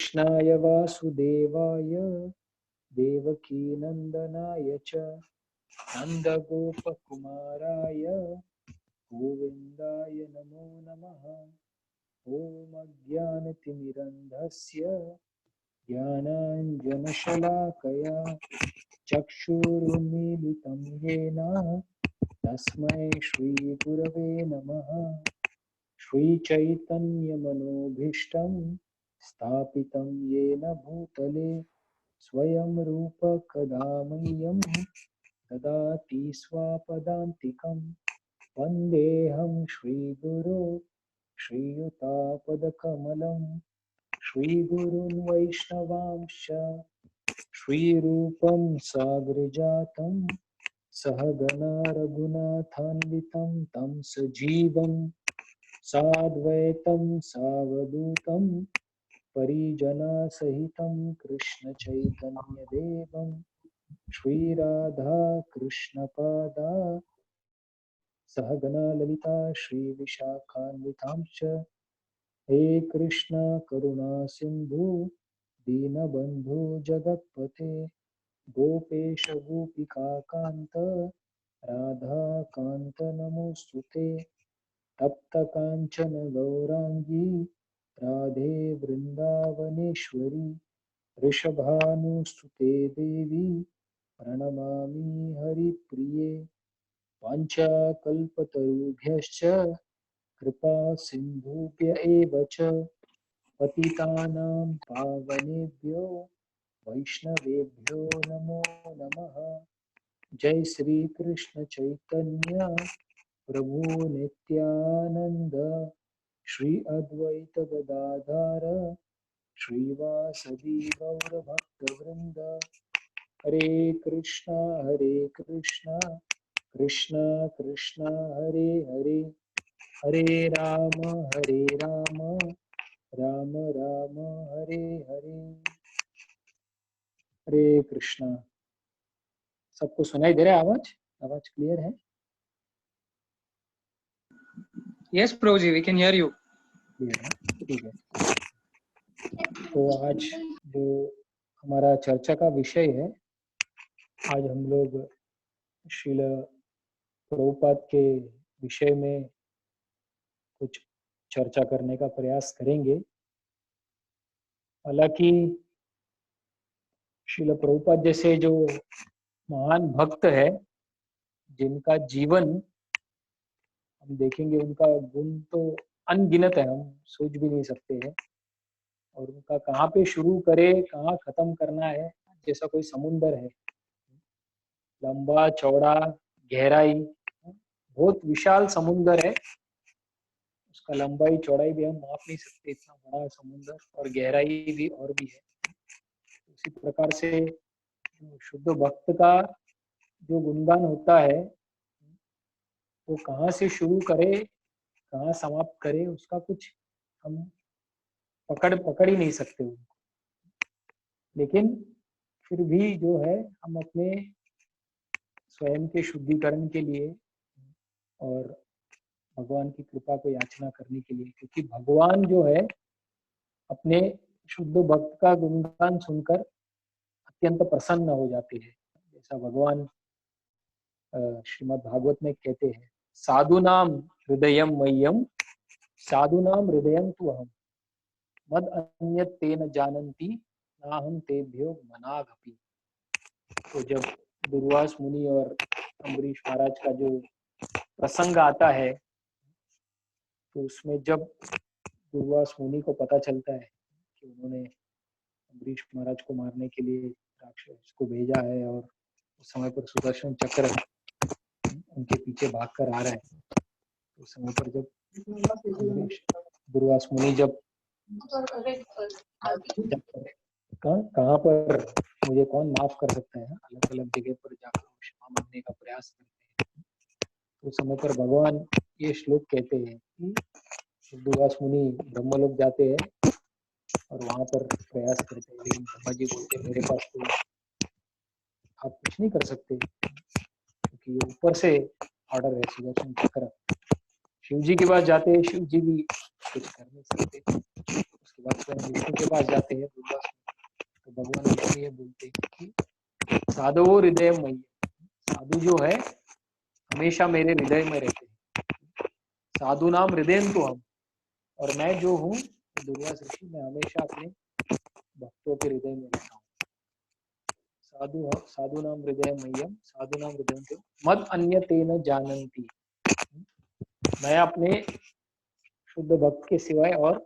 कृष्णाय वासुदेवाय देवकी नंदनाय च नंदगोपकुमाराय गोविन्दाय नमो नमः। ॐ अज्ञानतिमिरन्धस्य ज्ञानाञ्जनशलाकया चक्षुरुन्मीलितं येन तस्मै श्रीगुरवे नमः। श्रीचैतन्यमनोभीष्टं स्थापितं येन भूतले स्वयं रूप कदा मह्यं ददाति स्वापदान्तिकं। वन्देऽहं श्रीगुरो श्रीयुतापदकमलं श्रीगुरुन् वैष्णवांश्च श्रीरूपं साग्रजातं सहगणा रघुनाथान्वितं तं सजीवं साद्वैतं सावधूतं परिजनसहितं कृष्णचैतन्यदेवं श्रीराधा कृष्णपादा सहगणा ललिता श्रीविशाखान्वितांश्च। हे कृष्ण करुणा सिंधु दीनबंधु जगत्पते गोपेश गोपिका कांत राधा कांत नमोस्तुते। तप्त कांचन गौरांगी राधे वृंदावनेश्वरी वृषभानुस्तुते देवी प्रणमामि हरिप्रिये। वाञ्छाकल्पतरुभ्यश्च कृपा सिन्धुभ्य एव च पतितानां पावनेभ्यो वैष्णवेभ्यो नमो नमः। जय श्री कृष्ण चैतन्य प्रभु नित्यानंद श्री अद्वैत गदाधर श्रीवासदि गौर भक्तवृंद। हरे कृष्णा कृष्णा कृष्णा हरे हरे हरे राम राम राम हरे हरे। हरे कृष्णा। सबको सुनाई दे रहा है? आवाज आवाज क्लियर है? Yes, Prabhuji, we can hear you. Clear है, ठीक है। तो आज जो हमारा चर्चा का विषय है, आज हम लोग श्रील प्रभुपाद के विषय में कुछ चर्चा करने का प्रयास करेंगे। हालांकि श्रील प्रभुपाद जैसे जो महान भक्त है, जिनका जीवन हम देखेंगे, उनका गुण तो अनगिनत है, हम सोच भी नहीं सकते हैं। और उनका कहाँ पे शुरू करे, कहाँ खत्म करना है, जैसा कोई समुंदर है, लंबा चौड़ा गहराई, बहुत विशाल समुंदर है। उसका लंबाई चौड़ाई भी हम माप नहीं सकते, इतना बड़ा समुंदर, और गहराई भी और भी है। उसी प्रकार से शुद्ध भक्त का जो गुणगान होता है, वो कहाँ से शुरू करे, कहाँ समाप्त करे, उसका कुछ हम पकड़ ही नहीं सकते उनको। लेकिन फिर भी जो है, हम अपने स्वयं के शुद्धिकरण के लिए और भगवान की कृपा को याचना करने के लिए, क्योंकि भगवान जो है अपने शुद्ध भक्त का गुणगान सुनकर अत्यंत प्रसन्न हो जाते हैं। जैसा भगवान श्रीमद् भागवत में कहते हैं, साधुनाम हृदयम मह्यम साधुनाम हृदयम तु अहम मद अन्यत् तेन जानन्ति नाहं तेभ्यो मनागपि। तो जब दुर्वास मुनि और अम्बरीश महाराज का जो प्रसंग आता है, तो उसमें जब दुर्वास मुनि को पता चलता है कि उन्होंने अम्बरीश महाराज को मारने के लिए राक्षस को भेजा है, और उस समय पर सुदर्शन चक्र उनके पीछे भागकर आ रहा है, तो उस समय पर जब दुर्वास मुनि जब कहाँ पर मुझे कौन माफ कर सकता है, अलग अलग जगह पर जाकर क्षमा मांगने का प्रयास करते हैं, तो उस समय पर भगवान ये श्लोक कहते हैं कि दुर्वास मुनि ब्रह्मलोक जाते हैं और वहां पर प्रयास करते हैं, लेकिन ब्रह्मा जी बोलते हैं मेरे पास तो आप कुछ नहीं कर सकते, क्योंकि ये ऊपर से ऑर्डर है सुदर्शन चक्र। शिव जी के पास जाते हैं, शिव जी भी कुछ कर नहीं सकते। उसके भगवान विष्णु के पास जाते हैं तो भगवान विष्णु ये बोलते हैं कि साधु हृदय मई, साधु जो है हमेशा मेरे हृदय में रहते हैं। साधु नाम हृदय तो हम, और मैं जो हूँ दुर्वास ऋषि, मैं हमेशा अपने भक्तों के हृदय में रहता हूँ। साधु नाम हृदय मह्यम, साधु नाम हृदय मद अन्य तेन जानन्ति, मैं अपने शुद्ध भक्त के सिवाय और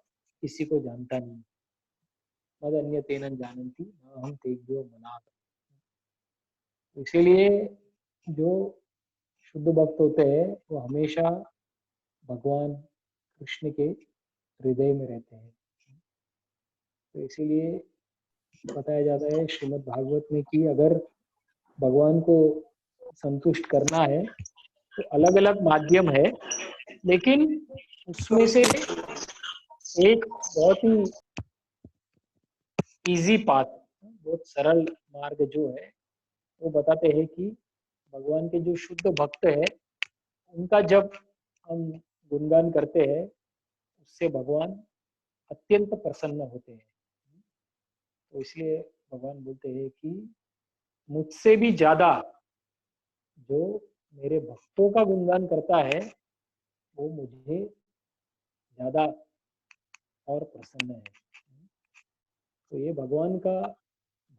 किसी को जानता नहीं। मद अन्य तेन जानन्ति हम तेभ्यो मनात्। इसीलिए जो शुद्ध भक्त होते हैं वो हमेशा भगवान कृष्ण के हृदय में रहते हैं। तो इसीलिए बताया जाता है श्रीमद् भागवत में कि अगर भगवान को संतुष्ट करना है तो अलग अलग माध्यम है, लेकिन उसमें से एक बहुत ही इजी पाथ, बहुत सरल मार्ग जो है वो बताते हैं कि भगवान के जो शुद्ध भक्त है उनका जब हम गुणगान करते हैं उससे भगवान अत्यंत प्रसन्न होते हैं। तो इसलिए भगवान बोलते हैं कि मुझसे भी ज्यादा जो मेरे भक्तों का गुणगान करता है वो मुझे ज्यादा और प्रसन्न है। तो ये भगवान का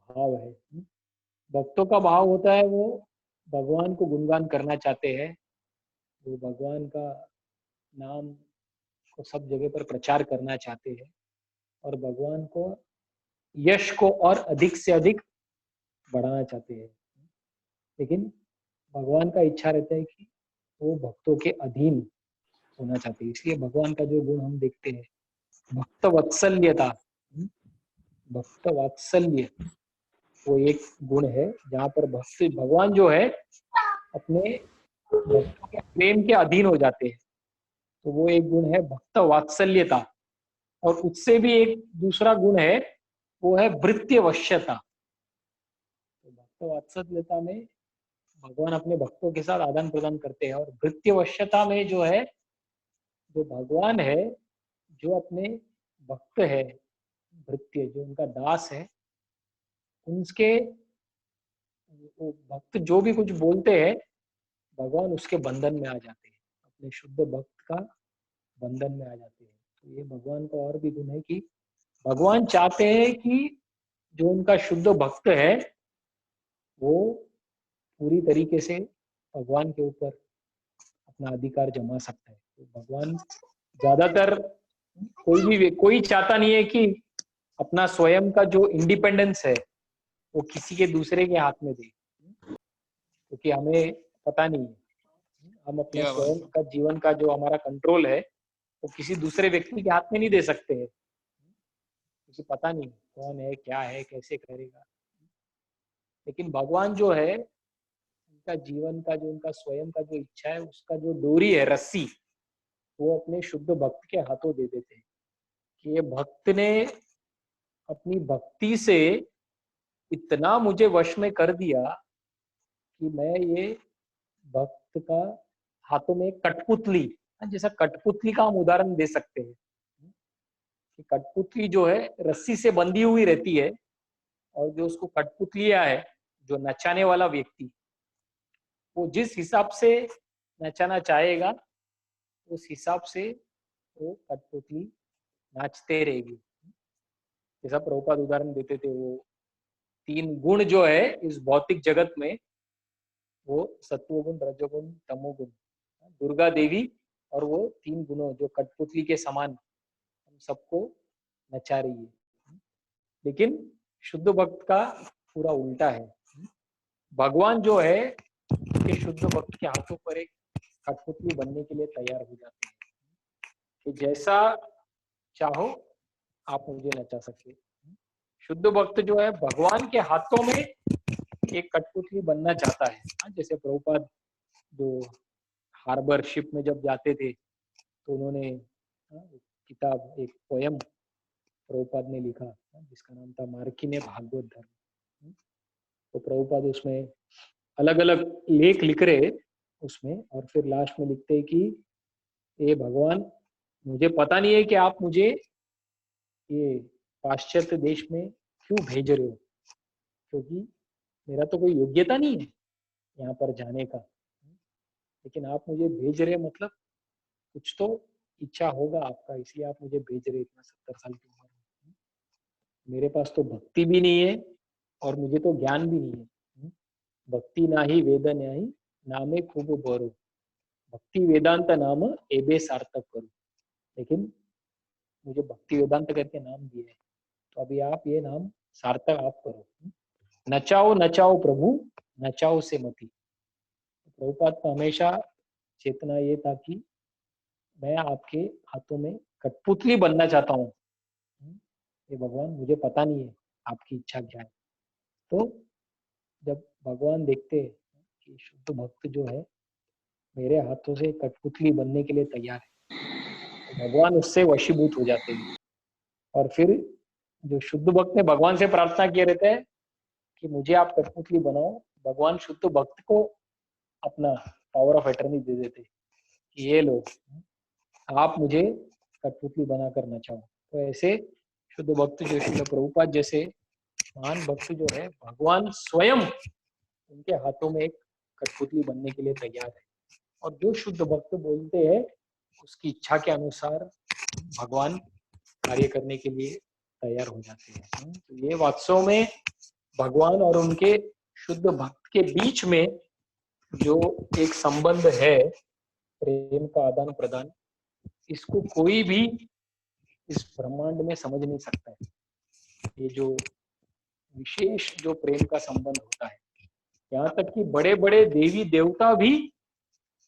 भाव है। भक्तों का भाव होता है वो भगवान को गुणगान करना चाहते हैं, वो भगवान का नाम को सब जगह पर प्रचार करना चाहते हैं और भगवान को यश को और अधिक से अधिक बढ़ाना चाहते हैं। लेकिन भगवान का इच्छा रहता है कि वो भक्तों के अधीन होना चाहते हैं। इसलिए भगवान का जो गुण हम देखते हैं भक्त वात्सल्यता, भक्त वात्सल्य वो एक गुण है जहाँ पर भक्त भगवान जो है अपने भक्तों के प्रेम के अधीन हो जाते हैं। तो वो एक गुण है भक्त वात्सल्यता। और उससे भी एक दूसरा गुण है वो है भृत्यवश्यता। तो भक्त वात्सल्यता में भगवान अपने भक्तों के साथ आदान प्रदान करते हैं, और भृत्यवश्यता में जो है जो भगवान है जो अपने भक्त है, भृत्य जो उनका दास है, उनके भक्त जो भी कुछ बोलते हैं भगवान उसके बंधन में आ जाते हैं, अपने शुद्ध भक्त का बंधन में आ जाते हैं। तो ये भगवान का और भी गुण है कि भगवान चाहते हैं कि जो उनका शुद्ध भक्त है वो पूरी तरीके से भगवान के ऊपर अपना अधिकार जमा सकता है। तो भगवान ज्यादातर कोई चाहता नहीं है कि अपना स्वयं का जो इंडिपेंडेंस है वो किसी के दूसरे के हाथ में दे, क्योंकि हमें पता नहीं है, हम अपने स्वयं का जीवन का जो हमारा कंट्रोल है वो किसी दूसरे व्यक्ति के हाथ में नहीं दे सकते हैं, क्योंकि पता नहीं कौन है, क्या है, कैसे करेगा। लेकिन भगवान जो है उनका जीवन का जो उनका स्वयं का जो इच्छा है उसका जो डोरी है, रस्सी, वो अपने शुद्ध भक्त के हाथों दे देते हैं कि ये भक्त ने अपनी भक्ति से इतना मुझे वश में कर दिया कि मैं ये भक्त का हाथों में कठपुतली, जैसा कठपुतली का हम उदाहरण दे सकते हैं कि कठपुतली जो है रस्सी से बंधी हुई रहती है, और जो उसको कठपुतलिया है जो नचाने वाला व्यक्ति वो जिस हिसाब से नचाना चाहेगा उस हिसाब से वो कठपुतली नाचते रहेगी। जैसा प्रभुपाद उदाहरण देते थे, वो 3 गुण जो है इस भौतिक जगत में, वो सत्वगुण, रजोगुण, तमोगुण, दुर्गा देवी, और वो 3 गुणों जो कठपुतली के समान हम सबको नचा रही है। लेकिन शुद्ध भक्त का पूरा उल्टा है। भगवान जो है कि शुद्ध भक्त के हाथों पर एक कठपुतली बनने के लिए तैयार हो जाते हैं कि जैसा चाहो आप मुझे नचा सकते। शुद्ध भक्त जो है भगवान के हाथों में एक कठपुतली बनना चाहता है। जैसे प्रभुपाद जो हार्बर शिप में जब जाते थे तो उन्होंने किताब, एक पोयम प्रभुपाद ने लिखा जिसका नाम था मार्किने भागवत धर्म। तो प्रभुपाद उसमें अलग अलग लेख लिख रहे उसमें, और फिर लास्ट में लिखते हैं कि ये भगवान मुझे पता नहीं है कि आप मुझे ये पाश्चात्य देश में क्यों भेज रहे हो, क्योंकि मेरा तो कोई योग्यता नहीं है यहाँ पर जाने का, लेकिन आप मुझे भेज रहे मतलब कुछ तो इच्छा होगा आपका, इसलिए आप मुझे भेज रहे इतना 70 साल की उम्र में। मेरे पास तो भक्ति भी नहीं है और मुझे तो ज्ञान भी नहीं है। भक्ति नाही वेद न्यायी नामे खूब बरो, भक्ति वेदांत नाम एबे सार्थक करो। लेकिन मुझे भक्ति वेदांत करके नाम दिए है, तो अभी आप ये नाम सार्थक आप करो। नचाओ नचाओ प्रभु, नचाओ से मती। प्रभुपाद का हमेशा चेतना ये था कि मैं आपके हाथों में कठपुतली बनना चाहता हूँ। ये भगवान मुझे पता नहीं है आपकी इच्छा क्या है। तो जब भगवान देखते हैं कि शुद्ध भक्त जो है मेरे हाथों से कठपुतली बनने के लिए तैयार है, तो भगवान उससे वशीभूत हो जाते हैं। और फिर जो शुद्ध भक्त ने भगवान से प्रार्थना किए रहते हैं कि मुझे आप कठपुतली बनाओ, भगवान शुद्ध भक्त को अपना पावर ऑफ अटर्नी दे देते कि ये लो, आप मुझे कठपुतली बनाकर नचाओ। तो ऐसे शुद्ध भक्त जो श्रील प्रभुपाद जैसे महान भक्त जो है, भगवान स्वयं उनके हाथों में एक कठपुतली बनने के लिए तैयार है। और जो शुद्ध भक्त बोलते हैं उसकी इच्छा के अनुसार भगवान कार्य करने के लिए तैयार हो जाते हैं। तो ये वास्तव में भगवान और उनके शुद्ध भक्त के बीच में जो एक संबंध है, प्रेम का आदान प्रदान, इसको कोई भी इस ब्रह्मांड में समझ नहीं सकता है। ये जो विशेष जो प्रेम का संबंध होता है, यहाँ तक कि बड़े बड़े देवी देवता भी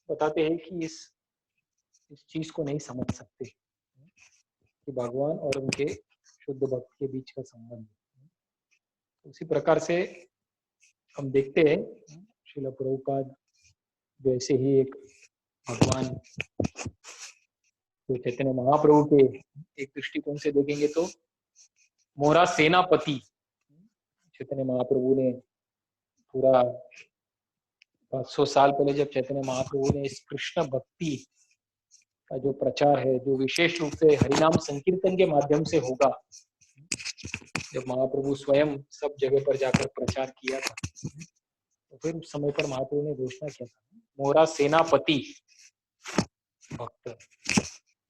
बताते हैं कि इस चीज को नहीं समझ सकते कि भगवान और उनके शुद्ध भक्त के बीच का संबंध। उसी प्रकार से हम देखते हैं श्रील प्रभुपाद जैसे ही एक भगवान तो चैतन्य महाप्रभु के एक दृष्टिकोण से देखेंगे तो मोरा सेनापति चैतन्य महाप्रभु ने पूरा 500 साल पहले जब चैतन्य महाप्रभु ने इस कृष्ण भक्ति का जो प्रचार है, जो विशेष रूप से हरिनाम संकीर्तन के माध्यम से होगा, जब महाप्रभु स्वयं सब जगह पर जाकर प्रचार किया था, तो फिर उस समय पर महाप्रभु ने घोषणा किया था मोरा सेनापति भक्त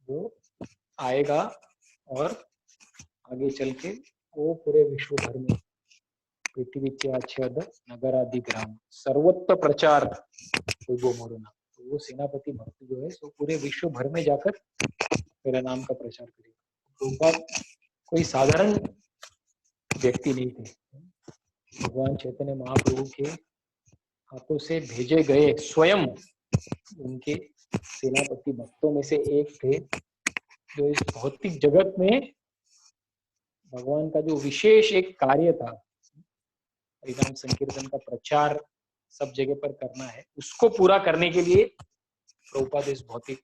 जो आएगा और आगे चल के वो पूरे विश्व भर में पृथ्वी आच्छाद नगरादि ग्राम सर्वत्र प्रचार हो मोरना। तो वो सेनापति भक्त जो है सो पूरे विश्व भर में जाकर मेरा नाम का प्रचार करेगा। प्रभुपाद कोई साधारण व्यक्ति नहीं थे, भगवान चैतन्य महाप्रभु के हाथों से भेजे गए स्वयं उनके सेनापति भक्तों में से एक थे, जो इस भौतिक जगत में भगवान का जो विशेष एक कार्य था, हरिनाम संकीर्तन का प्रचार सब जगह पर करना है, उसको पूरा करने के लिए प्रभुपाद इस भौतिक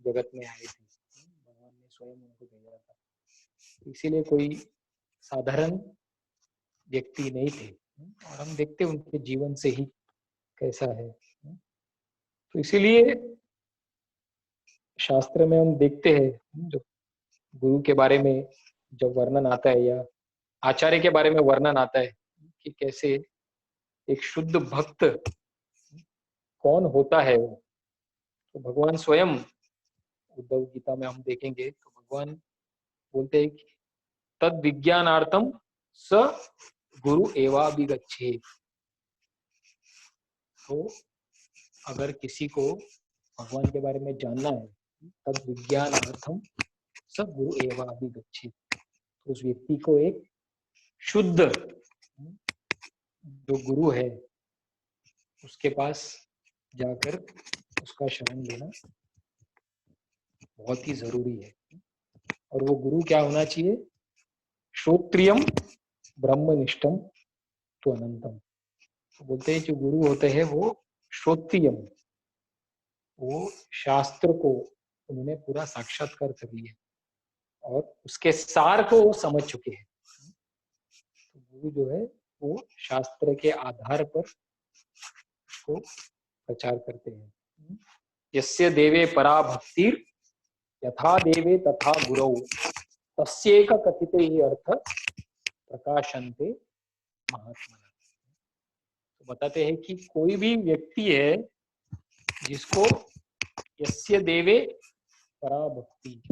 जगत में आए थे। भगवान ने स्वयं उनको भेजा था, इसीलिए कोई साधारण व्यक्ति नहीं थे। और हम देखते उनके जीवन से ही कैसा है। तो इसीलिए शास्त्र में हम देखते हैं जो गुरु के बारे में जब वर्णन आता है या आचार्य के बारे में वर्णन आता है कि कैसे एक शुद्ध भक्त कौन होता है वो, तो भगवान स्वयं उद्धव गीता में हम देखेंगे तो भगवान बोलते हैं कि तद विज्ञानार्थम स गुरु एवाभिगच्छेत्। तो अगर किसी को भगवान के बारे में जानना है, तद विज्ञानार्थम स गुरु एवाभिगच्छेत्, तो उस व्यक्ति को एक शुद्ध जो गुरु है उसके पास जाकर उसका शरण लेना बहुत ही जरूरी है। और वो गुरु क्या होना चाहिए? श्रोत्रियम ब्रह्मनिष्ठम तो अनंतम। तो बोलते हैं जो गुरु होते हैं वो श्रोत्रियम, वो शास्त्र को उन्होंने पूरा साक्षात्कार कर लिया और उसके सार को वो समझ चुके हैं। तो गुरु जो है वो शास्त्र के आधार पर उसको प्रचार करते हैं। यस्य देवे परा भक्तिर यथा देवे तथा गुरौ तस्येक कथिते ही अर्थ प्रकाशन्ते महात्मना। तो बताते हैं कि कोई भी व्यक्ति है जिसको यस्य देवे परा भक्ति,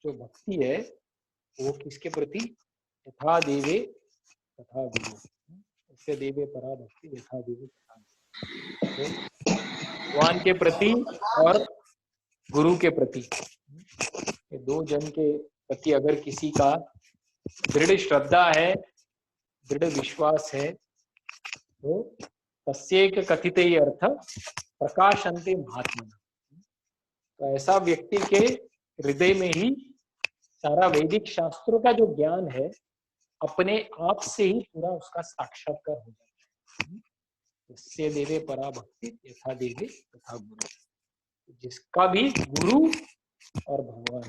जो भक्ति है वो किसके प्रति, यथा देवे तथा गुरु, यस्य देवे परा भक्ति यथा देवे तथा गुरु, भगवान के प्रति और गुरु के प्रति, ये दो जन के प्रति अगर किसी का दृढ़ श्रद्धा है, दृढ़ विश्वास है, तो तस्येक कथिते ही अर्थ प्रकाशन्ते महात्मना। तो ऐसा व्यक्ति के हृदय में ही सारा वैदिक शास्त्रों का जो ज्ञान है अपने आप से ही पूरा उसका साक्षात्कार हो जाता है। इससे देवे परा भक्ति यथा देवे तथा गुरु, जिसका भी गुरु और भगवान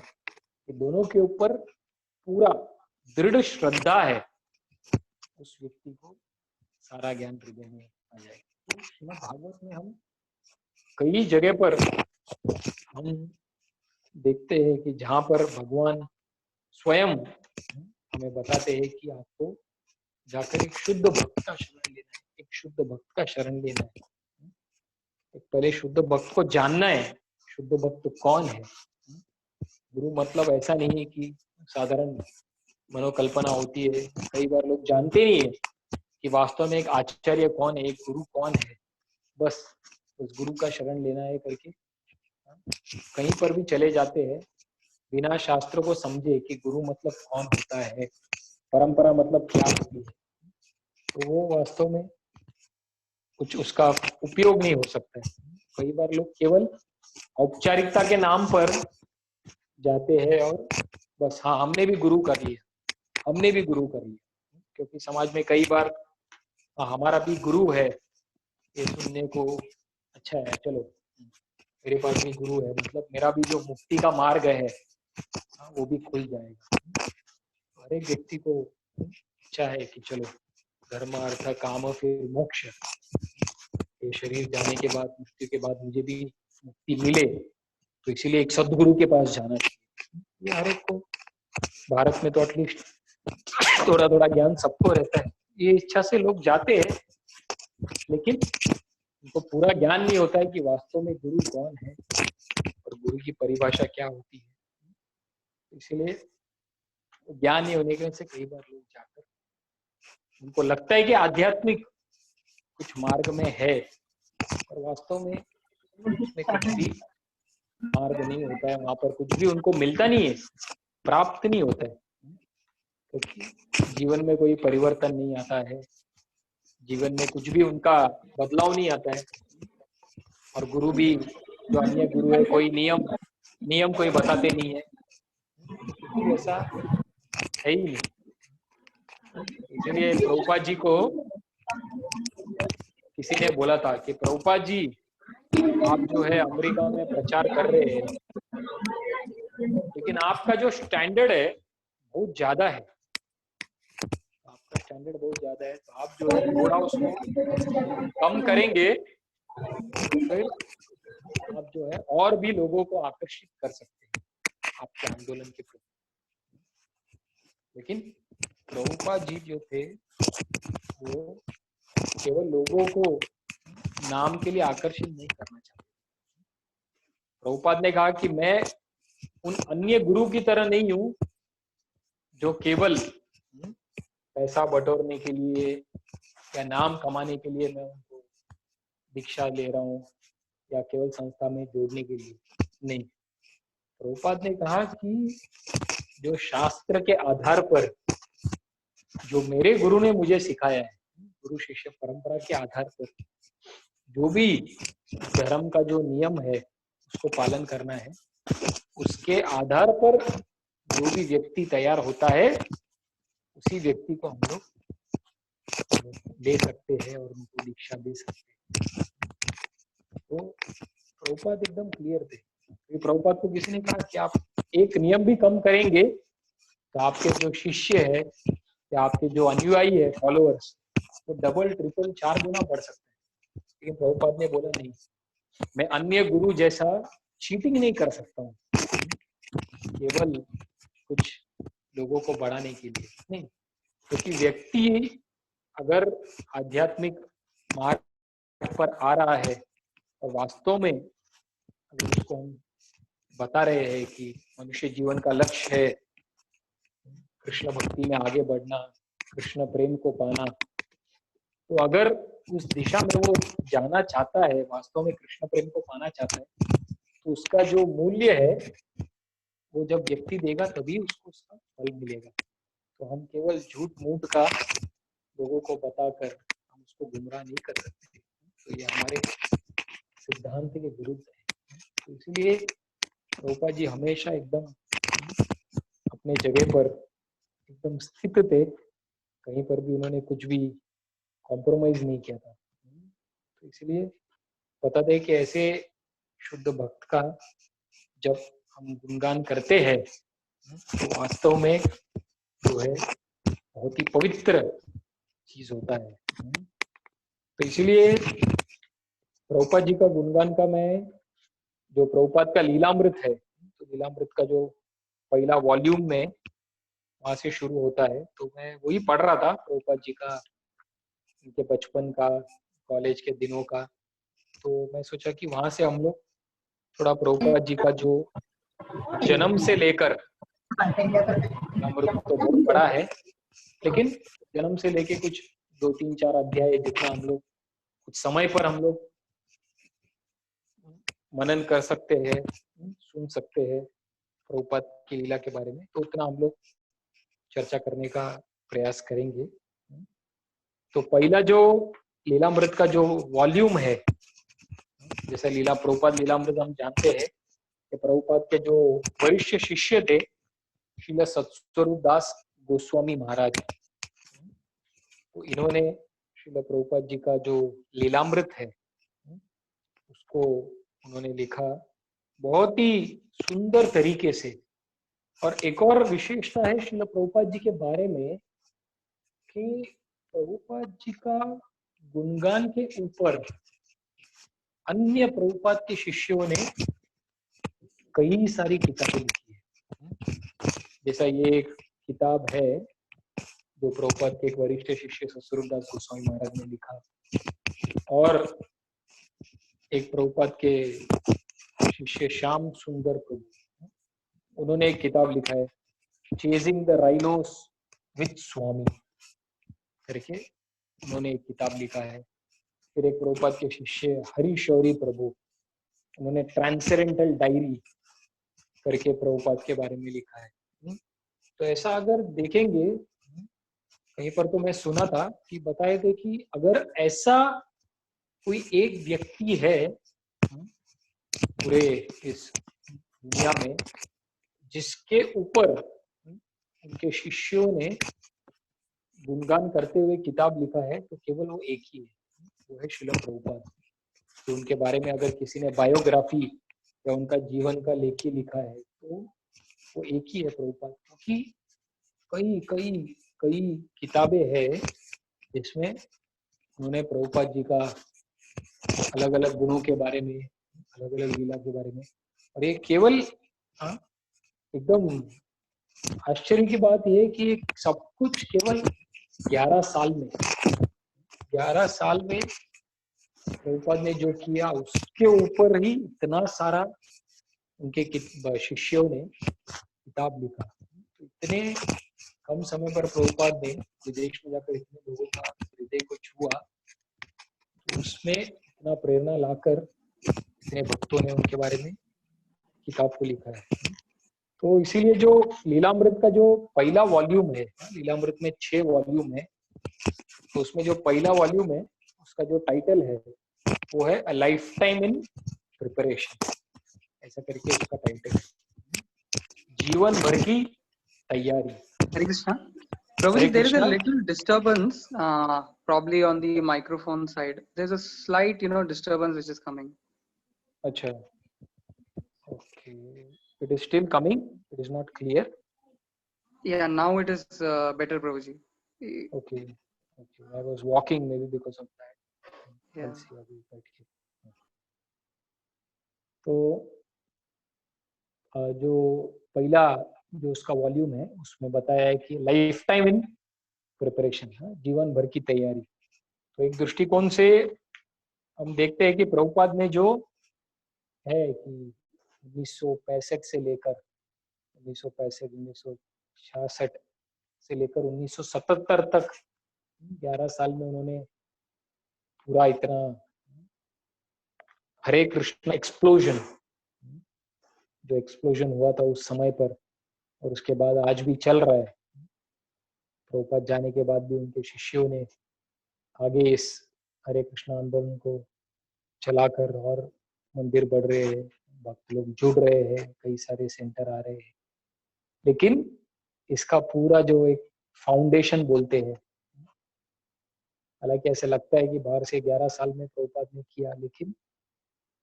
ये दोनों के ऊपर पूरा दृढ़ श्रद्धा है, उस व्यक्ति को सारा ज्ञान हृदय में आ जाएगा। तो श्रीमद् भागवत में हम कई जगह पर हम देखते हैं कि जहां पर भगवान स्वयं हमें बताते हैं कि आपको जाकर एक शुद्ध भक्त का शरण लेना है, एक शुद्ध भक्त का शरण लेना है, एक पहले शुद्ध भक्त को जानना है, शुद्ध भक्त कौन है। गुरु मतलब ऐसा नहीं है कि साधारण मनोकल्पना होती है, कई बार लोग जानते नहीं है कि वास्तव में एक आचार्य कौन है, एक गुरु कौन है, बस उस गुरु का शरण लेना है करके कहीं पर भी चले जाते हैं बिना शास्त्र को समझे कि गुरु मतलब कौन होता है, परंपरा मतलब क्या होती है, तो वो वास्तव में कुछ उसका उपयोग नहीं हो सकता है। कई बार लोग केवल औपचारिकता के नाम पर जाते हैं और बस हाँ हमने भी गुरु कर लिया, हमने भी गुरु कर लिया, क्योंकि समाज में कई बार हाँ हमारा भी गुरु है, ये सुनने को अच्छा है, चलो मेरे पास भी गुरु है, मतलब मेरा भी जो मुक्ति का मार्ग है वो भी खुल जाएगा। हर एक व्यक्ति को इच्छा है कि चलो धर्म अर्थ काम फिर मोक्ष, ये शरीर जाने के बाद, मृत्यु के बाद मुझे भी मुक्ति मिले, तो इसीलिए एक सद्गुरु के पास जाना चाहिए। ये हर एक को, भारत में तो एटलीस्ट थोड़ा थोड़ा ज्ञान सबको रहता है, ये इच्छा से लोग जाते हैं, लेकिन उनको पूरा ज्ञान नहीं होता है कि वास्तव में गुरु कौन है और गुरु की परिभाषा क्या होती है। इसलिए ज्ञान नहीं होने की वजह से कई बार लोग जाकर उनको लगता है कि आध्यात्मिक कुछ मार्ग में है, और वास्तव में उसमें कुछ भी मार्ग नहीं होता है, वहां पर कुछ भी उनको मिलता नहीं है, प्राप्त नहीं होता है, क्योंकि जीवन में कोई परिवर्तन नहीं आता है, जीवन में कुछ भी उनका बदलाव नहीं आता है। और गुरु भी जो अन्य गुरु है कोई नियम कोई बताते नहीं है, ऐसा है ही नहीं। इसलिए प्रभुपाद जी को किसी ने बोला था कि प्रभुपाद जी आप जो है अमेरिका में प्रचार कर रहे हैं, लेकिन आपका जो स्टैंडर्ड है बहुत ज्यादा है, आपका स्टैंडर्ड बहुत ज्यादा है, तो आप जो है थोड़ा उसको कम करेंगे तो फिर आप जो है और भी लोगों को आकर्षित कर सकते हैं आपके आंदोलन के प्रति। लेकिन प्रभुपाद जी जो थे वो केवल लोगों को नाम के लिए आकर्षित नहीं करना चाहते। प्रभुपाद ने कहा कि मैं उन अन्य गुरु की तरह नहीं हूं जो केवल पैसा बटोरने के लिए या नाम कमाने के लिए मैं उनको दीक्षा ले रहा हूं या केवल संस्था में जोड़ने के लिए नहीं। प्रभुपाद ने कहा कि जो शास्त्र के आधार पर जो मेरे गुरु ने मुझे सिखाया है, गुरु शिष्य परंपरा के आधार पर जो भी धर्म का जो नियम है उसको पालन करना है, उसके आधार पर जो भी व्यक्ति तैयार होता है उसी व्यक्ति को हम लोग दे सकते हैं और उनको दीक्षा दे सकते हैं। तो प्रभुपाद एकदम क्लियर थे। प्रभुपाद को किसी ने कहा कि आप एक नियम भी कम करेंगे तो आपके जो शिष्य है या आपके जो अनुयायी है, फॉलोअर्स, वो डबल ट्रिपल 4 गुना बढ़ सकते हैं। लेकिन प्रभुपाद ने बोला नहीं, मैं अन्य गुरु जैसा चीटिंग नहीं कर सकता हूँ, केवल कुछ लोगों को बढ़ाने के लिए नहीं, क्योंकि व्यक्ति अगर आध्यात्मिक मार्ग पर आ रहा है और वास्तव में अगर उसको हम बता रहे हैं कि मनुष्य जीवन का लक्ष्य है कृष्ण भक्ति में आगे बढ़ना, कृष्ण प्रेम को पाना, तो अगर उस दिशा में वो जाना चाहता है, वास्तव में कृष्ण प्रेम को पाना चाहता है, तो उसका जो मूल्य है वो जब व्यक्ति देगा तभी उसको उसका फल मिलेगा। तो हम केवल झूठ मूठ का लोगों को बताकर हम उसको गुमराह नहीं कर सकते। तो ये हमारे सिद्धांत के विरुद्ध है। तो इसलिए प्रभुपाद जी हमेशा एकदम अपने जगह पर एकदम स्थित थे, कहीं पर भी उन्होंने कुछ भी कॉम्प्रोमाइज नहीं किया था। तो इसलिए पता था कि ऐसे शुद्ध भक्त का जब हम गुणगान करते हैं तो वास्तव में जो है बहुत ही पवित्र चीज होता है। तो इसलिए प्रभुपाद जी का गुणगान का मैं जो प्रभुपाद का लीलामृत है, तो लीलामृत का जो पहला वॉल्यूम में वहां से शुरू होता है, तो मैं वही पढ़ रहा था प्रभुपाद जी का, उनके बचपन का, कॉलेज के दिनों का। तो मैं सोचा कि वहां से हम लोग थोड़ा प्रभुपाद जी का जो जन्म से लेकर, लीलामृत तो बहुत बड़ा है, लेकिन जन्म से लेके कुछ 2-3-4 अध्याय जितना हम लोग कुछ समय पर हम लोग मनन कर सकते हैं, सुन सकते हैं प्रभुपाद की लीला के बारे में, तो उतना हम लोग चर्चा करने का प्रयास करेंगे। तो पहला जो लीलामृत का जो वॉल्यूम है, जैसे प्रभुपाद लीलामृत हम जानते हैं कि प्रभुपाद के जो वरिष्ठ शिष्य थे श्रील सत्स्वरूप दास गोस्वामी महाराज, तो इन्होंने श्रील प्रभुपाद जी का जो लीलामृत है उसको उन्होंने लिखा बहुत ही सुंदर तरीके से। और एक और विशेषता है श्रील प्रभुपाद जी के बारे में कि प्रभुपाद जी का गुणगान के ऊपर अन्य प्रभुपाद के शिष्यों ने कई सारी किताबें लिखी है। जैसा ये एक किताब है जो प्रभुपाद के एक वरिष्ठ शिष्य सत्स्वरूप दास गोस्वामी महाराज ने लिखा, और एक प्रभुपाद के शिष्य श्याम सुंदर प्रभु, उन्होंने एक किताब लिखा है चेजिंग द राइनोस विथ स्वामी करके, उन्होंने एक किताब लिखा है। फिर एक प्रभुपाद के शिष्य हरि शौरी प्रभु, उन्होंने ट्रांसेंडेंटल डायरी करके प्रभुपाद के बारे में लिखा है। तो ऐसा अगर देखेंगे कहीं पर, तो मैं सुना था कि बताए थे कि अगर ऐसा कोई एक व्यक्ति है पूरे इस दुनिया में जिसके ऊपर उनके शिष्यों ने गुणगान करते हुए किताब लिखा है, तो केवल वो एक ही है, वो है श्रील प्रभुपाद। तो उनके बारे में अगर किसी ने बायोग्राफी या उनका जीवन का लेखी लिखा है तो वो एक ही है प्रभुपाद, क्योंकि कई कई कई किताबें हैं जिसमें उन्होंने प्रभुपाद जी का अलग अलग गुणों के बारे में, अलग अलग लीला के बारे में, और ये केवल एकदम आश्चर्य की बात यह है कि सब कुछ केवल 11 साल में 11 साल में प्रभुपाद ने जो किया उसके ऊपर ही इतना सारा उनके शिष्यों ने किताब लिखा। तो इतने कम समय पर प्रभुपाद ने विदेश में जाकर इतने लोगों का हृदय को छुआ, तो उसमें इतना प्रेरणा लाकर इतने भक्तों ने उनके बारे में किताब को लिखा है। तो इसीलिए जो लीलामृत का जो पहला वॉल्यूम है, लीलामृत में 6 वॉल्यूम है, तो उसमें जो पहला वॉल्यूम है उसका जो टाइटल है वो है a life time in preparation, ऐसा करके उसका टाइटल है, जीवन भर की तैयारी। Hare Krishna. Prabhuji, Hare there is a Krishna. little disturbance, probably on the microphone side. There's a slight, disturbance which is coming. अच्छा, okay, it is still coming, it is not clear. Yeah, now it is better, Prabhuji. Okay okay, I was walking may be because of that. Yeah. Let's see अभी बैठ के। तो जो पहला जो उसका volume है उसमें बताया है कि लाइफ टाइम इन प्रिपरेशन, जीवन भर की तैयारी। तो एक दृष्टिकोण से हम देखते हैं कि प्रभुपाद ने जो है कि 1965 से लेकर 1965 1966 से लेकर 1977 तक 11 साल में उन्होंने पूरा इतना हरे कृष्ण एक्सप्लोजन, जो एक्सप्लोजन हुआ था उस समय पर और उसके बाद आज भी चल रहा है। प्रभुपाद जाने के बाद भी उनके शिष्यों ने आगे इस हरे कृष्ण आंदोलन को चलाकर और मंदिर बढ़ रहे हैं, भक्त लोग जुड़ रहे हैं, कई सारे सेंटर आ रहे हैं। लेकिन इसका पूरा जो एक फाउंडेशन बोलते हैं, हालांकि ऐसे लगता है कि बाहर से 11 साल में प्रभुपाद ने किया, लेकिन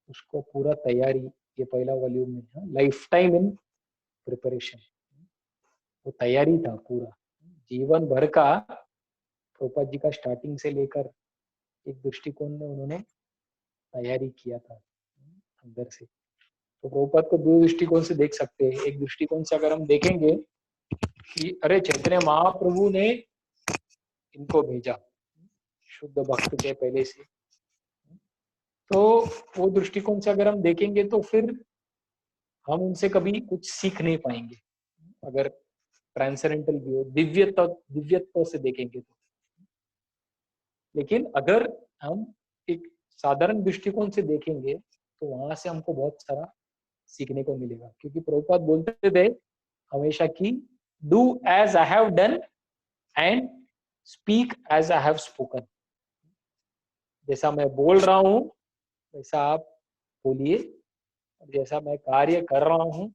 उसको पूरा तैयारी, ये पहला वॉल्यूम में है लाइफ टाइम इन प्रिपरेशन, वो तैयारी था पूरा जीवन भर का। प्रभुपाद जी का स्टार्टिंग से लेकर एक दृष्टिकोण में उन्होंने तैयारी किया था अंदर से। तो प्रभुपाद को दो दृष्टिकोण से देख सकते हैं। एक दृष्टिकोण से अगर हम देखेंगे कि अरे चैतन्य महाप्रभु ने इनको भेजा शुद्ध भक्त के पहले से, तो वो दृष्टिकोण से अगर हम देखेंगे तो फिर हम उनसे कभी कुछ सीख नहीं पाएंगे। अगर ट्रांसेंडेंटल व्यू, दिव्यत्व से देखेंगे तो। लेकिन अगर हम एक साधारण दृष्टिकोण से देखेंगे तो वहां से हमको बहुत सारा सीखने को मिलेगा, क्योंकि प्रभुपाद बोलते थे हमेशा कि do as I have done and speak as I have spoken. जैसा मैं बोल रहा हूं वैसा आप बोलिए, और जैसा मैं कार्य कर रहा हूं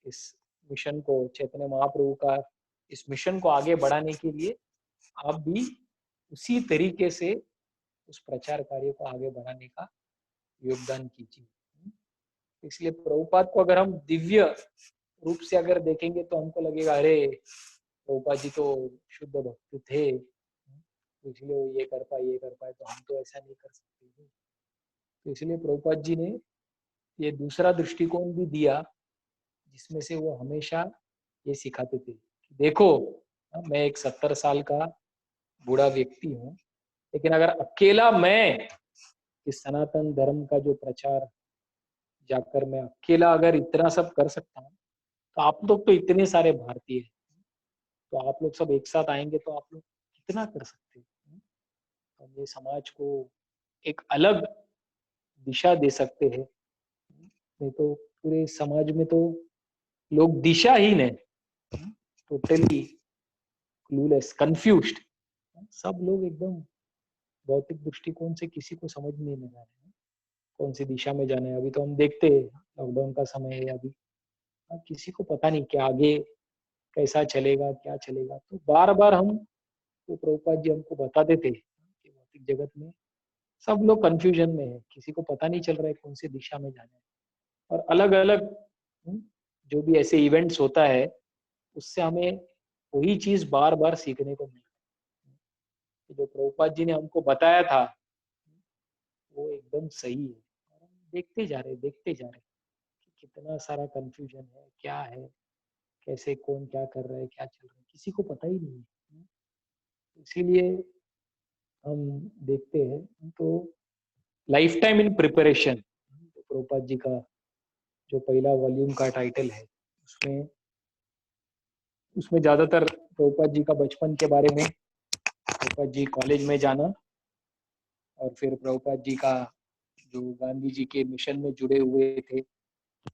इस मिशन को, चैतन्य महाप्रभु का इस मिशन को आगे बढ़ाने के लिए, आप भी उसी तरीके से उस प्रचार कार्य को आगे बढ़ाने का योगदान कीजिए। इसलिए प्रभुपाद को अगर हम दिव्य रूप से अगर देखेंगे तो हमको लगेगा अरे प्रभुपाद जी तो शुद्ध भक्त थे, इसलिए वो ये कर पाए, तो हम तो ऐसा नहीं कर सकते। तो इसलिए प्रभुपाद जी ने ये दूसरा दृष्टिकोण भी दिया, जिसमें से वो हमेशा ये सिखाते थे कि देखो मैं एक 70 साल का बूढ़ा व्यक्ति हूँ, लेकिन अगर अकेला मैं इस सनातन धर्म का जो प्रचार जाकर मैं अकेला अगर इतना सब कर सकता हूँ, तो आप लोग तो इतने सारे भारतीय हैं, तो आप लोग सब एक साथ आएंगे तो आप लोग कितना कर सकते हैं। हम ये समाज को एक अलग दिशा दे सकते हैं। नहीं तो पूरे समाज में तो लोग दिशाहीन है, टोटली क्लूलेस, कंफ्यूज्ड। सब लोग एकदम भौतिक दृष्टिकोण से किसी को समझ नहीं लगा है कौन सी दिशा में जाना है। अभी तो हम देखते हैं लॉकडाउन का समय है अभी, अब किसी को पता नहीं कि आगे कैसा चलेगा, क्या चलेगा। तो बार बार हम, तो प्रभुपाद जी हमको बताते थे कि भौतिक जगत में सब लोग कंफ्यूजन में है, किसी को पता नहीं चल रहा है कौन सी दिशा में जाना है। और अलग अलग जो भी ऐसे इवेंट्स होता है उससे हमें वही चीज बार बार सीखने को मिलता है। जो प्रभुपाद जी ने हमको बताया था वो एकदम सही है। और हम देखते जा रहे कि कितना सारा कंफ्यूजन है, क्या है, कैसे कौन क्या कर रहा है, क्या चल रहा है, किसी को पता ही नहीं है। इसीलिए हम देखते हैं तो लाइफ टाइम इन प्रिपरेशन, तो प्रभुपाद जी का जो पहला वॉल्यूम का टाइटल है उसमें उसमें ज्यादातर प्रभुपाद जी का बचपन के बारे में, प्रभुपाद जी कॉलेज में जाना, और फिर प्रभुपाद जी का जो गांधी जी के मिशन में जुड़े हुए थे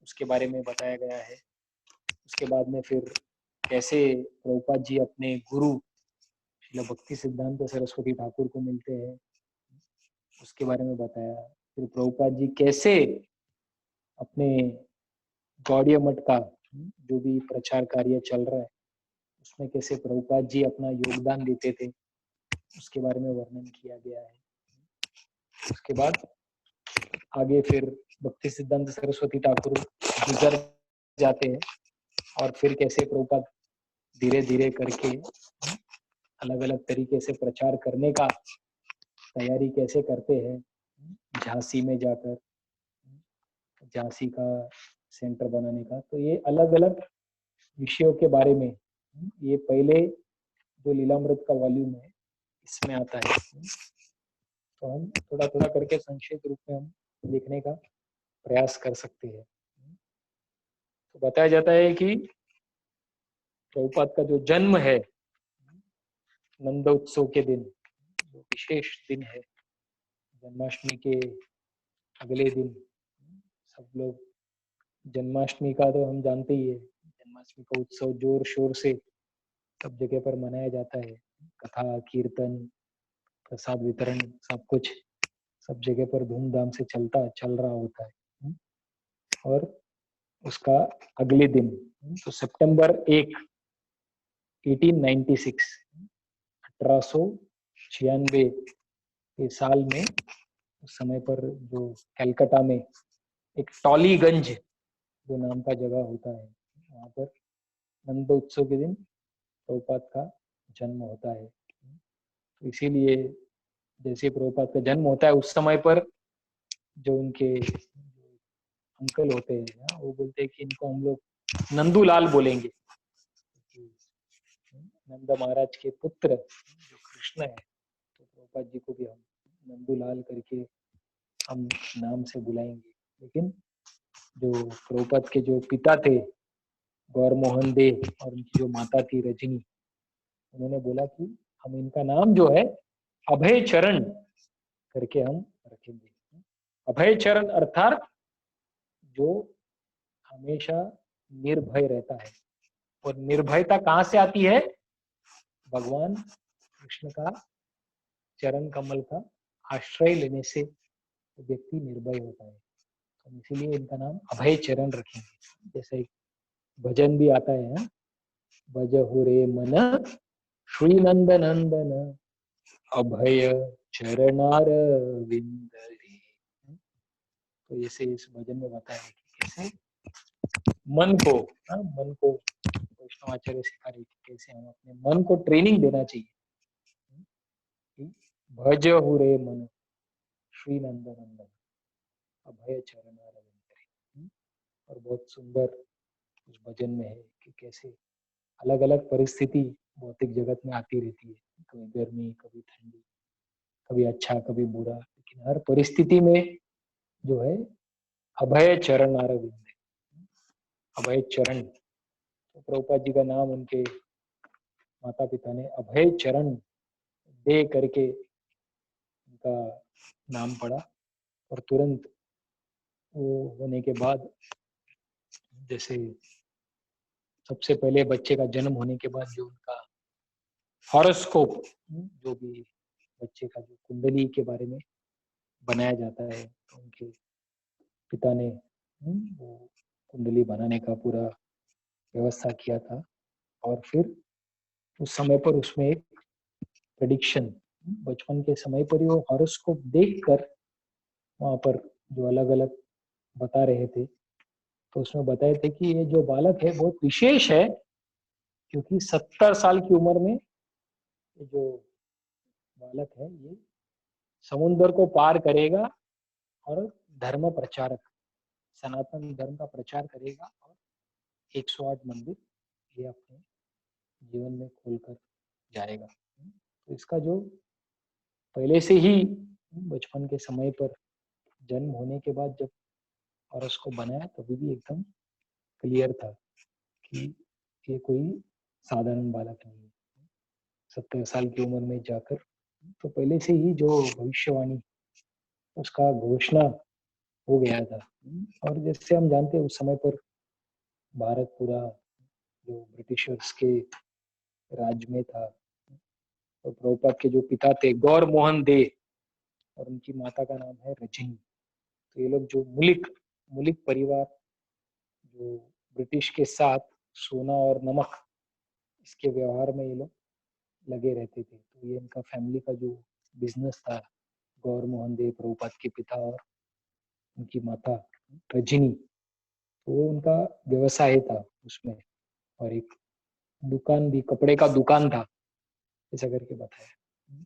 उसके बारे में बताया गया है। उसके बाद में फिर कैसे प्रभुपाद जी अपने गुरु श्रील भक्ति सिद्धांत सरस्वती ठाकुर को मिलते हैं उसके बारे में बताया। फिर प्रभुपाद जी कैसे अपने गौड़ीय मठ का जो भी प्रचार कार्य चल रहा है उसमें कैसे प्रभुपाद जी अपना योगदान देते थे उसके बारे में वर्णन किया गया है। उसके बाद आगे फिर भक्ति सिद्धांत सरस्वती ठाकुर गुजर जाते हैं और फिर कैसे प्रभुपाद धीरे धीरे करके अलग अलग तरीके से प्रचार करने का तैयारी कैसे करते हैं, झांसी में जाकर झांसी का सेंटर बनाने का। तो ये अलग अलग विषयों के बारे में, ये पहले जो लीलामृत का वॉल्यूम है इसमें आता है। तो हम थोड़ा थोड़ा करके संक्षिप्त रूप में हम देखने का प्रयास कर सकते हैं। तो बताया जाता है कि प्रभुपाद का जो जन्म है नंदोत्सव के दिन, जो विशेष दिन है, जन्माष्टमी के अगले दिन सब लोग, जन्माष्टमी का तो हम जानते ही है, जन्माष्टमी का उत्सव जोर शोर से सब जगह पर मनाया जाता है। कथा, कीर्तन, प्रसाद वितरण सब कुछ सब जगह पर धूमधाम से चल रहा होता है। और उसका अगले दिन तो सितंबर 1 1896 1896 के साल में, उस समय पर जो कलकत्ता में एक टॉलीगंज जो नाम का जगह होता है, वहां पर नंदोत्सव के दिन प्रभुपाद का जन्म होता है। तो इसीलिए जैसे प्रभुपाद का जन्म होता है उस समय पर जो उनके अंकल होते हैं वो बोलते हैं कि इनको हम लोग नंदूलाल बोलेंगे। नंद महाराज के पुत्र जो कृष्ण है, तो प्रभुपाद जी को भी हम नंदूलाल करके हम नाम से बुलाएंगे। लेकिन जो प्रभुपाद के जो पिता थे गौर मोहन दे और उनकी जो माता थी रजनी, उन्होंने बोला कि हम इनका नाम जो है अभय चरण करके हम रखेंगे। अभय चरण अर्थात जो हमेशा निर्भय रहता है। और निर्भयता कहाँ से आती है? भगवान कृष्ण का चरण कमल का आश्रय लेने से व्यक्ति निर्भय होता है। तो इसीलिए इनका नाम अभय चरण रखेंगे। जैसे एक भजन भी आता है, भजहु रे मन श्री नंद नंदन अभय चरणार विंद रे। तो जैसे इस भजन में बताया है कि कैसे मन को वैष्णवाचार्य सिखा रही थी कैसे हम अपने मन को ट्रेनिंग देना चाहिए। भजहु रे मन श्री नंद नंदन अभय चरणार विंद रे। और बहुत सुंदर उस भजन में है कि कैसे अलग अलग परिस्थिति भौतिक जगत में आती रहती है, कभी गर्मी, कभी ठंडी, कभी अच्छा, कभी बुरा, लेकिन हर परिस्थिति में जो है अभय चरण अरविंद, अभय चरण। तो प्रभुपाद जी का नाम उनके माता पिता ने अभय चरण दे करके उनका नाम पड़ा। और तुरंत वो होने के बाद, जैसे सबसे पहले बच्चे का जन्म होने के बाद जो उनका हॉरोस्कोप, जो भी बच्चे का जो कुंडली के बारे में बनाया जाता है, तो उनके पिता ने वो कुंडली बनाने का पूरा व्यवस्था किया था। और फिर उस समय पर उसमें एक प्रेडिक्शन, बचपन के समय पर ही वो हॉरोस्कोप देखकर वहां पर जो अलग अलग बता रहे थे, तो उसमें बताए थे कि ये जो बालक है बहुत विशेष है, क्योंकि 70 साल की उम्र में ये जो बालक है ये समुद्र को पार करेगा और धर्म प्रचारक, सनातन धर्म का प्रचार करेगा और 108 मंदिर ये अपने जीवन में खोलकर जाएगा। तो इसका जो पहले से ही बचपन के समय पर जन्म होने के बाद जब और उसको बनाया तभी भी एकदम क्लियर था कि ये कोई साधारण बालक नहीं है। 70 साल की उम्र में जाकर तो पहले से ही जो भविष्यवाणी उसका घोषणा हो गया था। और जैसे हम जानते हैं उस समय पर भारत पूरा जो ब्रिटिशर्स के राज में था। तो प्रभुपाद के जो पिता थे गौर मोहन दे और उनकी माता का नाम है रजनी। तो ये लोग जो मुलिक परिवार जो ब्रिटिश के साथ सोना और नमक इसके व्यवहार में ये लोग लगे रहते थे। तो ये इनका फैमिली का जो बिजनेस था, गौर मोहन दे प्रभुपाद के पिता और उनकी माता रजनी, तो वो उनका व्यवसाय था उसमें। और एक दुकान भी, कपड़े का दुकान था, ऐसा करके बताया।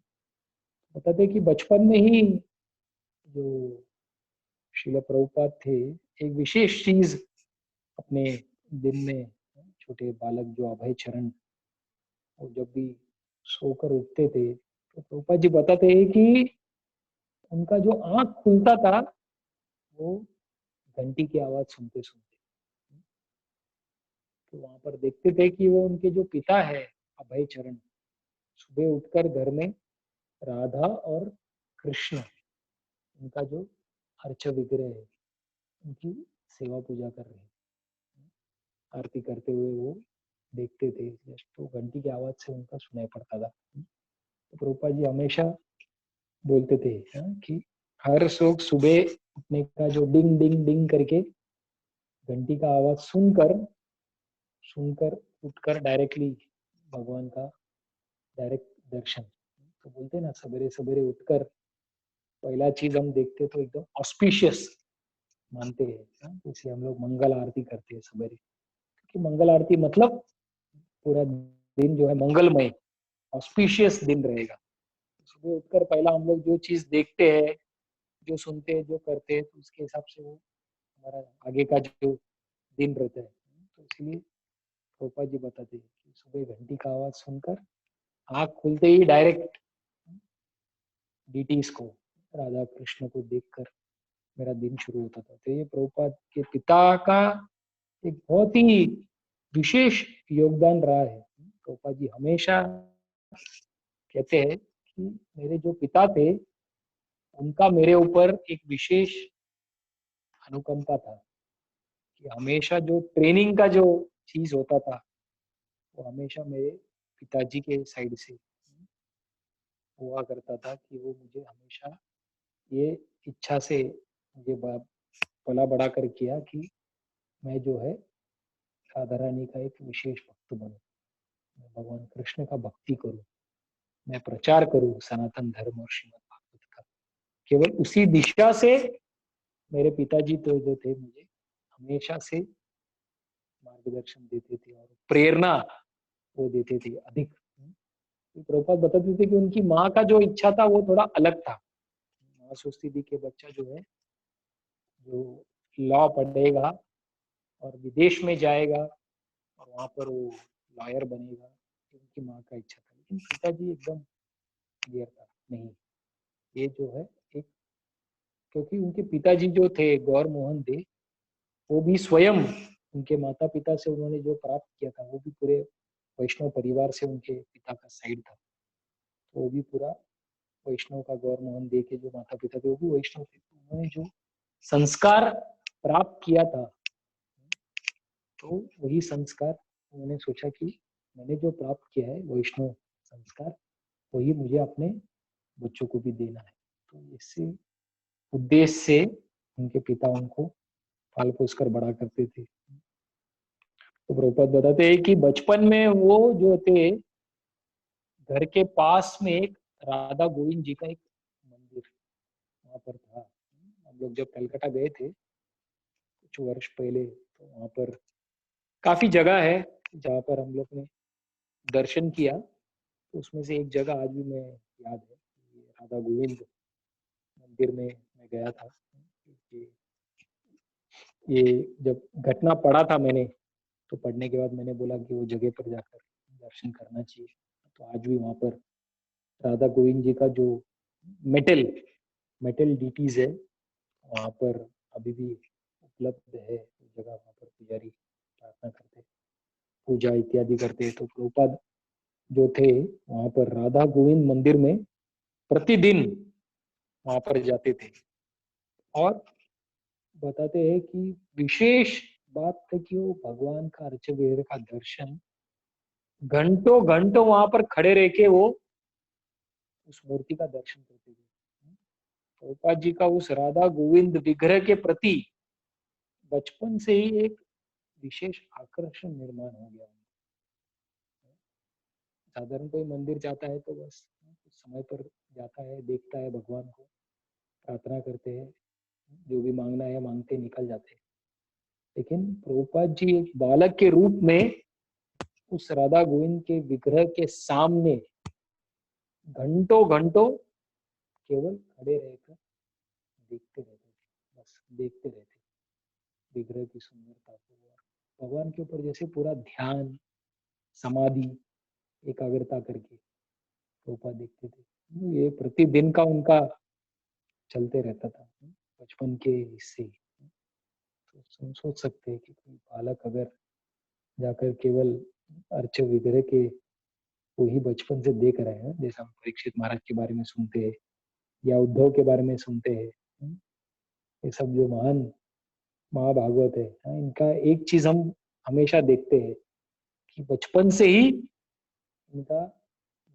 बताते कि बचपन में ही जो श्रील प्रभुपाद थे एक विशेष चीज अपने दिन में छोटे बालक जो अभय चरण, वो जब भी सोकर उठते थे तो प्रभुपाद जी बताते हैं कि उनका जो आंख खुलता था वो घंटी की आवाज सुनते सुनते। तो वहां पर देखते थे कि वो उनके जो पिता है अभय चरण, सुबह उठकर घर में राधा और कृष्ण, उनका जो अर्च विग्रह है, उनकी सेवा पूजा कर रहे हैं, आरती करते हुए वो देखते थे। जस्ट तो घंटी की आवाज से उनका सुनाई पड़ता था। तो प्रभुपाद जी हमेशा बोलते थे कि हर लोग सुबह उठने का जो डिंग डिंग डिंग करके घंटी का आवाज सुनकर सुनकर उठकर डायरेक्टली भगवान का डायरेक्ट दर्शन। तो बोलते हैं ना, सवेरे सवेरे उठकर पहला चीज हम देखते तो एकदम ऑस्पिशियस मानते हैं, इसलिए हम लोग मंगल आरती करते हैं सवेरे, क्योंकि मंगल आरती मतलब पूरा दिन जो है मंगलमय, ऑस्पिशियस दिन रहेगा। सुबह उठकर पहला हम लोग जो चीज देखते हैं, जो सुनते हैं, जो करते हैं, तो उसके हिसाब से वो हमारा आगे का जो दिन रहता है। तो इसलिए प्रोपा जी बताते हैं कि सुबह घंटी का आवाज सुनकर आँख खुलते ही डायरेक्ट डीटीज को, राधा कृष्ण को देखकर मेरा दिन शुरू होता था। तो ये प्रभुपाद के पिता का एक बहुत ही विशेष योगदान रहा है। प्रभुपाद जी हमेशा कहते हैं कि मेरे जो पिता थे उनका मेरे ऊपर एक विशेष अनुकंपा था, कि हमेशा जो ट्रेनिंग का जो चीज होता था वो हमेशा मेरे पिताजी के साइड से हुआ करता था, कि वो मुझे हमेशा ये इच्छा से मुझे पला बड़ा कर किया कि मैं जो है राधा रानी का एक विशेष भक्त बनूं, मैं भगवान कृष्ण का भक्ति करूं, मैं प्रचार करूं सनातन धर्म और श्रीमद् भागवत का। केवल उसी दिशा से मेरे पिताजी तो जो थे मुझे हमेशा से मार्गदर्शन देते थे और प्रेरणा वो देते थे अधिक। तो प्रभुपाद बताते थे कि उनकी माँ का जो इच्छा था वो थोड़ा अलग था। माँ सोचती थी कि बच्चा जो है जो लॉ पढ़ेगा और विदेश में जाएगा और वहां पर वो लॉयर बनेगा, तो उनकी माँ का इच्छा था। लेकिन पिताजी एकदम क्लियर था, नहीं, ये जो है एक, क्योंकि उनके पिताजी जो थे गौर मोहन दे, वो भी स्वयं उनके माता पिता से उन्होंने जो प्राप्त किया था वो भी पूरे वैष्णव परिवार से उनके पिता का साइड था। तो वो भी पूरा वैष्णव का, गौर मोहन दे के जो माता पिता थे वो भी वैष्णव थे। तो उन्होंने जो संस्कार प्राप्त किया था, तो वही संस्कार उन्होंने सोचा कि मैंने जो प्राप्त किया है वैष्णव संस्कार, वही मुझे अपने बच्चों को भी देना है। तो इसी उद्देश्य से उनके पिता उनको पाल पोस कर बड़ा करते थे। तो प्रभुपाद बताते हैं कि बचपन में वो जो थे, घर के पास में एक राधा गोविंद जी का एक मंदिर वहां पर था। हम लोग जब कलकत्ता गए थे कुछ वर्ष पहले, तो वहां पर काफी जगह है जहाँ पर हम लोग ने दर्शन किया। तो उसमें से एक जगह आज भी मैं याद है, ये राधा गोविंद मंदिर में मैं गया था। ये जब घटना पढ़ा था मैंने, तो पढ़ने के बाद मैंने बोला कि वो जगह पर जाकर दर्शन करना चाहिए। तो आज भी वहां पर राधा गोविंद जी का जो मेटल मेटल डीटीज है वहां पर अभी भी उपलब्ध है। जगह वहां पर पुजारी प्रार्थना करते, पूजा इत्यादि करते। तो प्रभुपाद जो थे वहां पर राधा गोविंद मंदिर में प्रतिदिन वहां पर जाते थे, और बताते हैं कि विशेष बात थी कि वो भगवान का अर्च विग्रह का दर्शन घंटों घंटों वहां पर खड़े रह के वो उस मूर्ति का दर्शन करते थे। प्रभुपाद जी का उस राधा गोविंद विग्रह के प्रति बचपन से ही एक विशेष आकर्षण निर्माण हो गया। साधारण कोई मंदिर जाता है तो बस कुछ समय पर जाता है, देखता है भगवान को, प्रार्थना करते हैं, जो भी मांगना है मांगते निकल जाते हैं। लेकिन प्रभुपाद जी एक बालक के रूप में उस राधा गोविंद के विग्रह के सामने घंटों घंटों केवल खड़े रहकर देखते रहते थे, बस देखते रहते विग्रह की सुंदरता को, भगवान के ऊपर जैसे पूरा ध्यान, समाधि, एकाग्रता करके प्रभुपाद देखते थे। ये प्रतिदिन का उनका चलते रहता था बचपन के हिस्से। तो सोच सकते हैं कि कोई बालक अगर जाकर केवल अर्च विग्रह के वो ही बचपन से देख रहे हैं, जैसा हम परीक्षित महाराज के बारे में सुनते हैं या उद्धव के बारे में सुनते हैं, ये सब जो महान महाभागवत है, इनका एक चीज हम हमेशा देखते हैं कि बचपन से ही इनका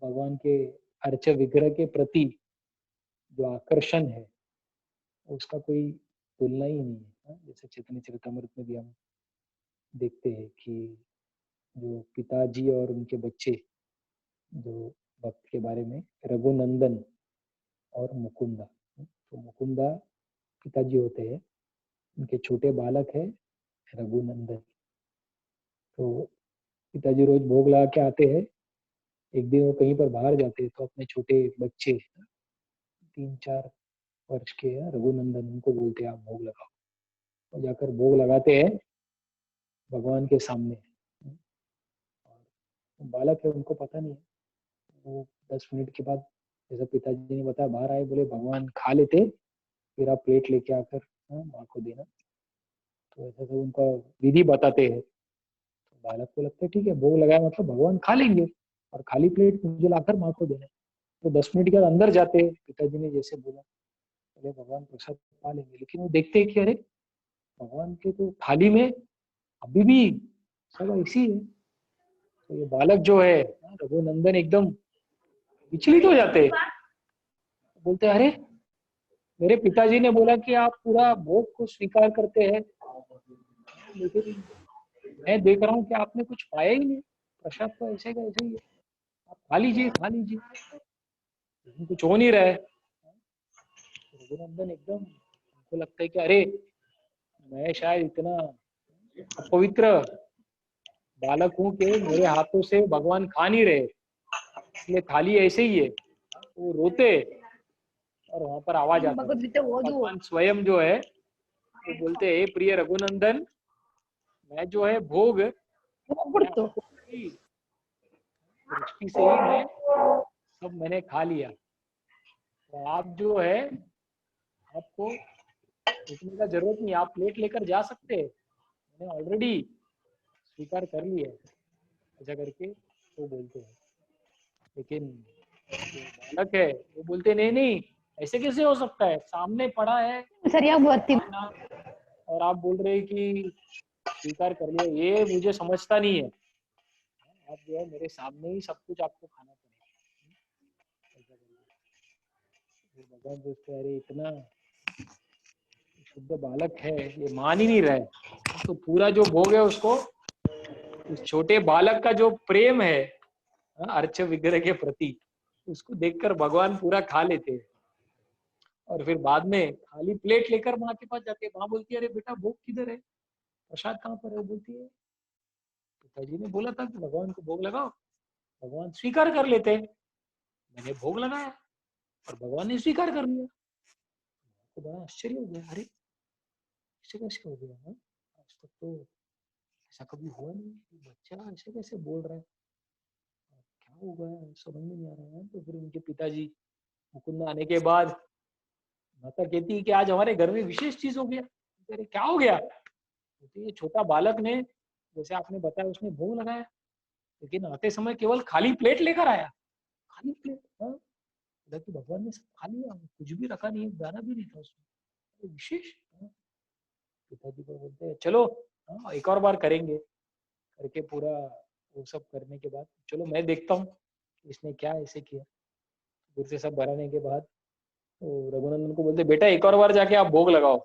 भगवान के अर्च विग्रह के प्रति जो आकर्षण है उसका कोई तुलना ही नहीं है। जैसे चैतन्य चरितमृत में भी हम देखते हैं कि जो पिताजी और उनके बच्चे जो भक्त के बारे में, रघुनंदन और मुकुंदा। तो मुकुंदा पिताजी होते हैं, उनके छोटे बालक है रघुनंदन। तो पिताजी रोज भोग लगा के आते हैं। एक दिन वो कहीं पर बाहर जाते हैं तो अपने छोटे बच्चे 3-4 वर्ष के हैं रघुनंदन, उनको बोलते हैं आप भोग लगाओ। तो जाकर भोग लगाते हैं भगवान के सामने। और बालक है, उनको पता नहीं है। वो 10 मिनट के बाद जैसा पिताजी ने बताया बाहर आए, बोले भगवान खा लेते फिर आप प्लेट लेके आकर माँ को देना। तो ऐसा तो उनका विधि बताते हैं। तो बालक को लगता है ठीक है, भोग लगाया मतलब भगवान खा लेंगे और खाली प्लेट मुझे लाकर माँ को देना। तो 10 मिनट के बाद अंदर जाते हैं, पिताजी ने जैसे बोला, बोले भगवान प्रसाद पा लेंगे। लेकिन वो देखते हैं कि अरे भगवान के तो थाली में अभी भी सब ऐसी है। तो ये बालक जो है रघुनंदन एकदम विचलित हो जाते हैं, बोलते हैं अरे मेरे पिताजी ने बोला कि आप पूरा भोग को स्वीकार करते हैं, लेकिन मैं देख रहा हूँ कि आपने कुछ पाया ही नहीं, प्रसाद तो ऐसे का ऐसे ही है, आप खा लीजिए खा लीजिए, लेकिन कुछ हो नहीं रहा है। रघुनंदन एकदम, उनको लगता है कि अरे मैं शायद इतना अपवित्र बालक हूँ कि मेरे हाथों से भगवान खा नहीं रहे, इसलिए थाली ऐसे ही है। वो रोते और वहां पर आवाज आता है, भगवान स्वयं जो है वो बोलते हैं प्रिय रघुनंदन, मैं जो है भोग दृष्टि से ही मैं सब मैंने खा लिया। तो आप जो है आपको रुकने का जरूरत नहीं, आप प्लेट लेकर जा सकते हैं, मैंने ऑलरेडी स्वीकार कर लिया है, ऐसा करके वो बोलते हैं। लेकिन जो बालक है वो बोलते नहीं नहीं ऐसे कैसे हो सकता है, सामने पड़ा है खाना और आप बोल रहे हैं कि स्वीकार कर लिया, ये मुझे समझता नहीं है। आप जो है मेरे सामने ही सब कुछ आपको खाना पड़ेगा। भगवान सोचते अरे इतना शुद्ध बालक है, ये मान ही नहीं रहा है। तो पूरा जो भोग है उसको, उस छोटे बालक का जो प्रेम है अर्च विग्रह के प्रति, उसको देखकर भगवान पूरा खा लेते हैं। और फिर बाद में खाली प्लेट लेकर माँ के पास जाते हैं। माँ बोलती है अरे बेटा भोग किधर है, प्रसाद कहाँ पर है? बोलती है पिताजी ने बोला था कि भगवान को भोग लगाओ। भगवान स्वीकार कर लेते हैं, मैंने भोग लगाया और भगवान ने स्वीकार कर लिया। तो बड़ा आश्चर्य हो गया, अरे ऐसे कैसे हो गया? आज तक तो ऐसा कभी हुआ नहीं, बच्चा ऐसे कैसे बोल रहा है, क्या हो गया समझ में नहीं आ रहा है। तो फिर उनके पिताजी मुकुंद आने के बाद माता कहती है कि आज हमारे घर में विशेष चीज हो गया। अरे क्या हो गया? तो ये छोटा बालक ने, जैसे आपने बताया, उसने भोग लगाया, लेकिन आते समय केवल खाली प्लेट लेकर आया। खाली प्लेट, कि भगवान ने सब खा लिया, कुछ भी रखा नहीं, दाना भी नहीं था उसमें, विशेष। पिताजी को बोलते हैं चलो एक और बार करेंगे, करके पूरा वो सब करने के बाद चलो मैं देखता हूँ इसने क्या ऐसे किया। फिर से सब भराने के बाद तो रघुनंदन को बोलते बेटा एक और बार जाके आप भोग लगाओ।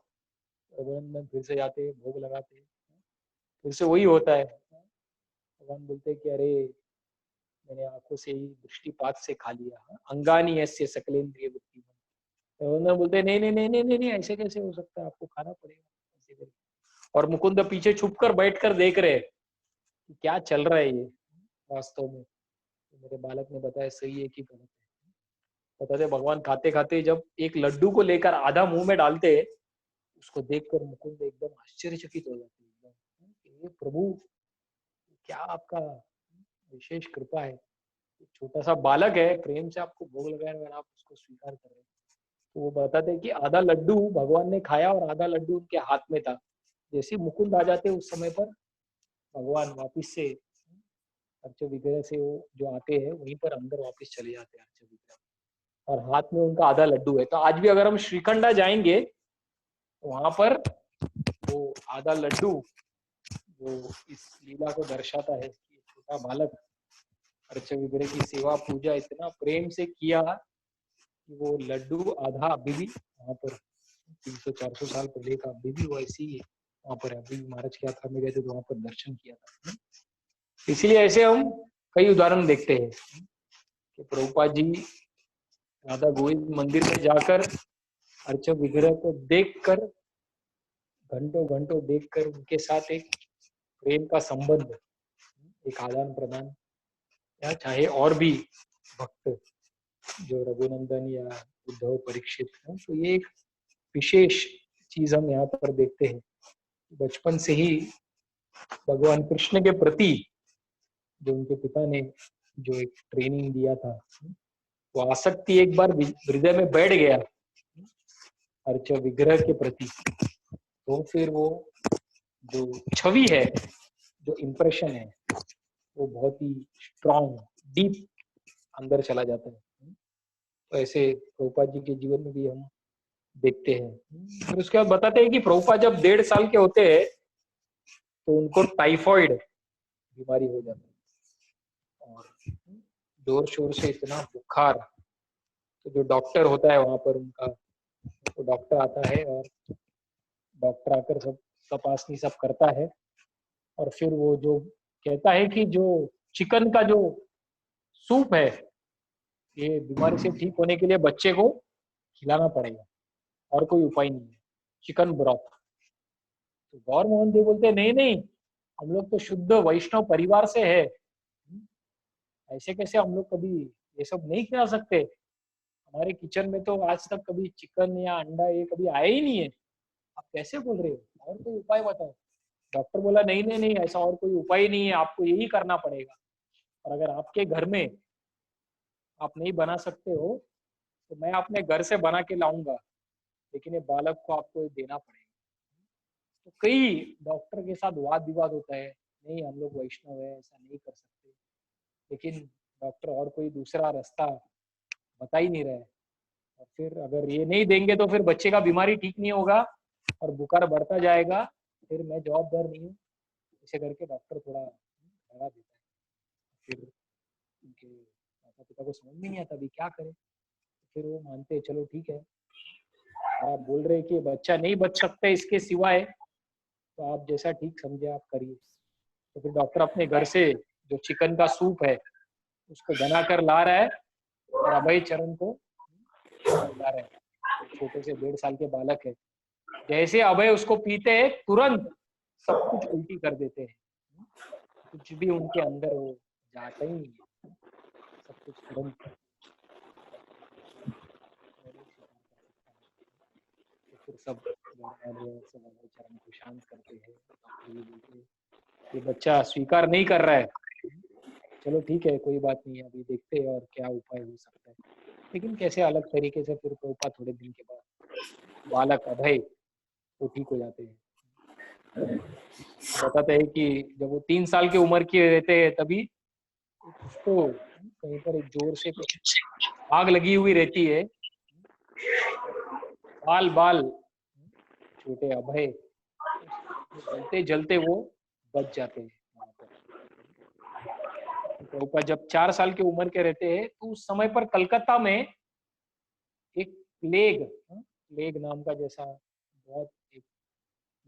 रघुनंदन फिर से जाते भोग लगाते, फिर से वही होता है। भगवान बोलते कि अरे मैंने आंखों से ही दृष्टिपात से खा लिया, अंगानी ऐसे सकलेंद्रिय बुद्धि। रघुनंदन बोलते नहीं नहीं नहीं नहीं नहीं नहीं ऐसे कैसे हो सकता है, आपको खाना पड़ेगा ऐसे करके। और मुकुंद पीछे छुप कर बैठ कर देख रहे कि क्या चल रहा है ये वास्तव में, तो मेरे बालक ने बताया सही है कि गलत है। बताते भगवान खाते खाते जब एक लड्डू को लेकर आधा मुंह में डालते, उसको देखकर मुकुंद एकदम आश्चर्यचकित हो जाते हैं, ये प्रभु क्या आपका विशेष कृपा है, एक छोटा सा बालक है, प्रेम से आपको भोग लगाया और आप उसको स्वीकार कर रहे हैं। तो वो बताते हैं कि आधा लड्डू भगवान ने खाया और आधा लड्डू उनके हाथ में था। जैसे ही मुकुंद आ जाते उस समय पर भगवान वापिस से अर्च विग्रह से वो जो आते हैं वहीं पर अंदर वापस चले जाते हैं अर्च विग्रह, और हाथ में उनका आधा लड्डू है। तो आज भी अगर हम श्रीखंडा जाएंगे तो वहां पर वो आधा लड्डू वो इस लीला को दर्शाता है कि छोटा बालक अर्च विग्रह की सेवा पूजा इतना प्रेम से किया कि वो लड्डू आधा अभी भी वहां पर 300-400 साल पहले का अभी भी वो ऐसी ही वहां पर है। अभी महाराज की यात्रा में गए थे तो वहां पर दर्शन किया था। इसीलिए ऐसे हम कई उदाहरण देखते हैं कि प्रभुपाद जी राधा गोविंद मंदिर में जाकर अर्च विग्रह को देखकर घंटों घंटों देखकर उनके साथ एक प्रेम का संबंध, एक आदान प्रदान, या चाहे और भी भक्त जो रघुनंदन या उद्धव परीक्षित है, तो ये एक विशेष चीज हम यहाँ पर देखते हैं। बचपन से ही भगवान कृष्ण के प्रति जो उनके पिता ने जो एक ट्रेनिंग दिया था, वो आसक्ति एक बार हृदय में बैठ गया अर्च विग्रह के प्रति, तो फिर वो जो छवि है, जो इम्प्रेशन है, वो बहुत ही स्ट्रॉन्ग डीप अंदर चला जाता है। तो ऐसे प्रभुपाद जी के जीवन में भी हम देखते हैं। और उसके बाद बताते हैं कि प्रभुपाद जब 1.5 साल के होते हैं तो उनको टाइफॉइड बीमारी हो जाती है और जोर शोर से इतना बुखार, तो जो डॉक्टर होता है वहां पर उनका, तो डॉक्टर आता है और डॉक्टर आकर सब तपासनी सब करता है और फिर वो जो कहता है कि जो चिकन का जो सूप है, ये बीमारी से ठीक होने के लिए बच्चे को खिलाना पड़ेगा और कोई उपाय नहीं है, चिकन ब्रॉथ। तो गौर मोहन देव बोलते नहीं नहीं, हम लोग तो शुद्ध वैष्णव परिवार से है, ऐसे कैसे हम लोग कभी ये सब नहीं खिला सकते, हमारे किचन में तो आज तक कभी चिकन या अंडा ये कभी आया ही नहीं है, आप कैसे बोल रहे हो, और कोई उपाय बताओ। डॉक्टर बोला नहीं नहीं नहीं, ऐसा और कोई उपाय नहीं है, आपको यही करना पड़ेगा, और अगर आपके घर में आप नहीं बना सकते हो तो मैं अपने घर से बना के लाऊंगा, लेकिन ये बालक को आपको देना पड़ेगा। तो कई डॉक्टर के साथ वाद विवाद होता है, नहीं हम लोग वैष्णव है ऐसा नहीं कर सकते, लेकिन डॉक्टर और कोई दूसरा रास्ता बता ही नहीं रहा है। और फिर अगर ये नहीं देंगे तो फिर बच्चे का बीमारी ठीक नहीं होगा और बुखार बढ़ता जाएगा, फिर मैं जवाबदार नहीं हूँ, ऐसे करके डॉक्टर थोड़ा डरा देता है। फिर उनके माता पिता को समझ में नहीं आता अभी क्या करें, फिर वो मानते हैं चलो ठीक है, और आप बोल रहे हैं कि बच्चा नहीं बच सकता इसके सिवाय, तो आप जैसा ठीक समझे आप करिए। तो फिर डॉक्टर अपने घर से जो चिकन का सूप है उसको बना कर ला रहा है और अभय चरण को खिला रहा है, छोटे से 1.5 साल के बालक है। जैसे अभय उसको पीते हैं तुरंत सब कुछ उल्टी कर देते हैं, कुछ भी उनके अंदर वो जाता ही नहीं है, सब कुछ तुरंत तो फिर सब सब अभय चरण को शांत करते हैं। डॉक्टर भी बोलते हैं ये बच्चा स्वीकार नहीं कर रहा है, चलो ठीक है कोई बात नहीं है, अभी देखते हैं और क्या उपाय हो सकता है। लेकिन कैसे अलग तरीके से फिर प्रभुपाद थोड़े दिन के बाद बालक अभय वो ठीक हो जाते हैं। बताते हैं कि जब वो 3 साल की उम्र के रहते हैं तभी उसको कहीं पर एक जोर से आग लगी हुई रहती है, बाल बाल छोटे अभय जलते जलते वो बच जाते हैं वहां पर। प्रभुपाद जब 4 साल की उम्र के रहते हैं तो उस समय पर कलकत्ता में एक प्लेग, प्लेग नाम का जैसा बहुत एक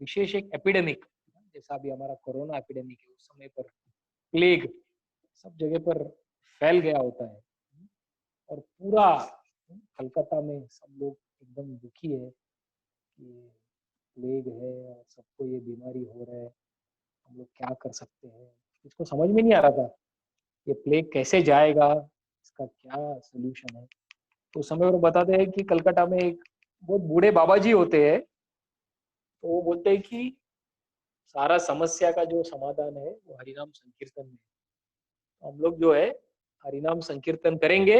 विशेष एक एपिडेमिक, जैसा अभी हमारा कोरोना एपिडेमिक है, उस समय पर प्लेग सब जगह पर फैल गया होता है और पूरा कलकत्ता में सब लोग एकदम दुखी है कि प्लेग है और सबको ये बीमारी हो रहा है, हम लोग क्या कर सकते हैं। इसको समझ में नहीं आ रहा था ये प्लेग कैसे जाएगा, इसका क्या सोल्यूशन है। तो उस समय वो बताते हैं कि कलकत्ता में एक बहुत बूढ़े बाबा जी होते हैं, तो वो बोलते हैं कि सारा समस्या का जो समाधान है वो हरिनाम संकीर्तन में है। हम लोग जो है हरिनाम संकीर्तन करेंगे,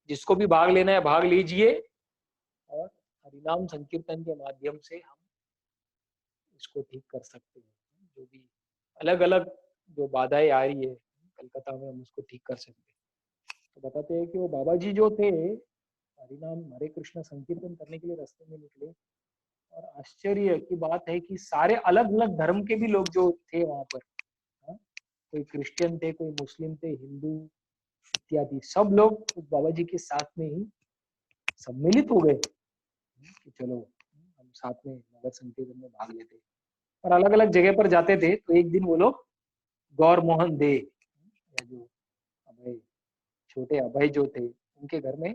जिसको भी भाग लेना है भाग लीजिए, और हरिनाम संकीर्तन के माध्यम से हम इसको ठीक कर सकते हैं। जो भी अलग अलग जो बाधाएं आ रही है कलकत्ता में, हम उसको ठीक कर सकते हैं। तो बताते हैं कि वो बाबा जी जो थे हरिनाम हरे कृष्ण संकीर्तन करने के लिए रास्ते में निकले, और आश्चर्य की बात है कि सारे अलग अलग धर्म के भी लोग जो थे वहां पर, हाँ, कोई क्रिश्चियन थे, कोई मुस्लिम थे, हिंदू इत्यादि, सब लोग उस बाबा जी के साथ में ही सम्मिलित हो गए कि चलो हम साथ में नगर संकीर्तन में भाग लेते। और अलग अलग जगह पर जाते थे, तो एक दिन वो लोग गौर मोहन दे या जो अभय, छोटे अभय जो थे, उनके घर में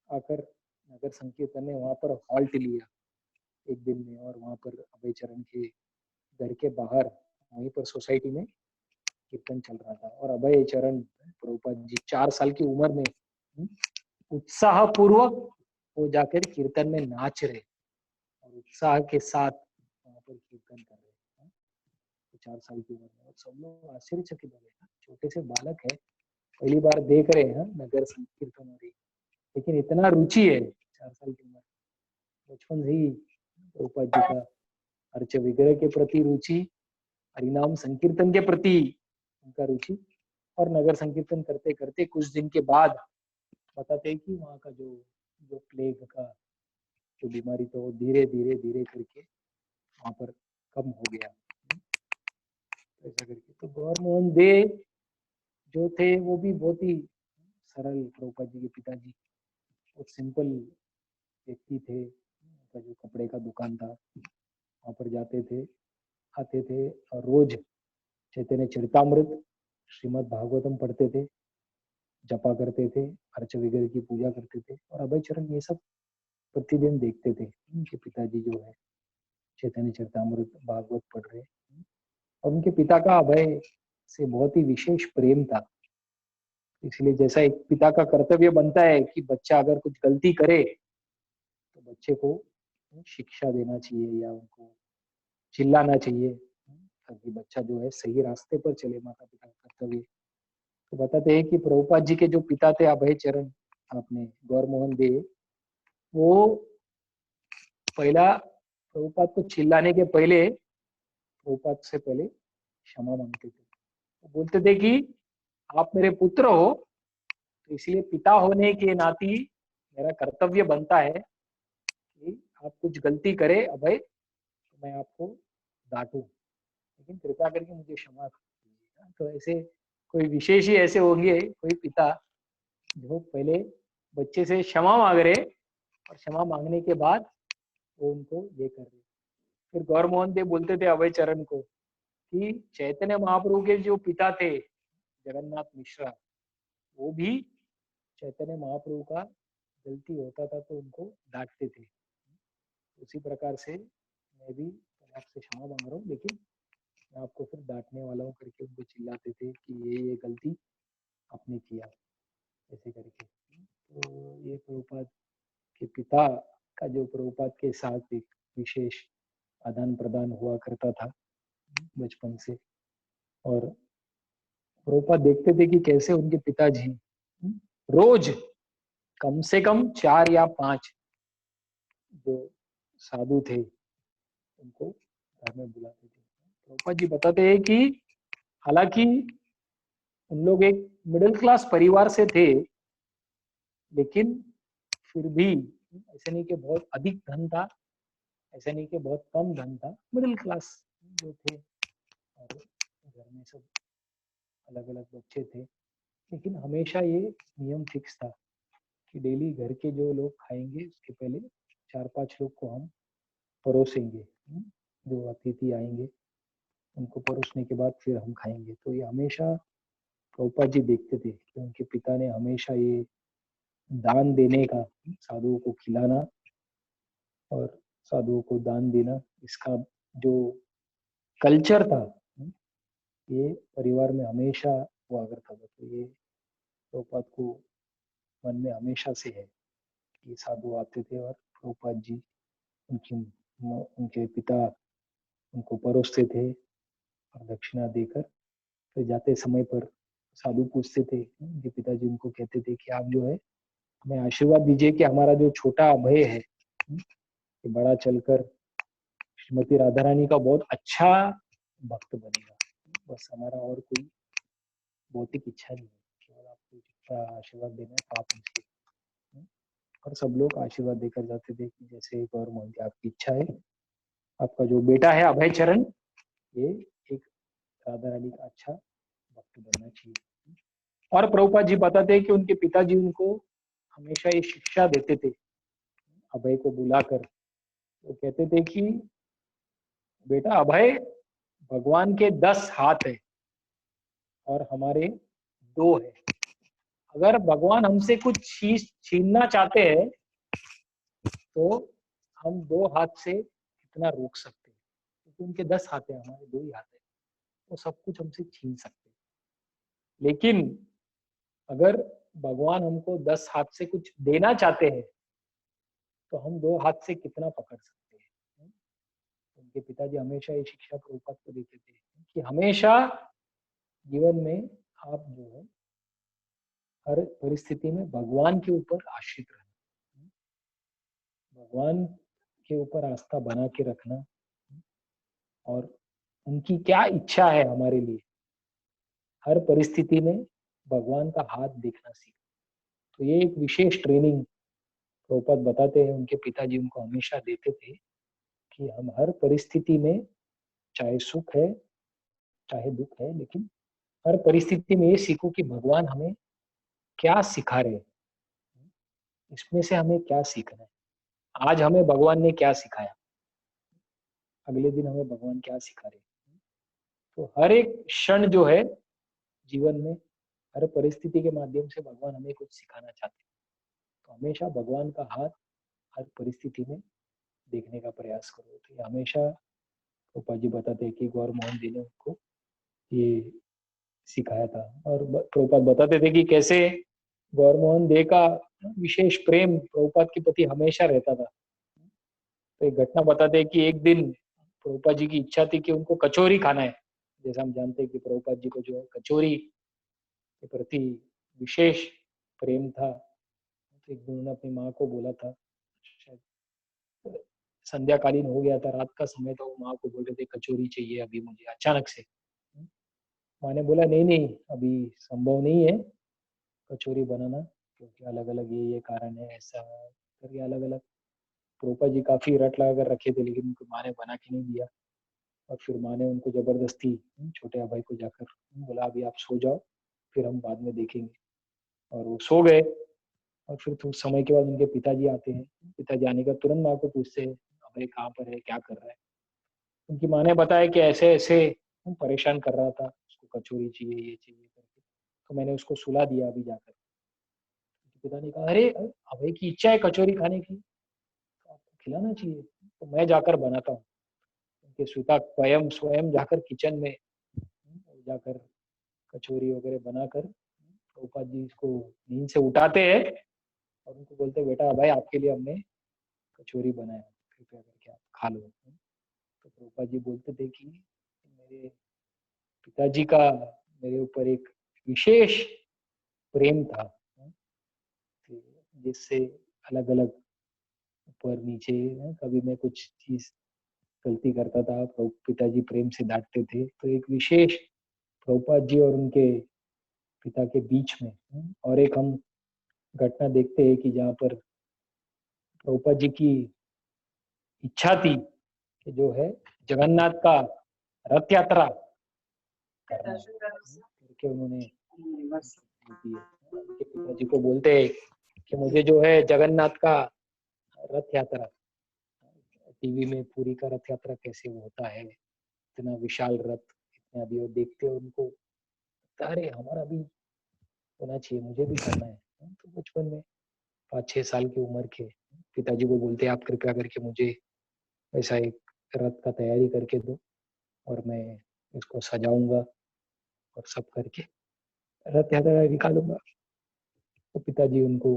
आकर नगर संकीर्तन ने वहां पर हॉल्ट लिया एक दिन में, और वहां पर अभय चरण के घर के बाहर वहीं पर सोसाइटी में कीर्तन चल रहा था। और अभय चरण प्रभुपाद जी 4 साल की उम्र में उत्साह पूर्वक वो जाकर कीर्तन में नाच रहे और उत्साह के साथ वहां पर कीर्तन कर रहे हैं। 4 साल की उम्र में, और सब लोग आश्चर्यचकित हो गए, छोटे से बालक है, पहली बार देख रहे हैं नगर संकीर्तन हो रही, लेकिन इतना रुचि है 4 साल की उम्र, बचपन से ही प्रभुपाद जी का अर्च विग्रह के प्रति रुचि, हरिनाम संकीर्तन के प्रति उनका रुचि। और नगर संकीर्तन करते करते कुछ दिन के बाद बताते हैं कि वहाँ का जो जो प्लेग का जो बीमारी था वो धीरे धीरे धीरे करके वहाँ पर कम हो गया। ऐसा करके तो गौर मोहन दे जो थे वो भी बहुत ही सरल, प्रभुपाद जी के पिताजी बहुत सिंपल व्यक्ति थे। उनका जो कपड़े का दुकान था वहाँ पर जाते थे, आते थे, और रोज चैतन्य चरितामृत, श्रीमद् भागवतम पढ़ते थे, जपा करते थे, अर्च विग्रह की पूजा करते थे, और अभय चरण ये सब प्रतिदिन देखते थे। उनके पिताजी जो है चैतन्य चरितामृत भागवत पढ़ रहे, और उनके पिता का अभय से बहुत ही विशेष प्रेम था। इसलिए जैसा एक पिता का कर्तव्य बनता है कि बच्चा अगर कुछ गलती करे तो बच्चे को शिक्षा देना चाहिए या उनको चिल्लाना चाहिए, ताकि बच्चा जो है सही रास्ते पर चले, माता पिता का कर्तव्य। तो बताते हैं कि प्रभुपाद जी के जो पिता थे अभय चरण, आपने गौर मोहन दे, वो पहला प्रभुपाद को चिल्लाने के पहले प्रभुपाद से पहले क्षमा मांगते थे। वो बोलते थे कि आप मेरे पुत्र हो, तो इसलिए पिता होने के नाते मेरा कर्तव्य बनता है कि आप कुछ गलती करे अभय तो मैं आपको डांटूं, लेकिन कृपया करके मुझे क्षमा कीजिएगा। तो ऐसे कोई विशेष ही ऐसे होंगे कोई पिता जो पहले बच्चे से क्षमा मांग रहे, और क्षमा मांगने के बाद वो उनको ये कर रहे। फिर गौर मोहन देव बोलते थे अभय चरण को कि चैतन्य महाप्रभु के जो पिता थे जगन्नाथ मिश्रा, वो भी चैतन्य महाप्रभु का गलती होता था तो उनको डांटते थे। उसी प्रकार से मैं भी आपसे क्षमा मांग रहा हूँ, लेकिन मैं आपको फिर डांटने वाला हूँ करके उनको चिल्लाते थे कि ये गलती आपने किया, ऐसे करके। तो ये प्रभुपाद के पिता का जो प्रभुपाद के साथ एक विशेष आदान प्रदान हुआ करता था बचपन से। और प्रभुपाद देखते थे कि कैसे उनके पिताजी रोज कम से कम 4 या 5 जो साधु थे उनको घर में बुलाते थे। प्रभुपाद जी बताते हैं कि हालांकि उन लोग एक मिडिल क्लास परिवार से थे, लेकिन फिर भी ऐसे नहीं कि बहुत अधिक धन था, ऐसा नहीं कि बहुत कम धन था, मिडिल क्लास जो थे। और घर में सब अलग अलग बच्चे थे, लेकिन हमेशा ये नियम फिक्स था कि डेली घर के जो लोग खाएंगे उसके पहले 4-5 लोग को हम परोसेंगे। जो अतिथि आएंगे उनको परोसने के बाद फिर हम खाएंगे। तो ये हमेशा प्रभुपाद जी देखते थे कि उनके पिता ने हमेशा ये दान देने का, साधुओं को खिलाना और साधुओं को दान देना, इसका जो कल्चर था ये परिवार में हमेशा हुआ करता था। तो ये प्रभुपाद को मन में हमेशा से है कि साधु आते थे और प्रभुपाद जी उनके पिता उनको परोसते थे और दक्षिणा देकर फिर जाते समय पर साधु पूछते थे। उनके पिताजी उनको कहते थे कि आप जो है हमें आशीर्वाद दीजिए कि हमारा जो छोटा अभय है कि बड़ा चलकर श्रीमती राधा रानी का बहुत अच्छा भक्त बनेगा। बस हमारा और कोई भौतिक इच्छा नहीं है, केवल आपको जितना आशीर्वाद देना है तो आप हमसे। और सब लोग आशीर्वाद देकर जाते थे कि जैसे गौर मोहन आपकी इच्छा है, आपका जो बेटा है अभय चरण, ये एक राधा रानी का अच्छा भक्त बनना चाहिए। और प्रभुपाद जी बताते हैं कि उनके पिताजी उनको हमेशा ये शिक्षा देते थे, अभय को बुलाकर वो कहते थे कि बेटा अभय, भगवान के 10 हाथ है और हमारे 2 है। अगर भगवान हमसे कुछ चीज छीनना चाहते हैं तो हम 2 हाथ से कितना रोक सकते हैं, क्योंकि उनके 10 हाथ है, हमारे 2 ही हाथ है, वो सब कुछ हमसे छीन सकते हैं। लेकिन अगर भगवान हमको 10 हाथ से कुछ देना चाहते हैं तो हम 2 हाथ से कितना पकड़ सकते हैं। उनके पिताजी हमेशा ये शिक्षा प्रभुपाद को देते थे कि हमेशा जीवन में आप जो है हर परिस्थिति में भगवान के ऊपर आश्रित रहना, भगवान के ऊपर आस्था बना के रखना और उनकी क्या इच्छा है हमारे लिए, हर परिस्थिति में भगवान का हाथ देखना सीखो। तो ये एक विशेष ट्रेनिंग प्रभुपाद बताते हैं, उनके पिताजी उनको हमेशा देते थे कि हम हर परिस्थिति में, चाहे सुख है चाहे दुख है, लेकिन हर परिस्थिति में ये सीखो कि भगवान हमें क्या सिखा रहे हैं, इसमें से हमें क्या सीखना है। आज हमें भगवान ने क्या सिखाया, अगले दिन हमें भगवान क्या सिखा रहे हैं। तो हर एक क्षण जो है जीवन में, हर परिस्थिति के माध्यम से भगवान हमें कुछ सिखाना चाहते हैं। तो हमेशा भगवान का हाथ हर परिस्थिति में देखने का प्रयास करो। तो ये हमेशा गोपा जी बताते हैं कि गौर मोहन जी ने उनको ये सिखाया था। और प्रभुपाद बताते थे कि कैसे गौर मोहन दे का विशेष प्रेम प्रभुपाद के प्रति हमेशा रहता था। तो एक घटना बताते हैं कि एक दिन प्रभुपाद जी की इच्छा थी कि उनको कचौरी खाना है। जैसा हम जानते हैं कि प्रभुपाद जी को जो है कचौरी के प्रति विशेष प्रेम था। तो एक दिन उन्होंने अपनी माँ को बोला था, शायद संध्याकालीन हो गया था, रात का समय था, वो माँ को बोल रहे थे कचौरी चाहिए अभी मुझे अचानक से। माँ ने बोला नहीं नहीं अभी संभव नहीं है कचौरी बनाना, क्योंकि अलग अलग ये कारण है, ऐसा करके अलग अलग प्रोपा जी काफी रट लगा कर रखे थे, लेकिन उनको माँ ने बना के नहीं दिया। और फिर माँ ने उनको जबरदस्ती छोटे भाई को जाकर बोला अभी आप सो जाओ, फिर हम बाद में देखेंगे। और वो सो गए। और फिर कुछ समय के बाद उनके पिताजी आते हैं। पिताजी आने का तुरंत माँ को पूछते हैं अभय कहाँ पर है, क्या कर रहा है। उनकी माँ ने बताया कि ऐसे ऐसे परेशान कर रहा था, उसको कचौरी चाहिए ये चाहिए करके, तो मैंने उसको सुला दिया अभी जाकर। पिता ने कहा अरे अभय की इच्छा है कचौरी खाने की तो आपको खिलाना चाहिए, तो मैं जाकर बनाता हूँ। उनके पिता स्वयं स्वयं जाकर किचन में जाकर कचौरी वगैरह बनाकर प्रभुपाद जी इसको नींद से उठाते हैं और उनको बोलते हैं बेटा भाई आपके लिए हमने कचौरी बनाया, कृपया करके आप खा लो। तो प्रभुपाद जी बोलते थे कि मेरे पिताजी का मेरे ऊपर एक विशेष प्रेम था, जिससे अलग अलग ऊपर नीचे कभी मैं कुछ चीज गलती करता था, पिताजी प्रेम से डांटते थे। तो एक विशेष प्रभुपाद जी और उनके पिता के बीच में और एक हम घटना देखते हैं कि जहाँ पर प्रभुपाद जी की इच्छा थी कि जो है जगन्नाथ का रथ यात्रा करना करके उन्होंने उनके पिताजी को बोलते हैं कि मुझे जो है जगन्नाथ का रथ यात्रा, टीवी में पूरी का रथ यात्रा कैसे होता है, इतना विशाल रथ, इतने अभी वो देखते हैं उनको, अरे हमारा भी होना चाहिए, मुझे भी करना है। तो बचपन में 5-6 साल की उम्र के पिताजी को बोलते हैं आप कृपया करके मुझे ऐसा एक रथ का तैयारी करके दो और मैं इसको सजाऊंगा और सब करके रथ यात्रा निकालूंगा। तो पिताजी उनको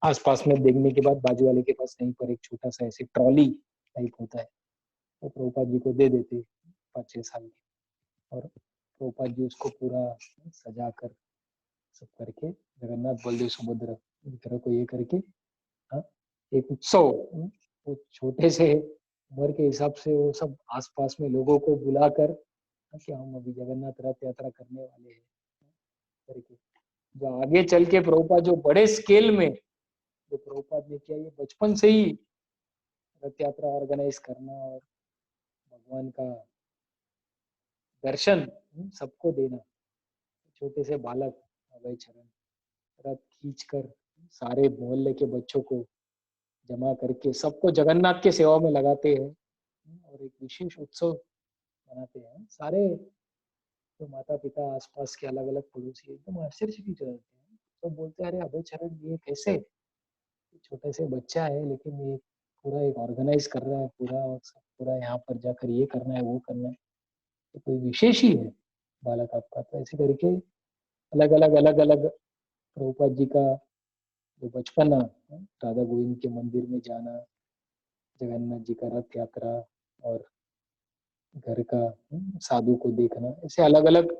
आसपास में देखने के बाद बाजू वाले के पास कहीं पर एक छोटा सा ऐसे ट्रॉली टाइप होता है, वो प्रभुपाद जी को दे देते। 5-6 साल के, और प्रभुपाद जी उसको पूरा सजा कर सब करके जगन्नाथ बलदेव सुभद्रा की तरह को ये करके, हाँ, एक उत्सव, वो छोटे से उम्र के हिसाब से वो सब आसपास में लोगों को बुलाकर, कि हम अभी जगन्नाथ रथ यात्रा करने वाले हैं करके, जो आगे चल के प्रभुपाद जो बड़े स्केल में जो प्रभुपाद ने किया, ये बचपन से ही रथ यात्रा ऑर्गेनाइज करना और भगवान का दर्शन सबको देना, छोटे से बालक अभय चरण रथ खींच कर सारे मोहल्ले के बच्चों को जमा करके सबको जगन्नाथ के सेवा में लगाते हैं और एक विशेष उत्सव मनाते हैं। सारे जो माता पिता आसपास के अलग अलग पड़ोसी एकदम आश्चर्यचकित रहते हैं, तो बोलते हैं अरे अभय चरण ये कैसे, छोटे से बच्चा है लेकिन ये पूरा एक ऑर्गेनाइज कर रहा है पूरा, और सब पूरा यहाँ पर जाकर ये करना है वो करना है, तो कोई विशेष ही है बालक आपका। तो ऐसे करके अलग अलग प्रभुपाद जी का जो बचपना, राधा गोविंद के मंदिर में जाना, जगन्नाथ जी का रथ यात्रा और घर का साधु को देखना, ऐसे अलग अलग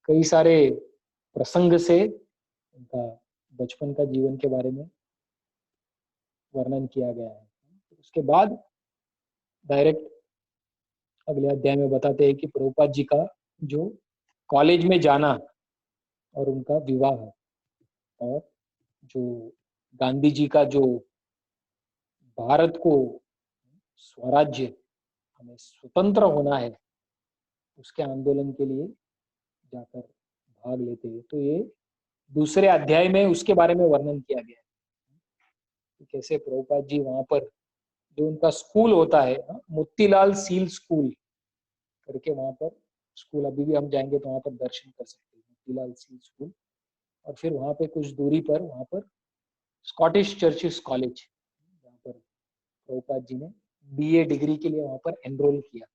कई सारे प्रसंग से उनका बचपन का जीवन के बारे में वर्णन किया गया है। उसके बाद डायरेक्ट अगले अध्याय में बताते हैं कि प्रभुपाद जी का जो कॉलेज में जाना और उनका विवाह, और जो गांधी जी का जो भारत को स्वराज्य, हमें स्वतंत्र होना है, उसके आंदोलन के लिए जाकर भाग लेते हैं, तो ये दूसरे अध्याय में उसके बारे में वर्णन किया गया है कि कैसे प्रभुपाद जी वहां पर जो उनका स्कूल होता है, मोतीलाल सील स्कूल करके, वहां पर स्कूल अभी भी हम जाएंगे तो वहां पर दर्शन कर सकते हैं, मोतीलाल सील स्कूल। और फिर वहां पे कुछ दूरी पर वहां पर स्कॉटिश चर्चिस कॉलेज, जहाँ पर प्रभुपाद जी ने बीए डिग्री के लिए वहां पर एनरोल किया।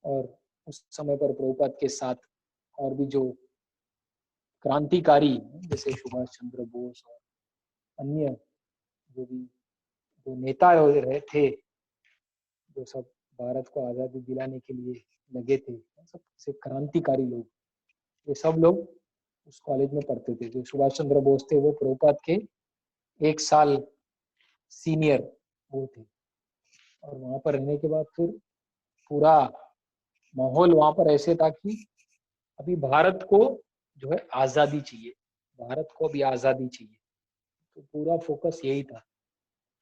और उस समय पर प्रभुपाद के साथ और भी जो क्रांतिकारी जैसे सुभाष चंद्र बोस और अन्य जो भी जो नेता रहे थे, जो सब भारत को आजादी दिलाने के लिए लगे थे, सब से क्रांतिकारी लोग, ये सब लोग उस कॉलेज में पढ़ते थे। जो सुभाष चंद्र बोस थे वो प्रभुपाद के 1 साल सीनियर वो थे। और वहां पर रहने के बाद फिर पूरा माहौल वहां पर ऐसे था कि अभी भारत को जो है आजादी चाहिए, भारत को अभी आजादी चाहिए, तो पूरा फोकस यही था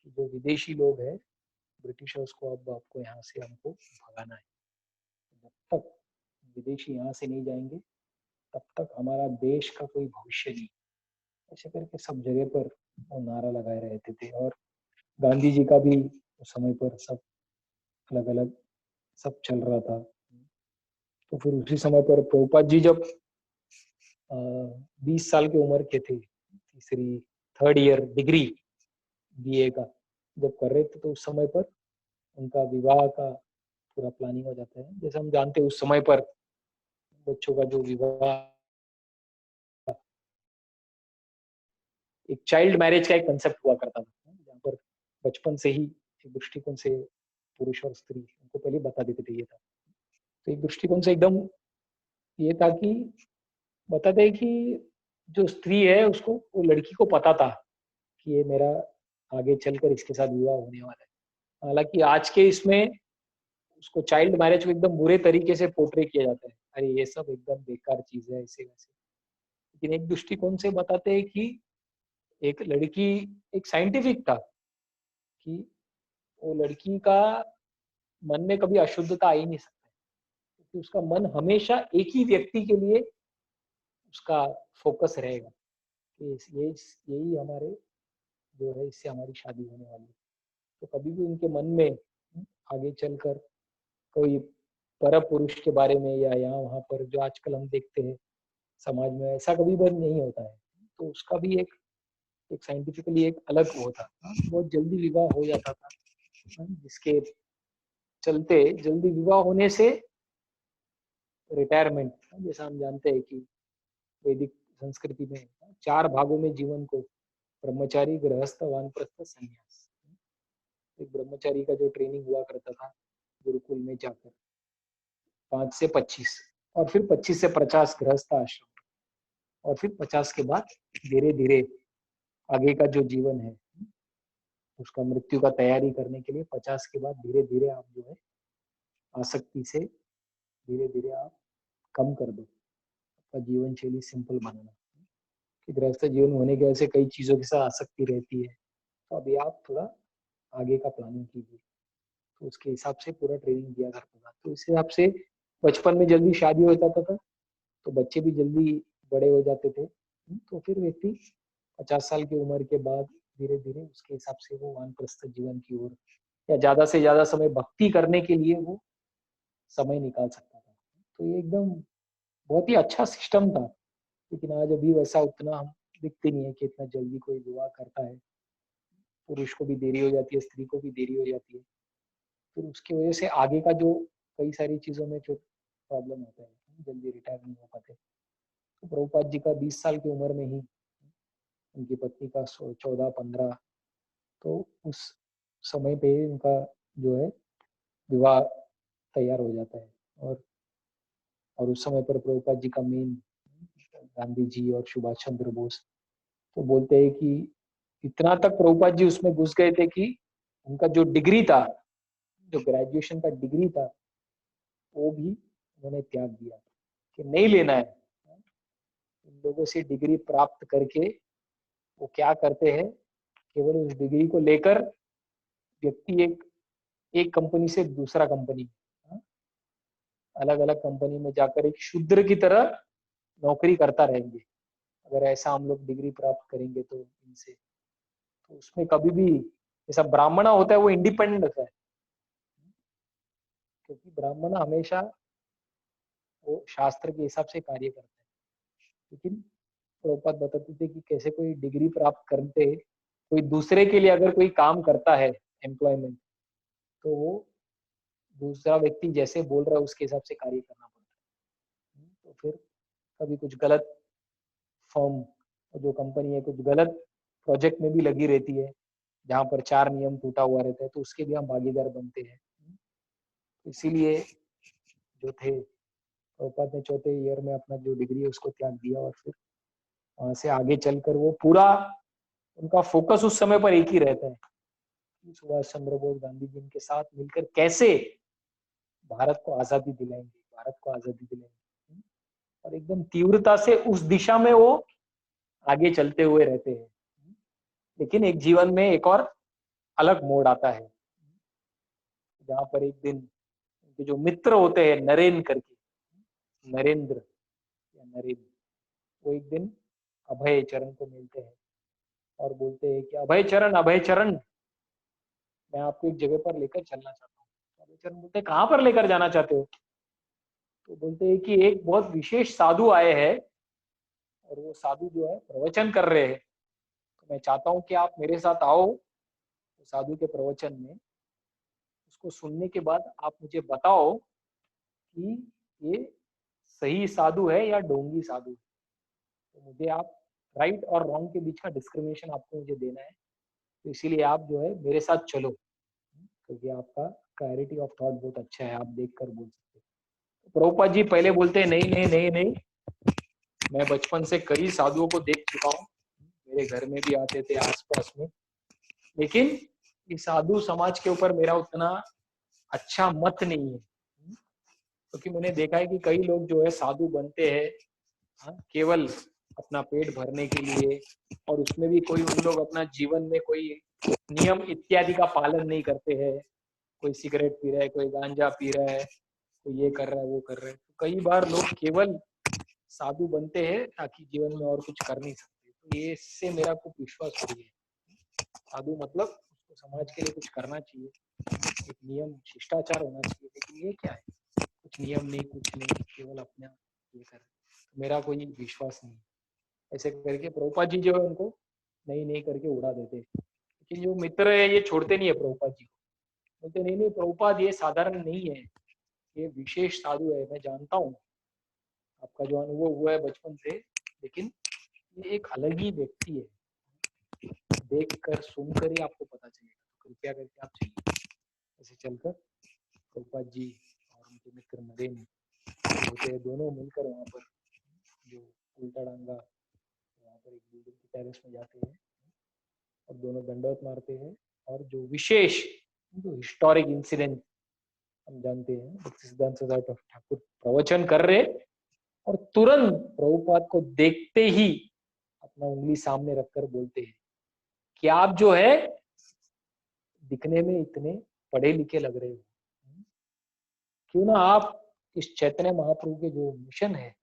कि जो विदेशी लोग हैं, ब्रिटिशर्स को अब आपको यहाँ से हमको भगाना है, जब तक विदेशी यहाँ से नहीं जाएंगे तब तक हमारा देश का कोई भविष्य नहीं। ऐसे करके सब जगह पर वो नारा लगाए रहते थे। और गांधी जी का भी उस समय पर सब अलग अलग सब चल रहा था। तो फिर उसी समय पर प्रभुपाद जी जब 20 साल की उम्र के थे, तीसरी थर्ड ईयर डिग्री बीए का जब कर रहे थे, तो उस समय पर उनका विवाह का पूरा प्लानिंग हो जाता है। जैसे हम जानते हैं उस समय पर बच्चों का जो विवाह एक चाइल्ड मैरिज का एक कंसेप्ट हुआ करता था, जहाँ पर बचपन से ही एक दृष्टिकोण से पुरुष और स्त्री उनको पहले बता देते थे ये था। तो एक दृष्टिकोण से एकदम ये था कि बताते हैं कि जो स्त्री है उसको, वो लड़की को पता था कि ये मेरा आगे चलकर इसके साथ विवाह होने वाला है। हालांकि आज के इसमें उसको चाइल्ड मैरिज को एकदम बुरे तरीके से पोर्ट्रे किया जाता है, अरे ये सब एकदम बेकार चीज है ऐसे वैसे। लेकिन एक दृष्टिकोण से बताते हैं कि एक लड़की, एक साइंटिफिक था कि वो लड़की का मन में कभी अशुद्धता आ ही नहीं सकता, क्योंकि उसका मन हमेशा एक ही व्यक्ति के लिए उसका फोकस रहेगा कि ये यही हमारे जो है, इससे हमारी शादी होने वाली है। तो कभी भी उनके मन में आगे चलकर कोई पर पुरुष के बारे में या यहाँ वहां पर जो आजकल हम देखते हैं समाज में, ऐसा कभी भी नहीं होता है। तो उसका भी एक साइंटिफिकली एक अलग वो था, बहुत जल्दी विवाह हो जाता था, जिसके चलते जल्दी विवाह होने से रिटायरमेंट, जैसा हम जानते हैं कि वैदिक संस्कृति में 4 भागों में जीवन को, ब्रह्मचारी, गृहस्थ, वानप्रस्थ, संन्यास। एक ब्रह्मचारी का जो ट्रेनिंग हुआ करता था गुरुकुल में जाकर, 5 से 25 और फिर 25 से 50 गृहस्थ आश्रम, और फिर 50 के बाद धीरे धीरे आगे का जो जीवन है उसका मृत्यु का तैयारी करने के लिए 50 के बाद धीरे धीरे आप जो है आसक्ति से धीरे धीरे आप कम कर दो, आपका जीवन शैली सिंपल बनाना। कि गृहस्थ जीवन होने की वजह से कई चीजों के साथ आसक्ति रहती है, तो अभी आप थोड़ा आगे का प्लानिंग कीजिए। तो उसके हिसाब से पूरा ट्रेनिंग दिया करता था। तो इस हिसाब से बचपन में जल्दी शादी हो जाता था, तो बच्चे भी जल्दी बड़े हो जाते थे। तो फिर व्यक्ति 50 साल की उम्र के बाद धीरे धीरे उसके हिसाब से वो वानप्रस्थ जीवन की ओर या ज्यादा से ज्यादा समय भक्ति करने के लिए वो समय निकाल सकता था। तो ये एकदम बहुत ही अच्छा सिस्टम था। लेकिन आज अभी वैसा उतना हम दिखते नहीं है कि इतना जल्दी कोई विवाह करता है। पुरुष को भी देरी हो जाती है, स्त्री को भी देरी हो जाती है। फिर उसकी वजह से आगे का जो कई सारी चीजों में जो प्रॉब्लम होता है, जल्दी रिटायर नहीं हो पाते। तो प्रभुपाद जी का 20 साल की उम्र में ही उनकी पत्नी का 14-15, तो उस समय पे ही उनका जो है विवाह तैयार हो जाता है। और उस समय पर प्रभुपाद जी का मेन गांधी जी और सुभाष चंद्र बोस तो बोलते हैं कि इतना तक प्रभुपाद जी उसमें घुस गए थे कि उनका जो डिग्री था, जो ग्रेजुएशन का डिग्री था, वो भी उन्होंने त्याग दिया कि नहीं लेना है। इन लोगों से डिग्री प्राप्त करके वो क्या करते हैं, केवल उस डिग्री को लेकर व्यक्ति एक एक कंपनी से दूसरा कंपनी, अलग अलग कंपनी में जाकर एक शूद्र की तरह नौकरी करता रहेंगे। अगर ऐसा हम लोग डिग्री प्राप्त करेंगे तो इनसे, तो उसमें कभी भी जैसा ब्राह्मण होता है वो इंडिपेंडेंट होता है, क्योंकि ब्राह्मण हमेशा वो शास्त्र के हिसाब से कार्य करता है। लेकिन प्रभुपाद बताते थे कि कैसे कोई डिग्री प्राप्त करते, कोई दूसरे के लिए अगर कोई काम करता है एम्प्लॉयमेंट, तो वो दूसरा व्यक्ति जैसे बोल रहा है उसके हिसाब से कार्य करना पड़ता है। तो फिर कभी कुछ गलत फर्म, जो कंपनी है कुछ गलत प्रोजेक्ट में भी लगी रहती है जहाँ पर 4 नियम टूटा हुआ रहता है, तो उसके भी हम भागीदार बनते हैं। इसीलिए जो थे प्रभुपाद ने चौथे ईयर में अपना जो डिग्री है उसको त्याग दिया, और फिर वहां से आगे चलकर वो पूरा उनका फोकस उस समय पर एक ही रहता है कि सुभाष चंद्र बोस गांधी जी के साथ मिलकर कैसे भारत को आजादी दिलाएंगे, भारत को आजादी दिलाएंगे। और एकदम तीव्रता से उस दिशा में वो आगे चलते हुए रहते हैं। लेकिन एक जीवन में एक और अलग मोड़ आता है, जहां पर एक दिन उनके जो मित्र होते हैं नरेंद्र करके, नरेंद्र या नरेंद्र, वो एक दिन अभय चरण को मिलते हैं और बोलते हैं कि अभय चरण, अभय चरण, मैं आपको एक जगह पर लेकर चलना चाहता हूँ। अभय चरण बोलते हैं कहाँ पर लेकर जाना चाहते हो? तो बोलते हैं कि एक बहुत विशेष साधु आए हैं और वो साधु जो है प्रवचन कर रहे हैं, तो मैं चाहता हूँ कि आप मेरे साथ आओ तो साधु के प्रवचन में, उसको सुनने के बाद आप मुझे बताओ कि ये सही साधु है या ढोंगी साधु है। तो मुझे आप राइट और रॉन्ग के बीच का डिस्क्रिमिनेशन आपको मुझे देना है, तो इसीलिए आप जो है मेरे साथ चलो, क्योंकि आपका क्लैरिटी ऑफ थॉट बहुत अच्छा है, आप देख कर बोल सकते हैं। तो प्रभुपाद जी पहले बोलते हैं नहीं नहीं नहीं नहीं, मैं बचपन से कई साधुओं को देख चुका हूँ, मेरे घर में भी आते थे आसपास में, लेकिन ये साधु समाज के ऊपर मेरा उतना अच्छा मत नहीं है। क्योंकि मैंने देखा है कि कई लोग जो है साधु बनते हैं केवल अपना पेट भरने के लिए, और उसमें भी कोई उन लोग अपना जीवन में कोई नियम इत्यादि का पालन नहीं करते हैं। कोई सिगरेट पी रहा है, कोई गांजा पी रहा है, कोई ये कर रहा है, वो कर रहा है। तो कई बार लोग केवल साधु बनते हैं ताकि जीवन में और कुछ कर नहीं सकते। तो ये इससे मेरा कुछ विश्वास हो गया। साधु मतलब उसको समाज के लिए कुछ करना चाहिए, एक नियम शिष्टाचार होना चाहिए। लेकिन ये क्या है, कुछ नियम नहीं, कुछ नहीं, केवल अपना ये कर, तो मेरा कोई विश्वास नहीं। ऐसे करके प्रभुपाद जी जो है उनको नहीं नहीं करके उड़ा देते। लेकिन जो मित्र है ये छोड़ते नहीं है प्रभुपाद जी को, बोलते नहीं नहीं प्रभुपाद ये साधारण नहीं है, ये विशेष साधु है, मैं जानता हूँ आपका जो अनुभव हुआ है बचपन से, लेकिन ये एक अलग ही व्यक्ति है, देख कर सुनकर ही आपको पता चलेगा, तो कृपया करके आप चलिए। ऐसे चलकर प्रभुपाद जी और उनके मित्र नरेंद्र होते हैं, दोनों मिलकर वहाँ पर जो उल्टा डांगा वहाँ पर एक बिल्डिंग की टेरेस में जाते हैं और दोनों दंडवत मारते हैं। और जो विशेष जो हिस्टोरिक इंसिडेंट हम जानते हैं, भक्ति सिद्धांत सरस्वती ठाकुर प्रवचन कर रहे और तुरंत प्रभुपाद को देखते ही अपना उंगली सामने रखकर बोलते हैं कि आप जो है दिखने में इतने पढ़े लिखे लग रहे हो, क्यों ना आप इस चैतन्य महाप्रभु के जो मिशन है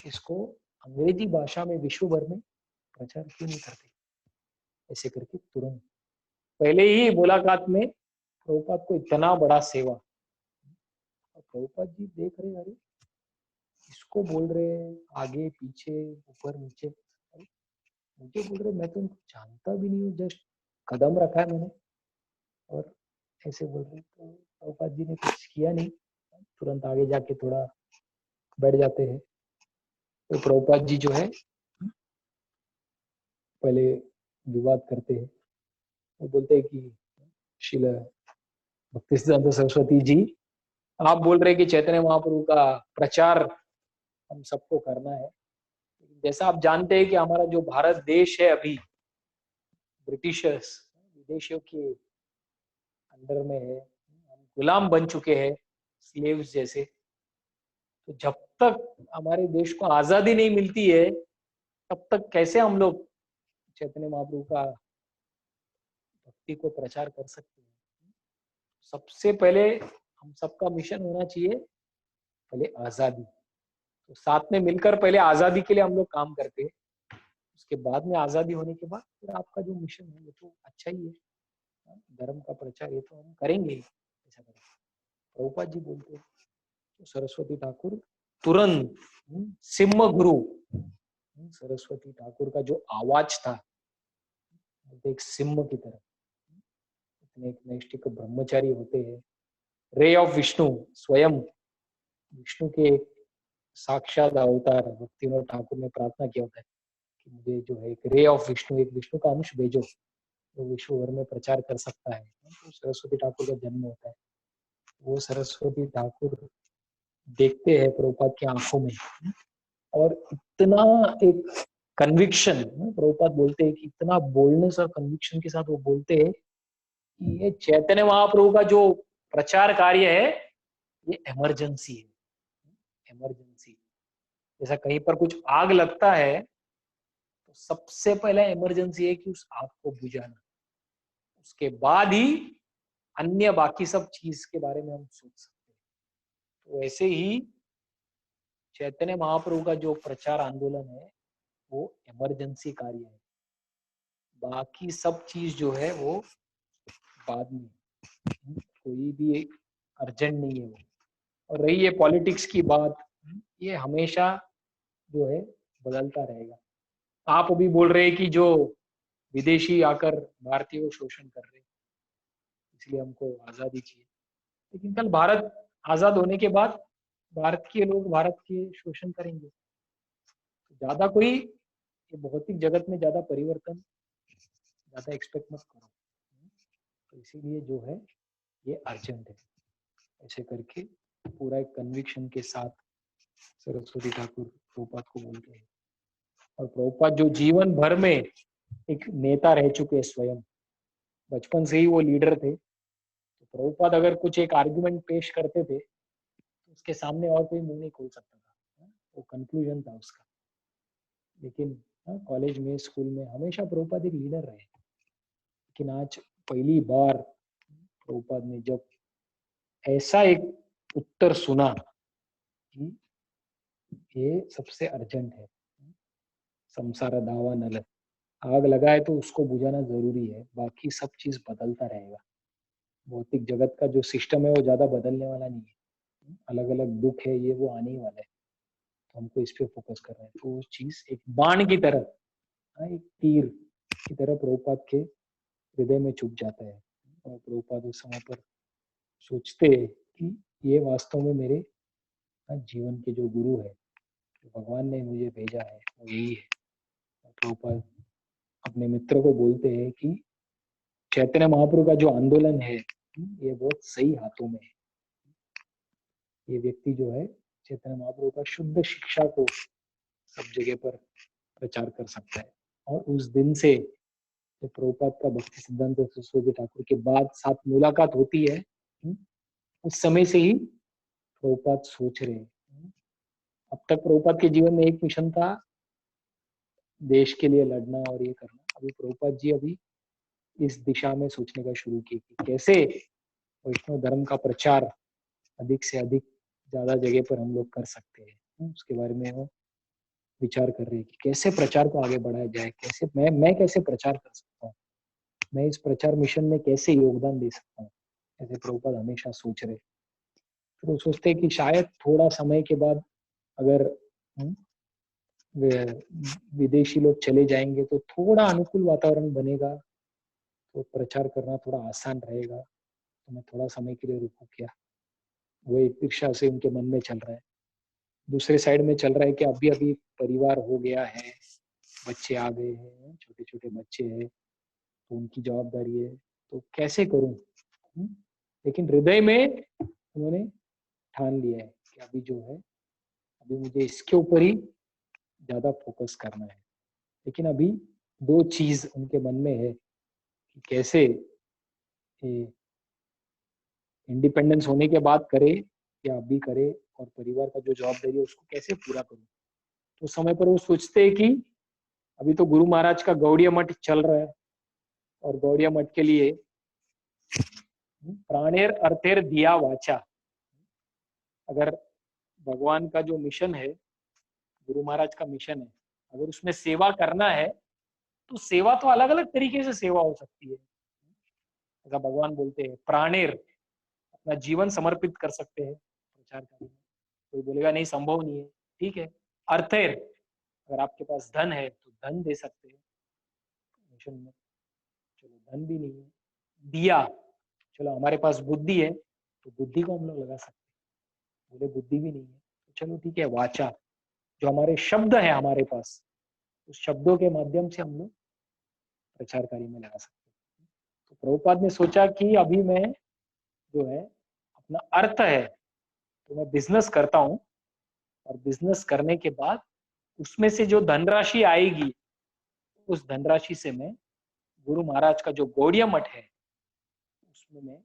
इसको अंग्रेजी भाषा में विश्व भर में प्रचार क्यों नहीं करते। ऐसे करके तुरंत पहले ही मुलाकात में प्रभुपाद को इतना बड़ा सेवा, और प्रभुपाद जी देख रहे, अरे इसको बोल रहे आगे पीछे ऊपर नीचे, अरे मुझे बोल रहे मैं तो उनको जानता भी नहीं हूँ, जस्ट कदम रखा है मैंने और ऐसे बोल रहे। तो प्रभुपाद जी ने कुछ किया नहीं, तुरंत आगे जाके थोड़ा बैठ जाते हैं। तो प्रभुपाद जी जो है पहले विवाद करते हैं, वो बोलते हैं कि शिला भक्ति सिद्धांत सरस्वती जी, आप बोल रहे कि चैतन्य महाप्रभु का प्रचार हम सबको करना है, जैसा आप जानते हैं कि हमारा जो भारत देश है अभी ब्रिटिशर्स विदेशियों के अंडर में है, हम गुलाम बन चुके हैं स्लेव्स जैसे। तो जब तक हमारे देश को आजादी नहीं मिलती है तब तक कैसे हम लोग चैतन्य महाप्रभु का भक्ति को प्रचार कर सकते हैं। सबसे पहले हम सबका मिशन होना चाहिए पहले आजादी, तो साथ में मिलकर पहले आजादी के लिए हम लोग काम करते हैं, उसके बाद में आजादी होने के बाद फिर आपका जो मिशन है वो तो अच्छा ही है, धर्म का प्रचार ये तो हम करेंगे ही। ऐसा करेंगे प्रभुपाद जी बोलते हैं। तो सरस्वती ठाकुर तुरंत सिम्ह गुरु, सरस्वती ठाकुर का जो आवाज था एक सिम्ह की तरह, इतने एक नैष्ठिक ब्रह्मचारी होते हैं, रे ऑफ विष्णु, स्वयं विष्णु के साक्षात अवतार भक्तिविनोद ठाकुर ने प्रार्थना किया होता है कि मुझे जो है एक रे ऑफ विष्णु, एक विष्णु का अंश भेजो जो विश्व भर में प्रचार कर सकता है। तो सरस्वती ठाकुर का जन्म होता है, वो सरस्वती ठाकुर देखते हैं प्रभुपाद की आंखों में और इतना एक कन्विक्शन, प्रभुपाद बोलते हैं कि इतना बोल्डनेस और कन्विक्शन के साथ वो बोलते हैं कि ये चैतन्य महाप्रभु का जो प्रचार कार्य है ये इमरजेंसी है। इमरजेंसी जैसा कहीं पर कुछ आग लगता है तो सबसे पहला इमरजेंसी है कि उस आग को बुझाना, उसके बाद ही अन्य बाकी सब चीज के बारे में हम सोच सकते हैं। तो ऐसे ही चैतन्य महाप्रभु का जो प्रचार आंदोलन है वो इमरजेंसी कार्य है, बाकी सब चीज जो है वो बाद में, कोई भी अर्जेंट नहीं है वो। और रही ये पॉलिटिक्स की बात, ये हमेशा जो है बदलता रहेगा। आप अभी बोल रहे हैं कि जो विदेशी आकर भारतीय को शोषण कर रहे हैं इसलिए हमको आजादी चाहिए, लेकिन कल भारत आजाद होने के बाद भारत के लोग भारत के शोषण करेंगे, ज्यादा कोई ये भौतिक जगत में ज्यादा परिवर्तन ज्यादा एक्सपेक्ट मत करो। तो इसीलिए जो है ये अर्जेंट है। ऐसे करके पूरा एक कन्विक्शन के साथ सरस्वती ठाकुर प्रभुपाद को बोलते हैं। और प्रभुपाद जो जीवन भर में एक नेता रह चुके हैं, स्वयं बचपन से ही वो लीडर थे, तो प्रभुपाद अगर कुछ एक आर्गुमेंट पेश करते थे तो उसके सामने और कोई मुंह नहीं खोल सकता था, वो कंक्लूजन था उसका। लेकिन कॉलेज में स्कूल में हमेशा प्रभुपाद एक लीडर रहे, लेकिन आज पहली बार प्रभुपाद ने जब ऐसा एक उत्तर सुना कि ये सबसे अर्जेंट है, संसार दावा नल, आग लगाए तो उसको बुझाना जरूरी है, बाकी सब चीज बदलता रहेगा। भौतिक जगत का जो सिस्टम है वो ज्यादा बदलने वाला नहीं है, अलग अलग दुख है ये वो आने ही वाला है, तो हमको इस पे फोकस करना है। तो वो चीज एक बाण की तरह, एक तीर की तरह प्रभुपाद के हृदय में चुभ जाता है। और प्रभुपाद उस समय पर सोचते हैं कि ये वास्तव में मेरे जीवन के जो गुरु है, जो भगवान ने मुझे भेजा है वो यही है। प्रभुपाद अपने मित्र को बोलते हैं कि चैतन्य महाप्रभु का जो आंदोलन है ये बहुत सही हाथों में है। ये व्यक्ति जो है चैतन्य महाप्रभु का शुद्ध शिक्षा को सब जगह पर प्रचार कर सकता है। और उस दिन से जब प्रभुपाद का भक्ति सिद्धांत सरस्वती ठाकुर के बाद साथ मुलाकात होती है, उस समय से ही प्रभुपाद सोच रहे हैं। अब तक प्रभुपाद के जीवन में एक मिशन था, देश के लिए लड़ना और ये करना। अभी प्रभुपाद जी अभी इस दिशा में सोचने का शुरू किए कि कैसे वैष्णव धर्म का प्रचार अधिक से अधिक ज्यादा जगह पर हम लोग कर सकते हैं। उसके बारे में वो विचार कर रहे हैं कि कैसे प्रचार को आगे बढ़ाया जाए, कैसे मैं कैसे प्रचार कर सकता हूँ, मैं इस प्रचार मिशन में कैसे योगदान दे सकता हूँ, ऐसे प्रभुपाद हमेशा सोच रहे। फिर वो सोचते हैं कि शायद थोड़ा समय के बाद अगर विदेशी लोग चले जाएंगे तो थोड़ा अनुकूल वातावरण बनेगा, तो प्रचार करना थोड़ा आसान रहेगा। तो मैं थोड़ा समय के लिए रुकूं क्या, वो एक ईर्ष्या से उनके मन में चल रहा है। दूसरे साइड में चल रहा है कि अभी अभी परिवार हो गया है, बच्चे आ गए हैं, छोटे छोटे बच्चे हैं, तो उनकी जवाबदारी है, तो कैसे करूं। लेकिन हृदय में उन्होंने ठान लिया है कि अभी जो है, अभी मुझे इसके ऊपर ही ज्यादा फोकस करना है। लेकिन अभी दो चीज उनके मन में है कि कैसे इंडिपेंडेंस होने के बाद करे या अभी करे, और परिवार का जो जवाबदारी है उसको कैसे पूरा करूं। तो समय पर वो सोचते हैं कि अभी तो गुरु महाराज का गौड़िया मठ चल रहा है, और गौड़िया मठ के लिए प्राणेर अर्थेर दिया वाचा, अगर भगवान का जो मिशन है, गुरु महाराज का मिशन है, अगर उसमें सेवा करना है तो सेवा तो अलग अलग तरीके से सेवा हो सकती है। ऐसा भगवान बोलते हैं, प्राणेर अपना जीवन समर्पित कर सकते हैं प्रचार करने में। कोई बोलेगा नहीं संभव नहीं है, ठीक है। अर्थेर, अगर आपके पास धन है तो धन दे सकते हैं मिशन में, चलो धन भी नहीं है। दिया, चलो हमारे पास बुद्धि है तो बुद्धि को हम लोग लगा सकते हैं, बोले बुद्धि भी नहीं है तो चलो ठीक है, वाचा, जो हमारे शब्द है हमारे पास, उस शब्दों के माध्यम से हम लोग प्रचार कार्य में लगा सकते हैं। तो प्रभुपाद ने सोचा कि अभी मैं जो है अपना अर्थ है तो मैं बिजनेस करता हूँ, और बिजनेस करने के बाद उसमें से जो धनराशि आएगी, उस धनराशि से मैं गुरु महाराज का जो गौड़िया मठ है उसमें मैं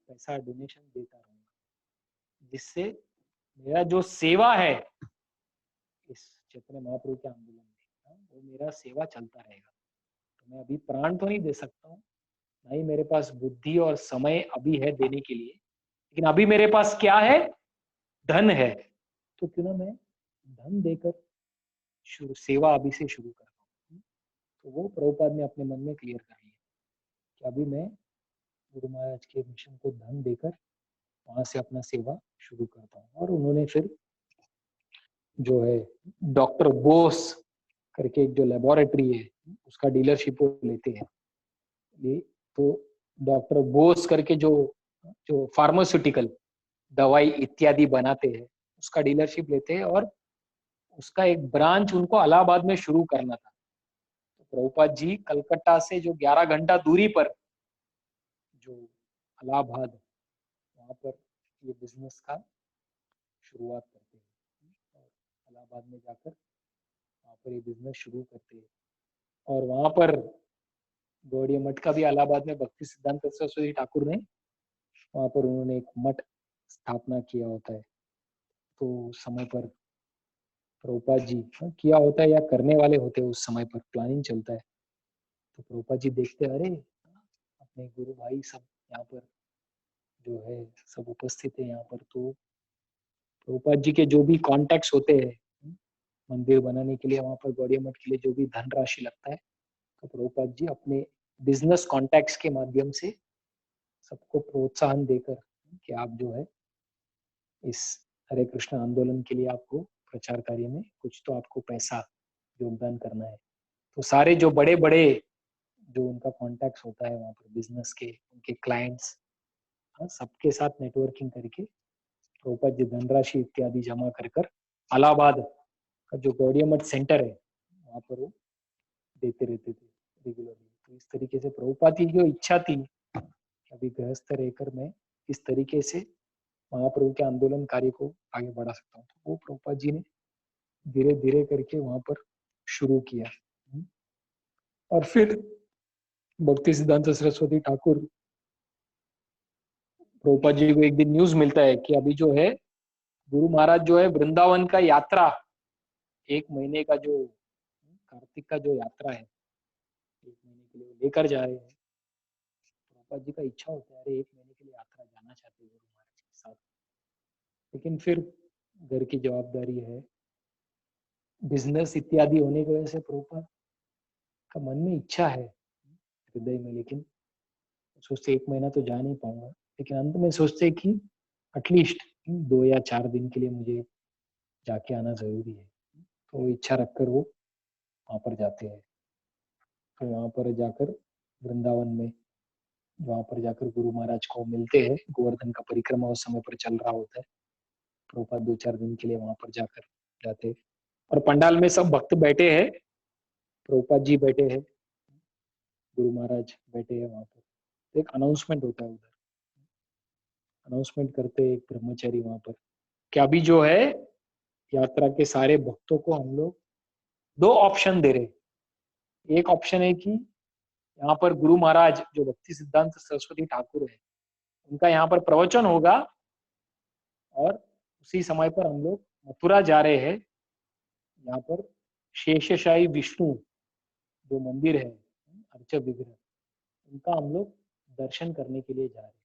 पैसा डोनेशन देता रहूंगा, जिससे मेरा जो सेवा है इस चैतन्य महाप्रभु के आंदोलन में, वो मेरा सेवा चलता रहेगा। तो मैं अभी प्राण तो नहीं दे सकता हूँ, ना ही मेरे पास बुद्धि और समय अभी है देने के लिए, लेकिन अभी मेरे पास क्या है, धन है, तो क्यों ना मैं धन देकर सेवा अभी से शुरू करता हूँ। तो वो प्रभुपाद ने अपने मन में क्लियर कर लिया कि अभी मैं गुरु महाराज के मिशन को धन देकर वहां से अपना सेवा शुरू करता हूँ। और उन्होंने फिर जो है डॉक्टर बोस करके एक जो लेबोरेटरी है उसका डीलरशिप लेते हैं। ये तो डॉक्टर बोस करके जो जो फार्मास्यूटिकल दवाई इत्यादि बनाते हैं उसका डीलरशिप लेते हैं, और उसका एक ब्रांच उनको इलाहाबाद में शुरू करना था। तो प्रभुपाद जी कलकत्ता से जो 11 घंटा दूरी पर जो इलाहाबाद, वहां पर ये बिजनेस का शुरुआत करते हैं, और इलाहाबाद में जाकर वहां पर ये बिजनेस शुरू करते हैं। और वहां पर गौड़िया मठ का भी इलाहाबाद में भक्ति सिद्धांत सरस्वती ठाकुर ने वहां पर उन्होंने एक मठ स्थापना किया होता है। तो समय पर प्रभुपाद जी किया होता है या करने वाले होते हैं, उस समय पर प्लानिंग चलता है। तो प्रभुपाद जी देखते हैं, अरे अपने गुरु भाई सब यहाँ पर जो है सब उपस्थित है यहाँ पर, तो प्रभुपाद जी के जो भी कॉन्टेक्ट्स होते हैं मंदिर बनाने के लिए, वहां पर गौड़िया मठ के लिए जो भी धनराशि लगता है, तो प्रभुपाद जी अपने बिजनेस कॉन्टेक्ट्स के माध्यम से सबको प्रोत्साहन देकर कि आप जो है इस हरे कृष्ण आंदोलन के लिए आपको प्रचार कार्य में कुछ तो आपको पैसा योगदान करना है। तो सारे जो बड़े बड़े जो उनका कॉन्टेक्ट होता है वहां पर बिजनेस के, उनके क्लाइंट्स, सबके साथ नेटवर्किंग करके प्रभुपाद जी धनराशि इत्यादि जमा कर कर इलाहाबाद का जो गौड़िया मठ सेंटर है वहां पर वो देते रहते थे रेगुलरली। तो इस तरीके से प्रभुपाद की जो इच्छा थी कि अभी गृहस्थ रहकर मैं इस तरीके से महाप्रभु के आंदोलन कार्य को आगे बढ़ा सकता हूँ। तो वो प्रभुपाद जी ने धीरे धीरे करके वहां पर शुरू किया। और फिर भक्ति सिद्धांत सरस्वती ठाकुर, प्रभुपाद जी को एक दिन न्यूज मिलता है कि अभी जो है गुरु महाराज जो है वृंदावन का यात्रा, 1 महीने का जो कार्तिक का जो यात्रा है 1 महीने के लिए लेकर जा रहे हैं। प्रभुपाद जी का इच्छा होता है, अरे 1 महीने के लिए यात्रा जाना चाहते हैं गुरु महाराज के साथ, लेकिन फिर घर की जवाबदारी है, बिजनेस इत्यादि होने की वजह से प्रभुपाद का मन में इच्छा है हृदय में, लेकिन सोचते 1 महीना तो जा नहीं पाऊंगा, लेकिन अंत में सोचते कि एटलीस्ट 2 या 4 दिन के लिए मुझे जाके आना जरूरी है। तो इच्छा रखकर वो वहां पर जाते हैं। तो वहां पर जाकर वृंदावन में, वहां पर जाकर गुरु महाराज को मिलते हैं। गोवर्धन का परिक्रमा उस समय पर चल रहा होता है। प्रभुपाद 2-4 दिन के लिए वहां पर जाकर जाते हैं और पंडाल में सब भक्त बैठे हैं, प्रभुपाद जी बैठे हैं, गुरु महाराज बैठे हैं वहां पर। तो एक अनाउंसमेंट होता है, उधर अनाउंसमेंट करते हैं एक ब्रह्मचारी वहां पर कि अभी जो है यात्रा के सारे भक्तों को हम लोग 2 ऑप्शन दे रहे हैं। एक ऑप्शन है कि यहाँ पर गुरु महाराज जो भक्ति सिद्धांत सरस्वती ठाकुर है उनका यहाँ पर प्रवचन होगा, और उसी समय पर हम लोग मथुरा जा रहे हैं। यहाँ पर शेषशाही विष्णु जो मंदिर है अर्च विग्रह, उनका हम लोग दर्शन करने के लिए जा रहे हैं।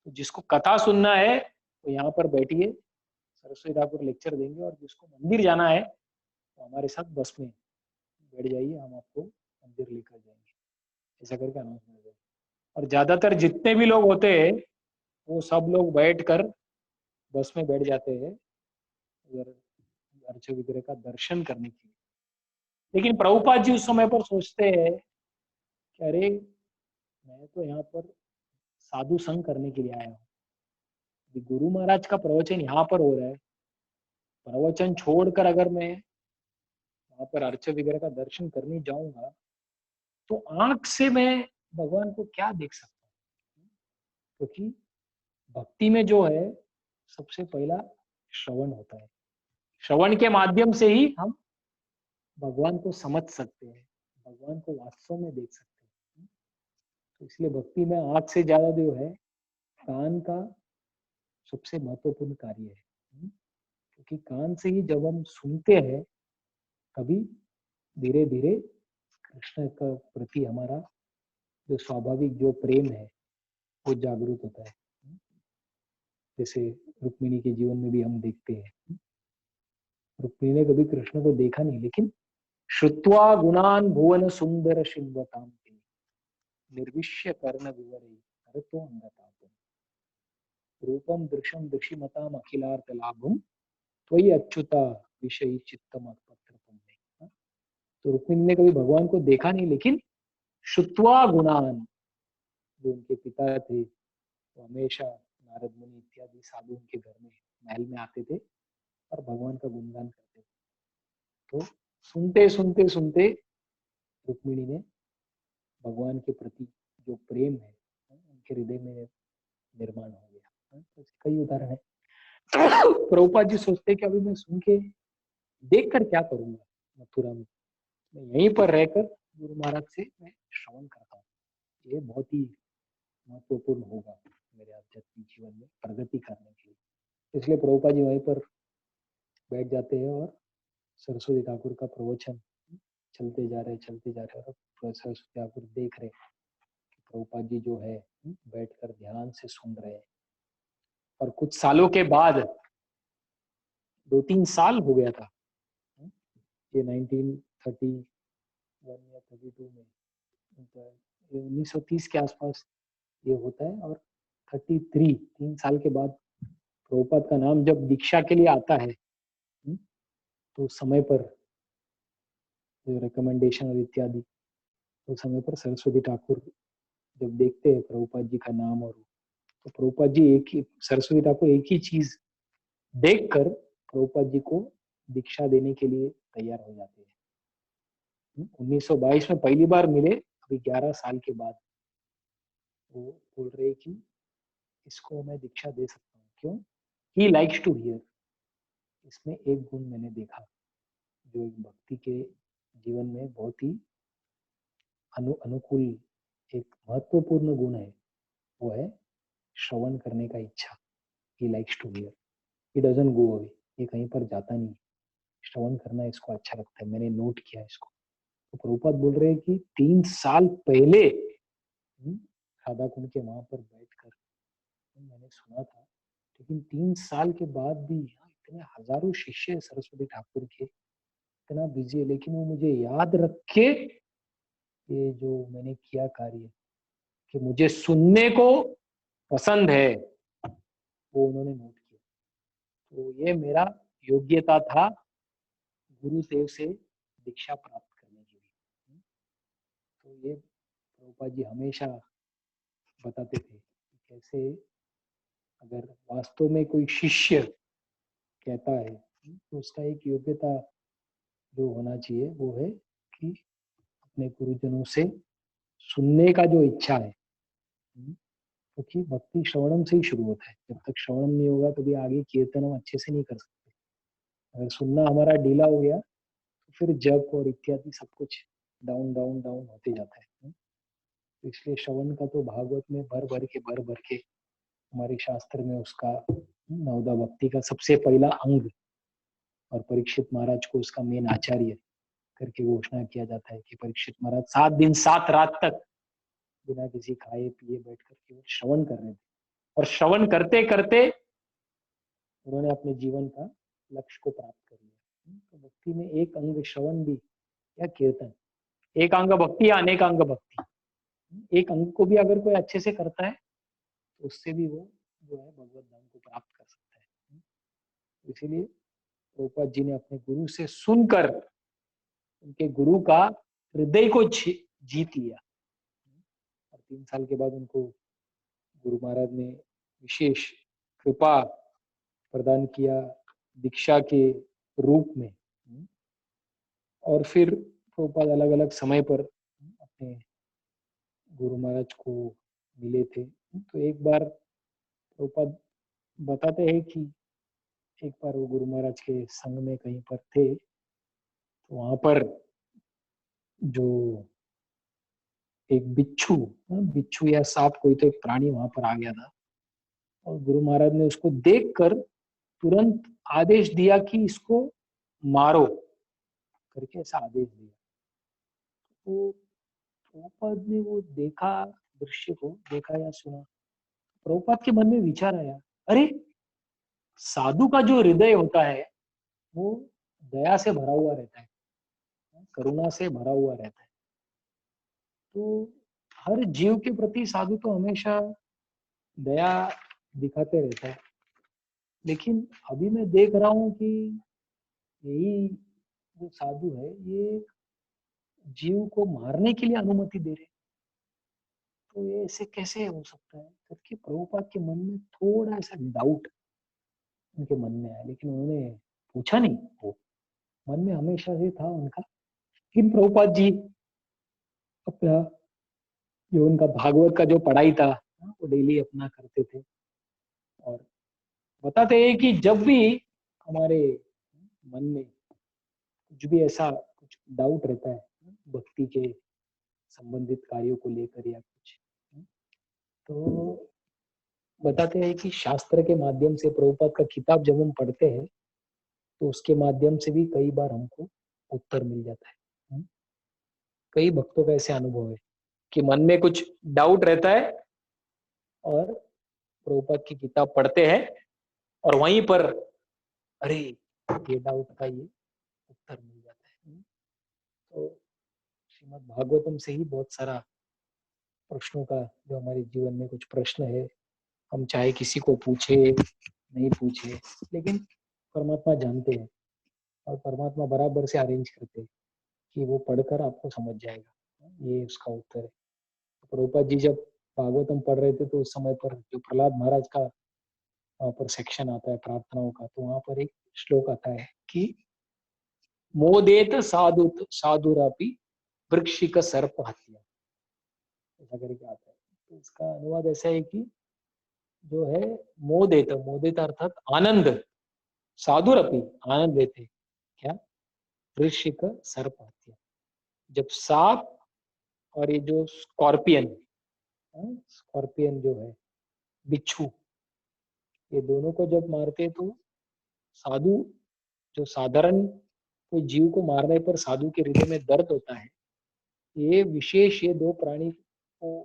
तो जिसको कथा सुनना है वो यहाँ पर बैठिए, सरस्वती ठाकुर लेक्चर देंगे, और जिसको मंदिर जाना है तो हमारे साथ बस में बैठ जाइए, हम आपको मंदिर लेकर जाएंगे, ऐसा करके अनाउंसमेंट है। और ज्यादातर जितने भी लोग होते हैं वो सब लोग बैठकर बस में बैठ जाते हैं उधर अर्च विग्रह का दर्शन करने के लिए। लेकिन प्रभुपाद जी उस समय पर सोचते हैं कि अरे मैं तो यहाँ पर साधु संग करने के लिए आया हूँ, गुरु महाराज का प्रवचन यहाँ पर हो रहा है, प्रवचन छोड़कर अगर मैं वहां पर अर्च विग्रह का दर्शन करने जाऊंगा तो आंख से मैं भगवान को क्या देख सकता हूँ? क्योंकि भक्ति में जो है सबसे पहला श्रवण होता है, श्रवण के माध्यम से ही हम भगवान को समझ सकते हैं, भगवान को वास्तव में देख सकते हैं। तो इसलिए भक्ति में आंख से ज्यादा जो है कान का सबसे महत्वपूर्ण कार्य है, क्योंकि कान से ही जब हम सुनते हैं तभी धीरे धीरे कृष्ण का प्रति हमारा जो स्वाभाविक जो प्रेम है वो जागरूक होता है। जैसे रुक्मिणी के जीवन में भी हम देखते हैं, रुक्मिणी ने कभी कृष्ण को देखा नहीं, लेकिन श्रुत्वा गुणान भुवन सुंदर शिवताम निर्विश्य कर्ण विवरे हरतो अंगतापम रूपम दृश्यम दृशिमताम अखिलार्थ लाभम त्वयि अच्युता विषयी चित्तम पत्रतम। तो रुक्मिणी ने कभी भगवान को देखा नहीं, लेकिन श्रुत्वा गुणान, जो उनके पिता थे वो हमेशा नारद मुनि इत्यादि साधु उनके घर में महल में आते थे और भगवान का गुणगान करते थे। तो सुनते सुनते सुनते रुक्मिणी ने भगवान के प्रति जो प्रेम है उनके हृदय में निर्माण हो गया। तो कई उदाहरण है। प्रभुपाद जी सोचते कि अभी मैं सुन के देख कर क्या करूंगा मथुरा में, मैं यहीं पर रहकर गुरु महाराज से मैं श्रवण करता हूँ, ये बहुत ही महत्वपूर्ण होगा मेरे आध्यात्मिक जीवन में प्रगति करने के लिए। इसलिए प्रभुपाद जी वहीं पर बैठ जाते हैं और सरस्वती ठाकुर का प्रवचन चलते जा रहे और सरस्वती ठाकुर देख रहे कि प्रभुपाद जी जो है बैठकर ध्यान से सुन रहे हैं। और कुछ सालों के बाद, 2-3 साल हो गया था, ये 1931 या 32 में, 1930 के आसपास ये होता है। और 3 साल के बाद प्रभुपाद का नाम जब दीक्षा के लिए आता है तो समय पर जो रिकमेंडेशन और इत्यादि, तो समय पर सरस्वती ठाकुर जब देखते हैं प्रभुपाद जी का नाम, और तो प्रभुपाद जी सरस्वती ठाकुर एक ही चीज देखकर प्रभुपाद जी को दीक्षा देने के लिए तैयार हो जाते हैं। 1922 में पहली बार मिले, अभी 11 साल के बाद वो बोल रहे कि इसको मैं दीक्षा दे सकता हूँ। क्यों? He likes to hear. इसमें एक गुण मैंने देखा जो एक भक्ति के जीवन में बहुत ही अनुकूल एक महत्वपूर्ण गुण है, वो है श्रवण करने का इच्छा। He likes to hear, he doesn't go away, ये कहीं पर जाता नहीं, श्रवण करना इसको अच्छा लगता है, मैंने नोट किया इसको। तो प्रभुपाद बोल रहे हैं कि 3 साल पहले राधा कुंड के वहां पर बैठकर मैंने सुना था, लेकिन 3 साल के बाद भी यहाँ इतने हजारों शिष्य सरस्वती ठाकुर के, इतना बिजी है, लेकिन वो मुझे याद रख के ये जो मैंने किया कार्य कि मुझे सुनने को पसंद है, वो उन्होंने नोट किया। तो ये मेरा योग्यता था गुरुदेव से दीक्षा प्राप्त करने के लिए। तो ये प्रभुपाद जी हमेशा बताते थे कि कैसे अगर वास्तव में कोई शिष्य कहता है तो उसका एक योग्यता जो होना चाहिए वो है कि अपने गुरुजनों से सुनने का जो इच्छा है, क्योंकि भक्ति श्रवणम से ही शुरू होता है। जब तक श्रवणम नहीं होगा तो भी आगे कीर्तन हम अच्छे से नहीं कर सकते। अगर सुनना हमारा ढीला हो गया तो फिर जप और इत्यादि सब कुछ डाउन डाउन डाउन होते जाता है। तो इसलिए श्रवण का तो भागवत में भर भर के हमारे शास्त्र में उसका नवदा भक्ति का सबसे पहला अंग और परीक्षित महाराज को उसका मेन आचार्य करके घोषणा किया जाता है कि परीक्षित महाराज 7 दिन 7 रात तक बिना किसी खाए पिए बैठ कर केवल श्रवण कर रहे थे, और श्रवण करते करते उन्होंने अपने जीवन का लक्ष्य को प्राप्त कर लिया। तो भक्ति में एक अंग श्रवण भी या कीर्तन, एक अंग भक्ति या अनेक अंग भक्ति, एक अंग को भी अगर कोई अच्छे से करता है तो उससे भी वो जो है भगवत धाम को प्राप्त कर सकता है। इसीलिए प्रभुपाद जी ने अपने गुरु से सुनकर उनके गुरु का हृदय को जीत लिया, और 3 साल के बाद उनको गुरु महाराज ने विशेष कृपा प्रदान किया दीक्षा के रूप में। और फिर प्रभुपाद अलग अलग समय पर अपने गुरु महाराज को मिले थे। तो एक बार प्रभुपाद बताते हैं कि एक बार वो गुरु महाराज के संग में कहीं पर थे, तो वहां पर जो एक बिच्छू या सांप कोई तो एक प्राणी वहां पर आ गया था, और गुरु महाराज ने उसको देखकर तुरंत आदेश दिया कि इसको मारो करके, ऐसा आदेश दिया। तो प्रभुपाद ने वो देखा, दृश्य को देखा या सुना, प्रभुपाद के मन में विचार आया, अरे साधु का जो हृदय होता है वो दया से भरा हुआ रहता है, करुणा से भरा हुआ रहता है। तो हर जीव के प्रति साधु तो हमेशा दया दिखाते रहता है, लेकिन अभी मैं देख रहा हूँ कि यही जो साधु है ये जीव को मारने के लिए अनुमति दे रहे, तो ये ऐसे कैसे हो सकता है करके प्रभुपाद के मन में थोड़ा सा डाउट उनके मन में आया, लेकिन उन्होंने पूछा नहीं। वो मन में हमेशा से था उनका। लेकिन प्रभुपाद जी अपना जो उनका भागवत का जो पढ़ाई था वो डेली अपना करते थे, और बताते हैं कि जब भी हमारे मन में कुछ भी ऐसा कुछ डाउट रहता है भक्ति के संबंधित कार्यों को लेकर या कुछ, तो बताते हैं कि शास्त्र के माध्यम से प्रभुपाद का किताब जब हम पढ़ते हैं तो उसके माध्यम से भी कई बार हमको उत्तर मिल जाता है। कई भक्तों का ऐसे अनुभव है कि मन में कुछ डाउट रहता है और प्रभुपाद की किताब पढ़ते हैं और वहीं पर अरे ये डाउट का ये उत्तर मिल जाता है। तो श्रीमद् भागवतम से ही बहुत सारा प्रश्नों का, जो हमारे जीवन में कुछ प्रश्न है, हम चाहे किसी को पूछे नहीं पूछे, लेकिन परमात्मा जानते हैं और परमात्मा बराबर से अरेंज करते हैं कि वो पढ़कर आपको समझ जाएगा, ये उसका उत्तर है। प्रभुपाद जी जब भागवतम पढ़ रहे थे तो उस समय पर जो प्रहलाद महाराज का वहां पर सेक्शन आता है प्रार्थनाओं का, तो वहां पर एक श्लोक आता है कि मोदेत साधुरापि वृक्षिक सर्प हत्या, ऐसा करके आता है। तो इसका अनुवाद ऐसा है कि जो है मोदेत अर्थात आनंद, साधुरपि आनंद लेते। क्या? वृश्चिक सर्प हत्या। जब सांप और ये जो स्कॉर्पियन, स्कॉर्पियन जो है बिच्छू, ये दोनों को जब मारते तो साधु, जो साधारण कोई जीव को मारने पर साधु के हृदय में दर्द होता है, ये विशेष ये दो प्राणी को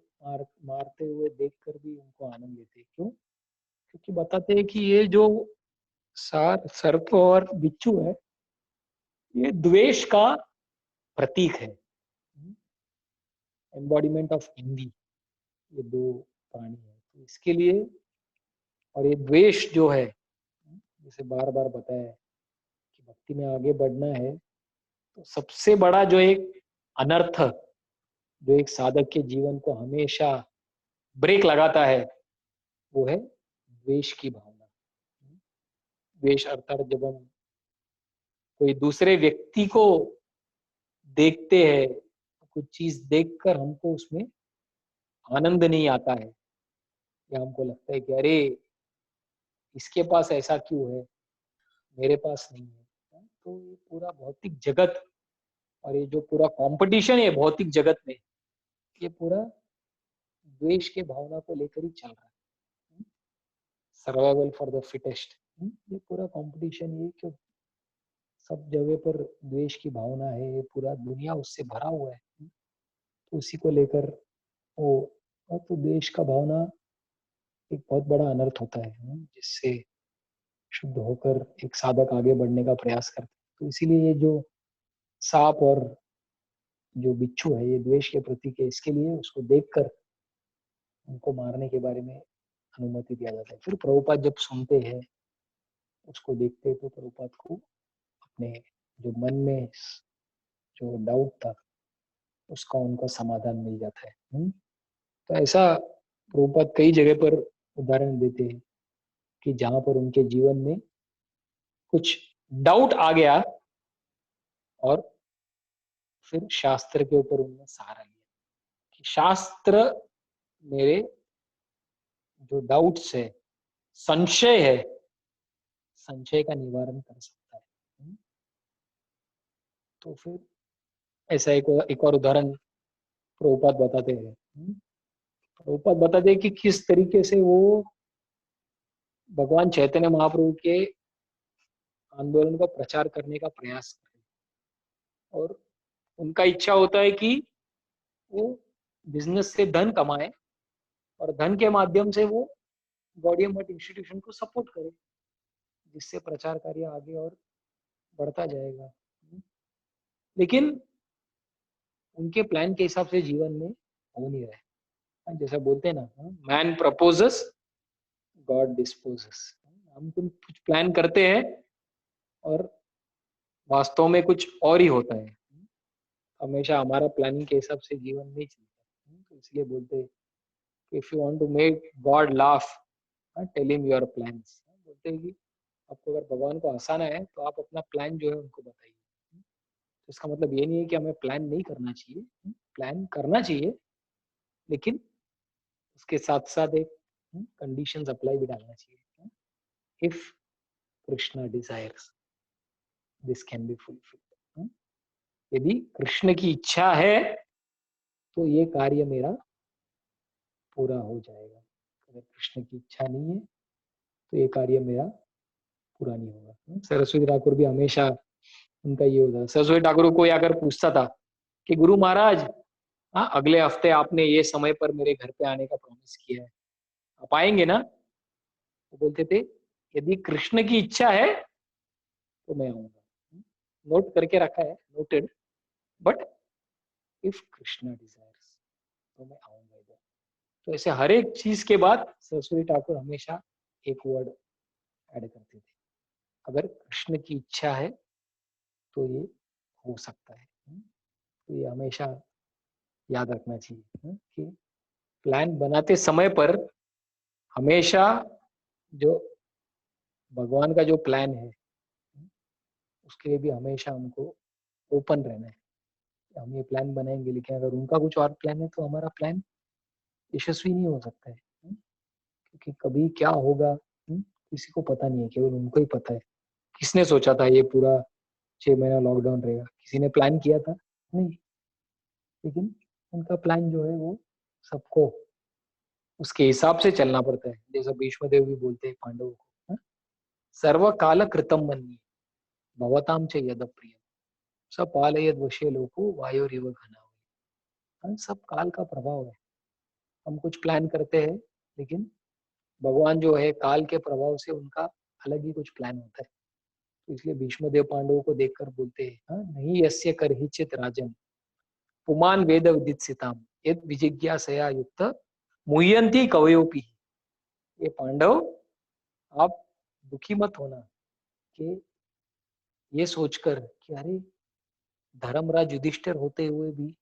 मारते हुए देखकर भी उनको आनंद लेते हैं। क्यों? क्योंकि बताते हैं कि ये जो सर्प और बिच्छू है, ये द्वेष का प्रतीक है, एम्बॉडीमेंट ऑफ हिंदी, ये दो प्राणी है। तो इसके लिए, और ये द्वेष जो है, जैसे बार बार बताया है कि भक्ति में आगे बढ़ना है, तो सबसे बड़ा जो एक अनर्थ जो एक साधक के जीवन को हमेशा ब्रेक लगाता है, वो है द्वेष की भावना। द्वेष अर्थात जब हम कोई दूसरे व्यक्ति को देखते हैं, तो कुछ चीज देखकर हमको उसमें आनंद नहीं आता है, या हमको लगता है कि अरे इसके पास ऐसा क्यों है, मेरे पास नहीं है। तो ये पूरा भौतिक जगत और ये जो पूरा कंपटीशन है भौतिक जगत में, ये पूरा द्वेष के भावना को लेकर ही चल रहा है। सर्वाइवल फॉर द फिटेस्ट, ये पूरा कंपटीशन, ये क्यों सब जगह पर द्वेष की भावना है, ये पूरा दुनिया उससे भरा हुआ है। तो उसी को लेकर वो, तो द्वेष का भावना एक बहुत बड़ा अनर्थ होता है, जिससे शुद्ध होकर एक साधक आगे बढ़ने का प्रयास करते हैं। तो इसीलिए ये जो सांप और जो बिच्छू है, ये द्वेष के प्रतीक है, इसके लिए उसको देखकर उनको मारने के बारे में अनुमति दिया जाता है। फिर प्रभुपाद जब सुनते हैं, उसको देखते हैं, तो प्रभुपाद को अपने जो मन में जो डाउट था, उसका उनका समाधान मिल जाता है। तो ऐसा प्रभुपाद कई जगह पर उदाहरण देते हैं कि जहां पर उनके जीवन में कुछ डाउट आ गया और फिर शास्त्र के ऊपर उन्होंने सहारा लिया कि शास्त्र मेरे जो डाउट्स है, संशय है, संशय का निवारण कर सकता है। तो फिर ऐसा एक और उदाहरण प्रभुपाद बताते हैं। प्रभुपाद बताते हैं कि किस तरीके से वो भगवान चैतन्य महाप्रभु के आंदोलन का प्रचार करने का प्रयास करें, और उनका इच्छा होता है कि वो बिजनेस से धन कमाए और धन के माध्यम से वो गौड़िया मठ इंस्टीट्यूशन को सपोर्ट करे, जिससे प्रचार कार्य आगे और बढ़ता जाएगा। लेकिन उनके प्लान के हिसाब से जीवन में हो नहीं रहा है। जैसा बोलते हैं ना, मैन प्रपोजेस गॉड डिस्पोजेस। हम कुछ प्लान करते हैं और वास्तव में कुछ और ही होता है। हमेशा हमारा प्लानिंग के हिसाब से जीवन नहीं चलता। तो इसलिए बोलते हैं कि if you want to make God laugh, tell him your plans. बोलते हैं कि आपको अगर भगवान को हंसाना है, तो आप अपना प्लान जो है उनको बताइए। तो इसका मतलब ये नहीं है कि हमें प्लान नहीं करना चाहिए, प्लान करना चाहिए, लेकिन उसके साथ साथ एक कंडीशंस अप्लाई भी डालना चाहिए। If Krishna desires, this can be fulfilled. यदि कृष्ण की इच्छा है, तो ये कार्य मेरा पूरा हो जाएगा। अगर कृष्ण की इच्छा नहीं है, तो ये कार्य मेरा पूरा नहीं होगा। सरस्वती ठाकुर भी हमेशा उनका ये होता है। सरस्वती ठाकुर को कोई आकर पूछता था कि गुरु महाराज, हाँ अगले हफ्ते आपने ये समय पर मेरे घर पे आने का प्रॉमिस किया है, आप आएंगे ना? तो बोलते थे यदि कृष्ण की इच्छा है तो मैं आऊंगा। नोट करके रखा है, noted, but if Krishna desires, तो मैं आऊंगा इधर। तो ऐसे हर एक चीज के बाद सरस्वती ठाकुर हमेशा एक वर्ड ऐड करते थे, अगर कृष्ण की इच्छा है तो ये हो सकता है। तो ये हमेशा याद रखना चाहिए कि प्लान बनाते समय पर हमेशा जो भगवान का जो प्लान है, उसके लिए भी हमेशा हमको ओपन रहना है। हम ये प्लान बनाएंगे, लेकिन अगर उनका कुछ और प्लान है, तो हमारा प्लान यशस्वी नहीं हो सकता है। क्योंकि कि कभी क्या होगा किसी को पता नहीं है, केवल उनको ही पता है। किसने सोचा था ये पूरा 6 महीना लॉकडाउन रहेगा? किसी ने प्लान किया था? नहीं। लेकिन उनका प्लान जो है वो सबको उसके हिसाब से चलना पड़ता है। जैसा भीष्म देव भी बोलते हैं पांडवों को, हाँ? सर्व काल कृतम मन्ये भवताम च यद प्रिय सब पालयद वशे लोको वायोरिव घना। हाँ, सब काल का प्रभाव है। हम कुछ प्लान करते हैं, लेकिन भगवान जो है काल के प्रभाव से उनका अलग ही कुछ प्लान होता है। तो इसलिए भीष्म देव पांडवों को देखकर बोलते हैं, हाँ, नहीं यस्य करहिचित राजन पुमान वेद विदित्सिताम यद विजिज्ञासया युक्त मुह्यंती कवयोपि। ये पांडव, आप दुखी मत होना कि ये सोचकर कि अरे धर्मराज युधिष्ठिर होते हुए भी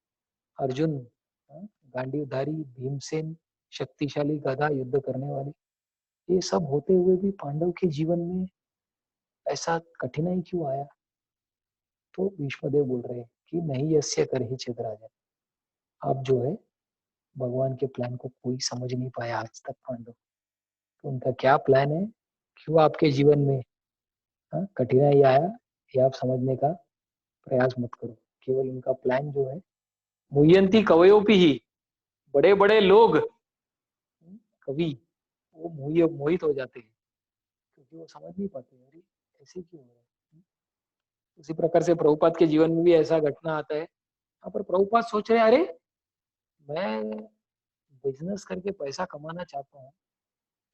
अर्जुन, हाँ, गांडीवधारी भीमसेन शक्तिशाली गदा युद्ध करने वाले, ये सब होते हुए भी पांडव के जीवन में ऐसा कठिनाई क्यों आया? तो भीष्मदेव बोल रहे हैं कि नहीं यस्य कर ही राजन। आप जो है भगवान के प्लान को कोई समझ नहीं पाया आज तक पांडव। तो उनका क्या प्लान है, क्यों आपके जीवन में, हाँ, कठिनाई आया, ये आप समझने का प्रयास मत करो। केवल उनका प्लान जो है, मुह्यंती कवयोपि ही, बड़े बड़े लोग, कवि, वो मोहित हो जाते हैं क्योंकि वो समझ नहीं पाते अरे ऐसे क्यों हो रहा है। उसी प्रकार से प्रभुपाद के जीवन में भी ऐसा घटना आता है। यहाँ पर प्रभुपाद सोच रहे अरे मैं बिजनेस करके पैसा कमाना चाहता हूँ,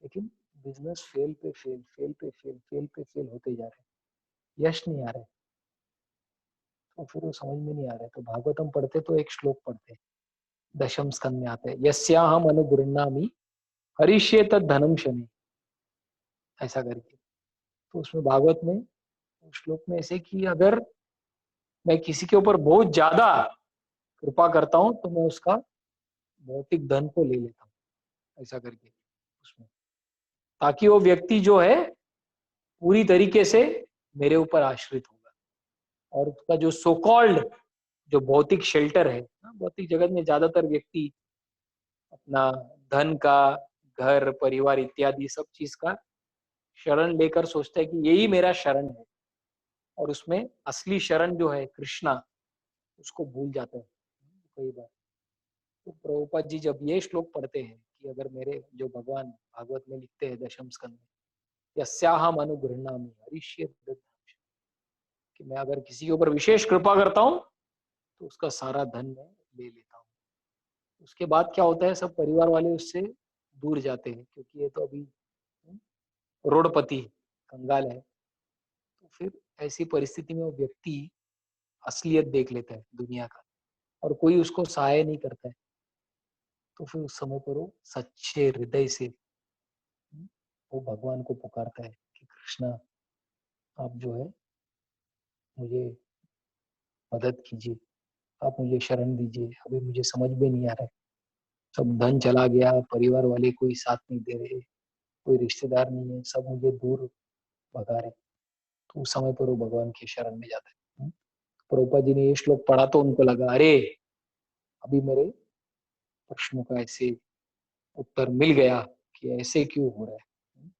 लेकिन बिजनेस फेल पे फेल, फेल पे फेल, फेल पे फेल होते जा रहे हैं, यश नहीं आ रहे। तो फिर वो समझ में नहीं आ रहा है। तो भागवतम पढ़ते तो एक श्लोक पढ़ते, दशम स्कंद में आते हैं, यस्याहम अनुगृह्णामि हरिष्ये तद धनम शनि, ऐसा करके। तो उसमें भागवत में श्लोक में ऐसे कि अगर मैं किसी के ऊपर बहुत ज्यादा कृपा करता हूँ तो मैं उसका भौतिक धन को ले लेता हूँ, ऐसा करके उसमें, ताकि वो व्यक्ति जो है पूरी तरीके से मेरे ऊपर आश्रित होगा। और उसका जो सो कॉल्ड जो भौतिक शेल्टर है, भौतिक जगत में ज्यादातर व्यक्ति अपना धन का, घर परिवार इत्यादि सब चीज का शरण लेकर सोचता है कि यही मेरा शरण है, और उसमें असली शरण जो है कृष्णा, उसको भूल जाते हैं कई बार। तो प्रभुपाद जी जब ये श्लोक पढ़ते हैं कि अगर मेरे, जो भगवान भागवत में लिखते हैं दशम स्कंद में, यस्याहम अनुगृह्णामि हरिष्ये तद, कि मैं अगर किसी के ऊपर विशेष कृपा करता हूँ तो उसका सारा धन मैं ले लेता हूँ। उसके बाद क्या होता है, सब परिवार वाले उससे दूर जाते हैं क्योंकि ये तो अभी रोडपति कंगाल है। तो फिर ऐसी परिस्थिति में वो व्यक्ति असलियत देख लेता है दुनिया का, और कोई उसको सहाय नहीं करता है। तो फिर उस समय पर वो सच्चे हृदय से वो भगवान को पुकारता है कि कृष्णा, आप जो है मुझे मदद कीजिए, आप मुझे शरण दीजिए, अभी मुझे समझ में नहीं आ रहा है। सब धन चला गया, परिवार वाले कोई साथ नहीं दे रहे, कोई रिश्तेदार नहीं है, सब मुझे दूर भगा रहे। तो उस समय पर वो भगवान की शरण में जाता है। प्रभुपाद जी ने ये श्लोक पढ़ा तो उनको लगा अरे अभी मेरे प्रश्नों का ऐसे उत्तर मिल गया कि ऐसे क्यों हो रहा है।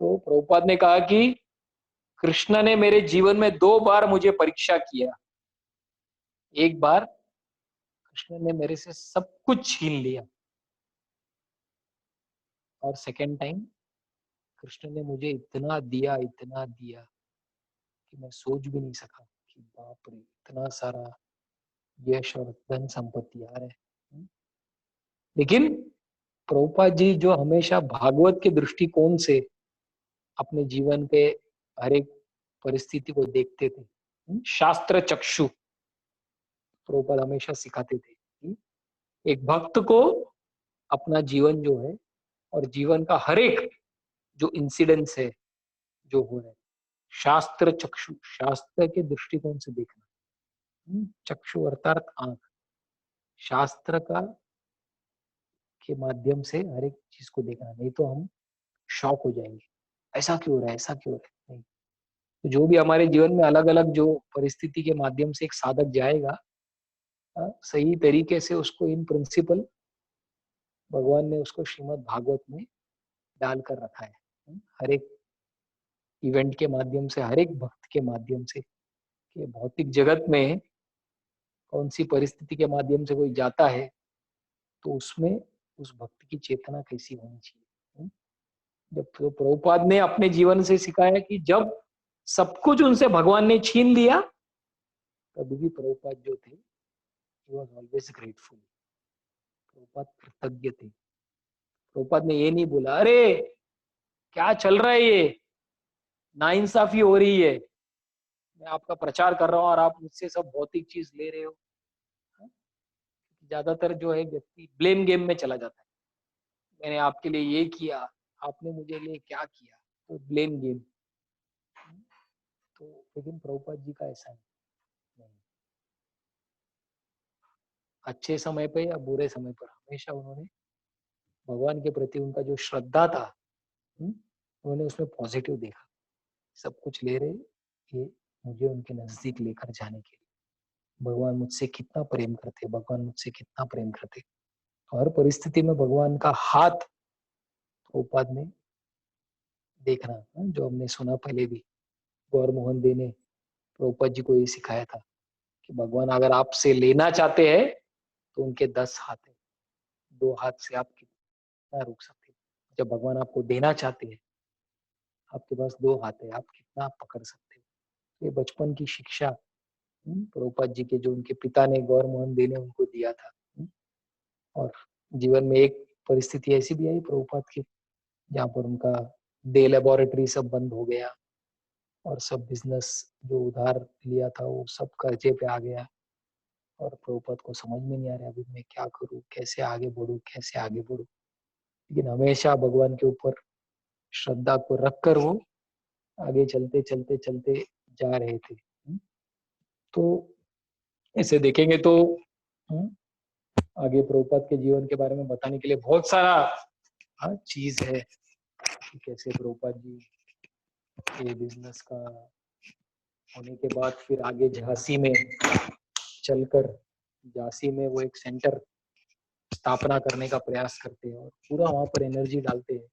तो प्रभुपाद ने कहा कि कृष्ण ने मेरे जीवन में 2 बार मुझे परीक्षा किया। एक बार कृष्ण ने मेरे से सब कुछ छीन लिया, और सेकेंड टाइम कृष्ण ने मुझे इतना दिया कि मैं सोच भी नहीं सका कि बाप रे इतना सारा यश और धन संपत्ति आ रहा है। लेकिन प्रभुपाद जी जो हमेशा भागवत के दृष्टिकोण से अपने जीवन के हर एक परिस्थिति को देखते थे, शास्त्र चक्षु प्रभुपाद हमेशा सिखाते थे कि एक भक्त को अपना जीवन जो है और जीवन का हर एक जो इंसिडेंस है जो हो रहा है, शास्त्र चक्षु, शास्त्र के दृष्टिकोण से देखना। चक्षु अर्थात आंख, शास्त्र का के माध्यम से हर एक चीज को देखना, नहीं तो हम शॉक हो जाएंगे, ऐसा क्यों हो रहा है, ऐसा क्यों हो रहा है। नहीं, तो जो भी हमारे जीवन में अलग अलग जो परिस्थिति के माध्यम से एक साधक जाएगा, सही तरीके से उसको इन प्रिंसिपल भगवान ने उसको श्रीमद् भागवत में डालकर रखा है। हर एक इवेंट के माध्यम से, हर एक भक्त के माध्यम से, कि भौतिक जगत में कौन सी परिस्थिति के माध्यम से कोई जाता है तो उसमें उस भक्त की चेतना कैसी होनी चाहिए। जब तो प्रभुपाद ने अपने जीवन से सिखाया कि जब सब कुछ उनसे भगवान ने छीन लिया, तभी भी प्रभुपाद जो थे, he was always grateful। Prabhupada कृतज्ञ थे। प्रभुपाद ने ये नहीं बोला, अरे क्या चल रहा है, ये नाइंसाफी हो रही है, मैं आपका प्रचार कर रहा हूँ और आप मुझसे सब भौतिक चीज ले रहे हो। ज्यादातर जो है व्यक्ति ब्लेम गेम में चला जाता है, मैंने आपके लिए ये किया, आपने मुझे लिए क्या किया, तो ब्लेम गेम। तो लेकिन प्रभुपाद जी का ऐसा नहीं, अच्छे समय पे या बुरे समय पर हमेशा उन्होंने भगवान के प्रति उनका जो श्रद्धा था, उन्होंने उसमें पॉजिटिव देखा। सब कुछ ले रहे, ये मुझे उनके नजदीक लेकर जाने के लिए। भगवान मुझसे कितना प्रेम करते, भगवान मुझसे कितना प्रेम करते। हर परिस्थिति में भगवान का हाथ प्रभुपाद ने देखना, जो हमने सुना पहले भी, गौर मोहन दे ने प्रभुपाद जी को ये सिखाया था कि भगवान अगर आपसे लेना चाहते हैं तो उनके 10 हाथ है, 2 हाथ से आप कितना रुक सकते हैं। जब भगवान आपको देना चाहते हैं, आपके पास 2 हाथ है, आप कितना पकड़ सकते हो। ये बचपन की शिक्षा प्रभुपाद जी के, जो उनके पिता ने, गौर मोहन दे ने उनको दिया था। और जीवन में एक परिस्थिति ऐसी भी आई प्रभुपाद की, जहाँ पर उनका डे लेबोरेटरी सब बंद हो गया और सब बिजनेस जो उधार लिया था वो सब कर्जे पे आ गया। और प्रभुपाद को समझ में नहीं आ रहा, अभी मैं क्या करूं, कैसे आगे बढ़ूं, कैसे आगे बढ़ूं। लेकिन हमेशा भगवान के ऊपर श्रद्धा को रखकर वो आगे चलते चलते चलते जा रहे थे। तो ऐसे देखेंगे तो आगे प्रभुपाद के जीवन के बारे में बताने के लिए बहुत सारा चीज है कि कैसे प्रभुपाद जी ये बिजनेस का होने के बाद फिर आगे झांसी में चलकर, झांसी में वो एक सेंटर स्थापना करने का प्रयास करते हैं और पूरा वहां पर एनर्जी डालते हैं।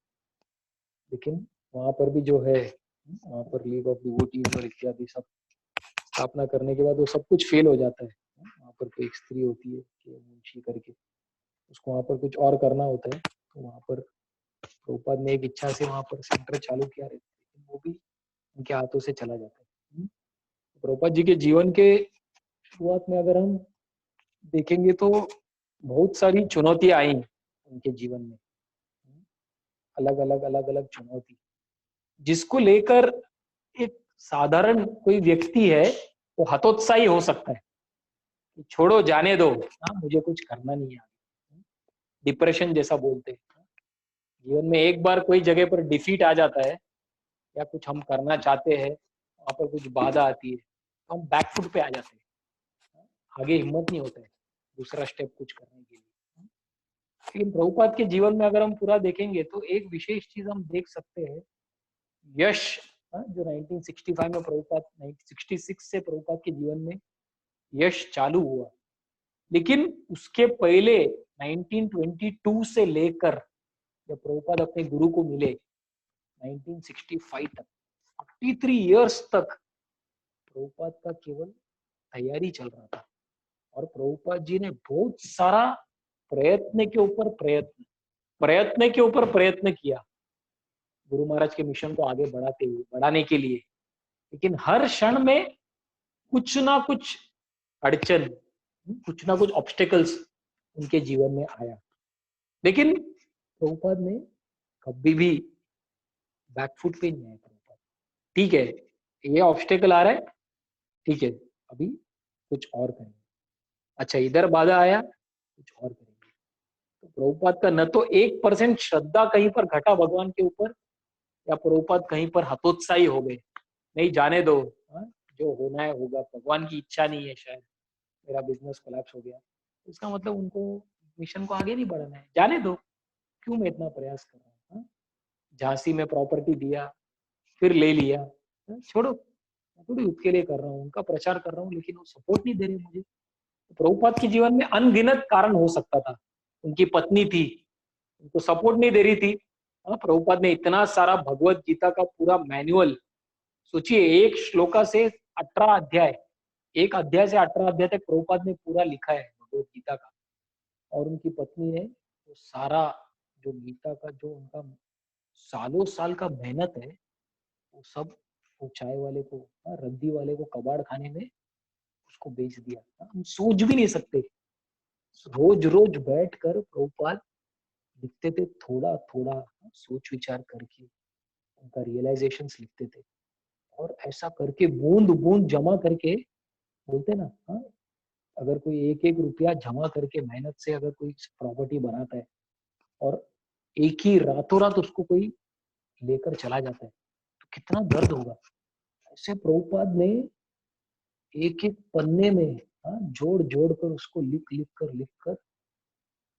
लेकिन वहां पर भी जो है, वहां पर लीग ऑफ डिवोटीज और इत्यादि सब स्थापना करने के बाद वो सब कुछ फेल हो जाता है। वहां पर कोई एक स्त्री होती है कि मुंशी करके, उसको वहां पर कुछ और करना होता है, तो वहां पर प्रभुपाद ने एक इच्छा से वहां पर सेंटर चालू किया, लेकिन वो भी उनके हाथों से चला जाता है। प्रभुपाद जी के जीवन के शुरुआत में अगर हम देखेंगे तो बहुत सारी चुनौतियां आई उनके जीवन में, अलग अलग चुनौती, जिसको लेकर एक साधारण कोई व्यक्ति है वो हतोत्साही हो सकता है कि छोड़ो, जाने दो, मुझे कुछ करना नहीं है। डिप्रेशन जैसा बोलते हैं। जीवन में एक बार कोई जगह पर डिफीट आ जाता है या कुछ हम करना चाहते हैं, वहां पर कुछ बाधा आती है तो हम बैकफुट पे आ जाते हैं, आगे हिम्मत नहीं होता है दूसरा स्टेप कुछ करने के लिए। लेकिन प्रभुपाद के जीवन में अगर हम पूरा देखेंगे तो एक विशेष चीज हम देख सकते हैं, यश जो 1965 में प्रभुपाद, 1966 से प्रभुपाद के जीवन में यश चालू हुआ, लेकिन उसके पहले 1922 से लेकर जब प्रभुपाद अपने गुरु को मिले 1965 तक, 43 इयर्स तक प्रभुपाद का केवल तैयारी चल रहा था। और प्रभुपाद जी ने बहुत सारा प्रयत्न के ऊपर प्रयत्न किया गुरु महाराज के मिशन को आगे बढ़ाने के लिए। लेकिन हर क्षण में कुछ ना कुछ अड़चन, कुछ ना कुछ ऑब्स्टेकल्स उनके जीवन में आया, लेकिन प्रभुपाद ने कभी भी बैकफुट पे नहीं आया। प्रभुपाद, ठीक है ये ऑब्स्टेकल आ रहा है, ठीक है अभी कुछ और करेंगे, अच्छा इधर बाधा आया, कुछ और करेंगे। तो प्रभुपाद का न तो 1% श्रद्धा कहीं पर घटा भगवान के ऊपर, या प्रभुपाद कहीं पर हतोत्साही हो गए, नहीं जाने दो, जो होना है होगा, भगवान की इच्छा नहीं है, शायद मेरा बिजनेस कोलैप्स हो गया, इसका मतलब उनको मिशन को आगे नहीं बढ़ाना है, जाने दो, क्यों मैं इतना प्रयास कर रहा हूँ। झांसी में प्रॉपर्टी दिया, फिर ले लिया, छोड़ो, मैं थोड़ी उसके लिए कर रहा हूँ, उनका प्रचार कर रहा हूँ, लेकिन वो सपोर्ट नहीं दे रहे मुझे। तो प्रभुपाद के जीवन में अनगिनत कारण हो सकता था। उनकी पत्नी थी, उनको सपोर्ट नहीं दे रही थी, हाँ, प्रभुपाद ने इतना सारा भगवत गीता का पूरा मैनुअल, सोचिए एक श्लोका से 18 अध्याय, एक अध्याय से 18 अध्याय तक प्रभुपाद ने पूरा लिखा है भगवत गीता का। और उनकी पत्नी ने वो सारा जो गीता का जो उनका सालों साल का मेहनत है, वो सब वो चाय वाले को, रद्दी वाले को, कबाड़ खाने में उसको बेच दिया। हम सोच भी नहीं सकते, रोज रोज बैठ कर प्रभुपाद लिखते थे, थोड़ा थोड़ा सोच विचार करके उनका रियलाइजेशंस लिखते थे। और ऐसा करके बूंद बूंद जमा करके, बोलते ना, हाँ, अगर कोई एक एक रुपया जमा करके मेहनत से अगर कोई प्रॉपर्टी बनाता है और एक ही रातों रात उसको कोई लेकर चला जाता है, तो कितना दर्द होगा। ऐसे प्रभुपाद ने एक एक पन्ने में, हाँ, जोड़ जोड़ कर उसको लिख कर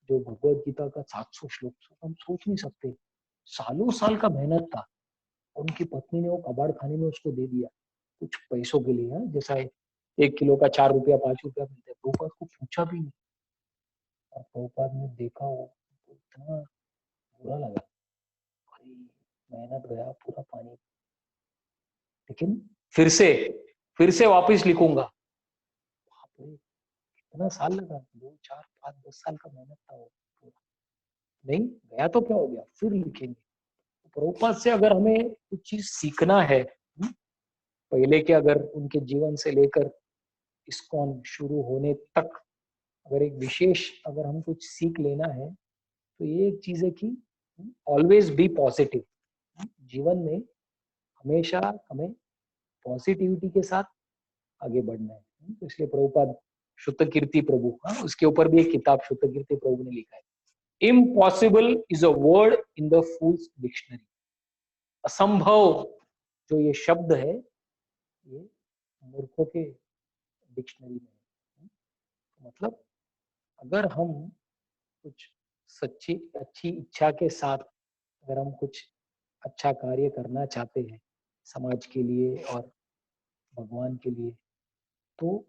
जो भगवत गीता का 700 श्लोक, हम सोच नहीं सकते, सालों साल का मेहनत था। उनकी पत्नी ने वो कबाड़ खाने में उसको दे दिया कुछ पैसों के लिए, हाँ, जैसा 1 किलो का 4 रुपया 5 रुपया मिलते हैं। प्रभुपाद को पूछा भी नहीं, और प्रभुपाद ने देखा वो, तो इतना बुरा लगा, भाई मेहनत गया पूरा पानी। लेकिन फिर से वापस लिखूंगा। बाप रे, कितना साल लगा, 2 4 5 10 साल का मेहनत था वो पूरा। नहीं गया तो क्या हो गया, फिर लिखेंगे। प्रभुपाद से अगर हमें कुछ चीज सीखना है, पहले के, अगर उनके जीवन से लेकर इस्कॉन शुरू होने तक अगर एक विशेष अगर हम कुछ सीख लेना है, तो ये एक चीज है कि ऑलवेज बी पॉजिटिव। जीवन में हमेशा हमें पॉजिटिविटी के साथ आगे बढ़ना है। तो इसलिए प्रभुपाद शुद्ध कीर्ति प्रभु, हाँ, उसके ऊपर भी एक किताब शुद्ध कीर्ति प्रभु ने लिखा है, impossible is a word in the fools dictionary. असंभव जो ये शब्द है, ये मूर्खों के डिक्शनरी में है। मतलब अगर हम कुछ सच्ची अच्छी इच्छा के साथ अगर हम कुछ अच्छा कार्य करना चाहते हैं समाज के लिए और भगवान के लिए, तो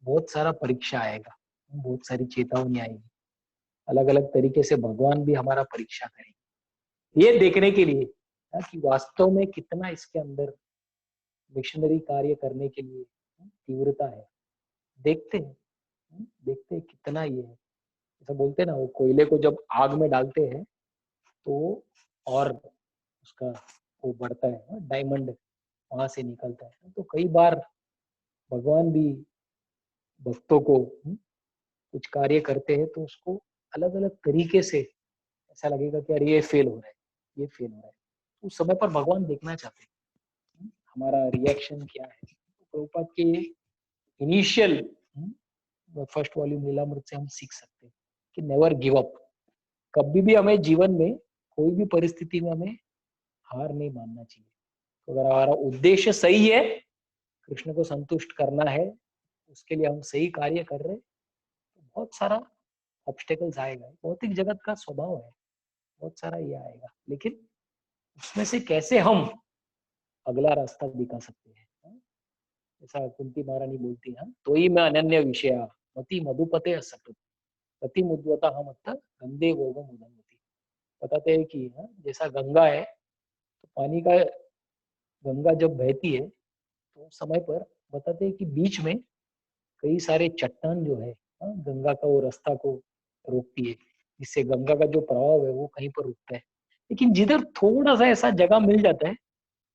बहुत सारा परीक्षा आएगा, बहुत सारी चेतावनी आएगी, अलग अलग तरीके से भगवान भी हमारा परीक्षा करेंगे, ये देखने के लिए कि वास्तव में कितना इसके अंदर मिशनरी कार्य करने के लिए तीव्रता है। देखते हैं, देखते हैं कितना ये है। जैसा बोलते हैं ना, वो कोयले को जब आग में डालते हैं तो और उसका वो बढ़ता है, डायमंड वहां से निकलता है। तो कई बार भगवान भी भक्तों को कुछ कार्य करते हैं तो उसको अलग अलग तरीके से ऐसा लगेगा कि अरे ये फेल हो रहा है, ये फेल हो रहा है। उस समय पर भगवान देखना चाहते हैं हमारा रिएक्शन क्या है। तो प्रभुपाद के इनिशियल फर्स्ट वॉल्यूम लीलामृत से हम सीख सकते हैं कि नेवर गिव अप। कभी भी हमें जीवन में कोई भी परिस्थिति में हमें हार नहीं मानना चाहिए। तो अगर हमारा उद्देश्य सही है, कृष्ण को संतुष्ट करना है, उसके लिए हम सही कार्य कर रहे हैं, तो बहुत सारा ऑब्स्टेकल्स आएगा। भौतिक जगत का स्वभाव है, बहुत सारा ये आएगा, लेकिन उसमें से कैसे हम अगला रास्ता दिखा सकते हैं। जैसा कुंती महारानी बोलती है, तो ही मैं अनन्य विषया मति मधुपते असकृत पति मुद्वता हम गंदे भोगम उदंगति। बताते हैं कि जैसा गंगा है, तो पानी का, गंगा जब बहती है तो समय पर बताते हैं कि बीच में कई सारे चट्टान जो है, गंगा का वो रास्ता को रोकती है, जिससे गंगा का जो प्रभाव है वो कहीं पर रुकता है। लेकिन जिधर थोड़ा सा ऐसा जगह मिल जाता है,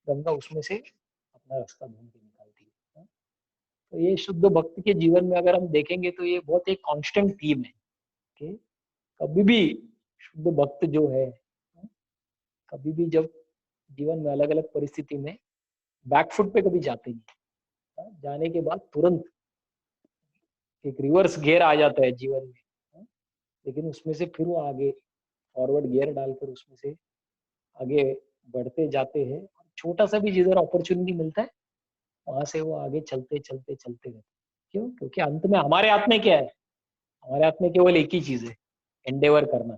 गंगा उसमें से अपना रास्ता ढूंढ के निकालती है। तो ये शुद्ध भक्त के जीवन में अगर हम देखेंगे तो ये बहुत एक कांस्टेंट थीम है कि कभी भी शुद्ध भक्त जो है, कभी भी जब जीवन में अलग अलग परिस्थिति में बैकफुट पे कभी जाते नहीं, जाने के बाद तुरंत एक रिवर्स गियर आ जाता है जीवन में, लेकिन उसमें से फिर वो आगे फॉरवर्ड गियर डालकर उसमें से आगे बढ़ते जाते हैं। छोटा सा भी जिधर अपॉर्चुनिटी मिलता है वहां से वो आगे चलते चलते चलते रहते। क्यों? क्योंकि अंत में हमारे हाथ में क्या है? हमारे हाथ में केवल एक ही चीज है, एंडेवर करना।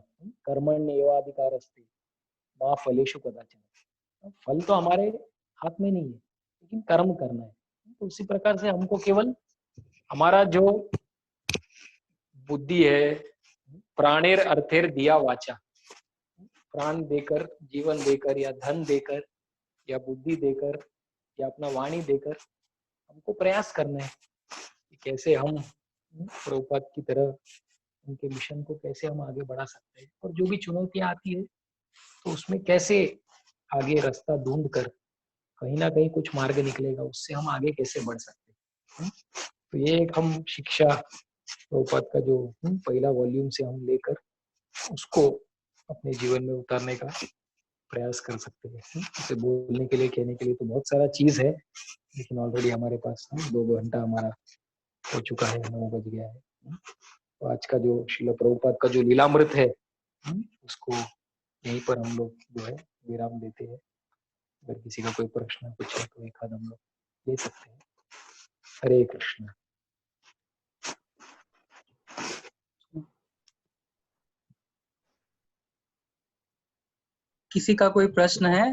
कर्मण्येवाधिकारस्ते मा फलेषु कदाचन। फल तो हमारे हाथ में नहीं है, लेकिन कर्म करना है। तो उसी प्रकार से हमको केवल हमारा जो बुद्धि है, प्राणेर अर्थेर दिया वाचा, प्राण देकर, जीवन देकर, या धन देकर, या बुद्धि देकर, या अपना वाणी देकर हमको प्रयास करना है कि कैसे हम प्रभुपाद की तरह उनके मिशन को कैसे हम आगे बढ़ा सकते हैं, और जो भी चुनौतियां आती है तो उसमें कैसे आगे रास्ता ढूंढ कर कहीं ना कहीं कुछ मार्ग निकलेगा, उससे हम आगे कैसे बढ़ सकते हैं। तो ये एक हम शिक्षा प्रभुपाद का जो पहला वॉल्यूम से हम लेकर उसको अपने जीवन में उतारने का प्रयास कर सकते हैं। इसे बोलने के लिए, कहने के लिए तो बहुत सारा चीज है, लेकिन ऑलरेडी हमारे पास 2 घंटा हमारा हो चुका है, 9 बज गया है। तो आज का जो श्रील प्रभुपाद का जो लीलामृत है उसको यहीं पर हम लोग जो है विराम देते हैं। अगर किसी का कोई प्रश्न कुछ है तो एक आध हम लोग ले सकते हैं। हरे कृष्ण। किसी का कोई प्रश्न है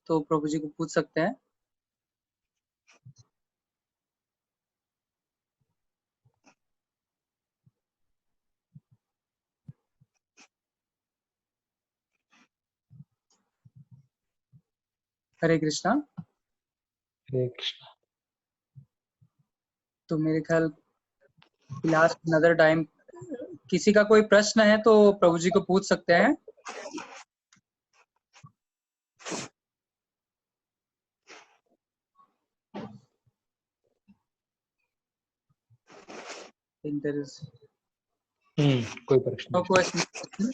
तो प्रभु जी को पूछ सकते हैं। हरे कृष्णा। हरे कृष्ण। तो मेरे ख्याल लास्ट अनदर टाइम किसी का कोई प्रश्न है तो प्रभु जी को पूछ सकते हैं। कोई प्रश्न नो नहीं। क्वेश्चन।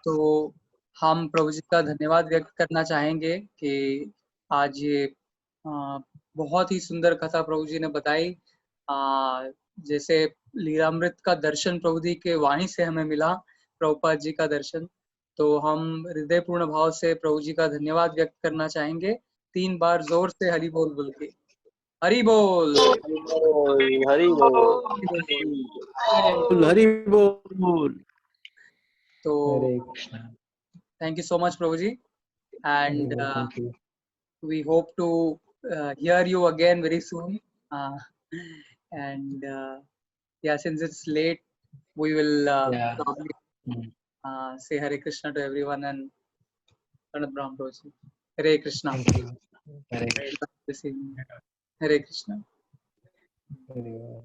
तो हम प्रभु जी का धन्यवाद व्यक्त करना चाहेंगे कि आज ये बहुत ही सुंदर कथा प्रभु जी ने बताई। जैसे लीलामृत का दर्शन प्रभु जी के वाणी से हमें मिला, प्रभुपाद जी का दर्शन, तो हम हृदयपूर्ण भाव से प्रभु जी का धन्यवाद व्यक्त करना चाहेंगे। 3 बार जोर से हरि बोल बोल के। हरि बोल। हरि बोल। हरि बोल। तो Hare Krishna. Thank you so much प्रभु जी, and thank you. we hope to hear you again very soon. And yeah, since it's late, we will Yeah. probably say Hare Krishna to everyone and Pranat Brahma Prabhu ji. Hare Krishna. Thank you. Hare Krishna. This evening. Hare Krishna. Hare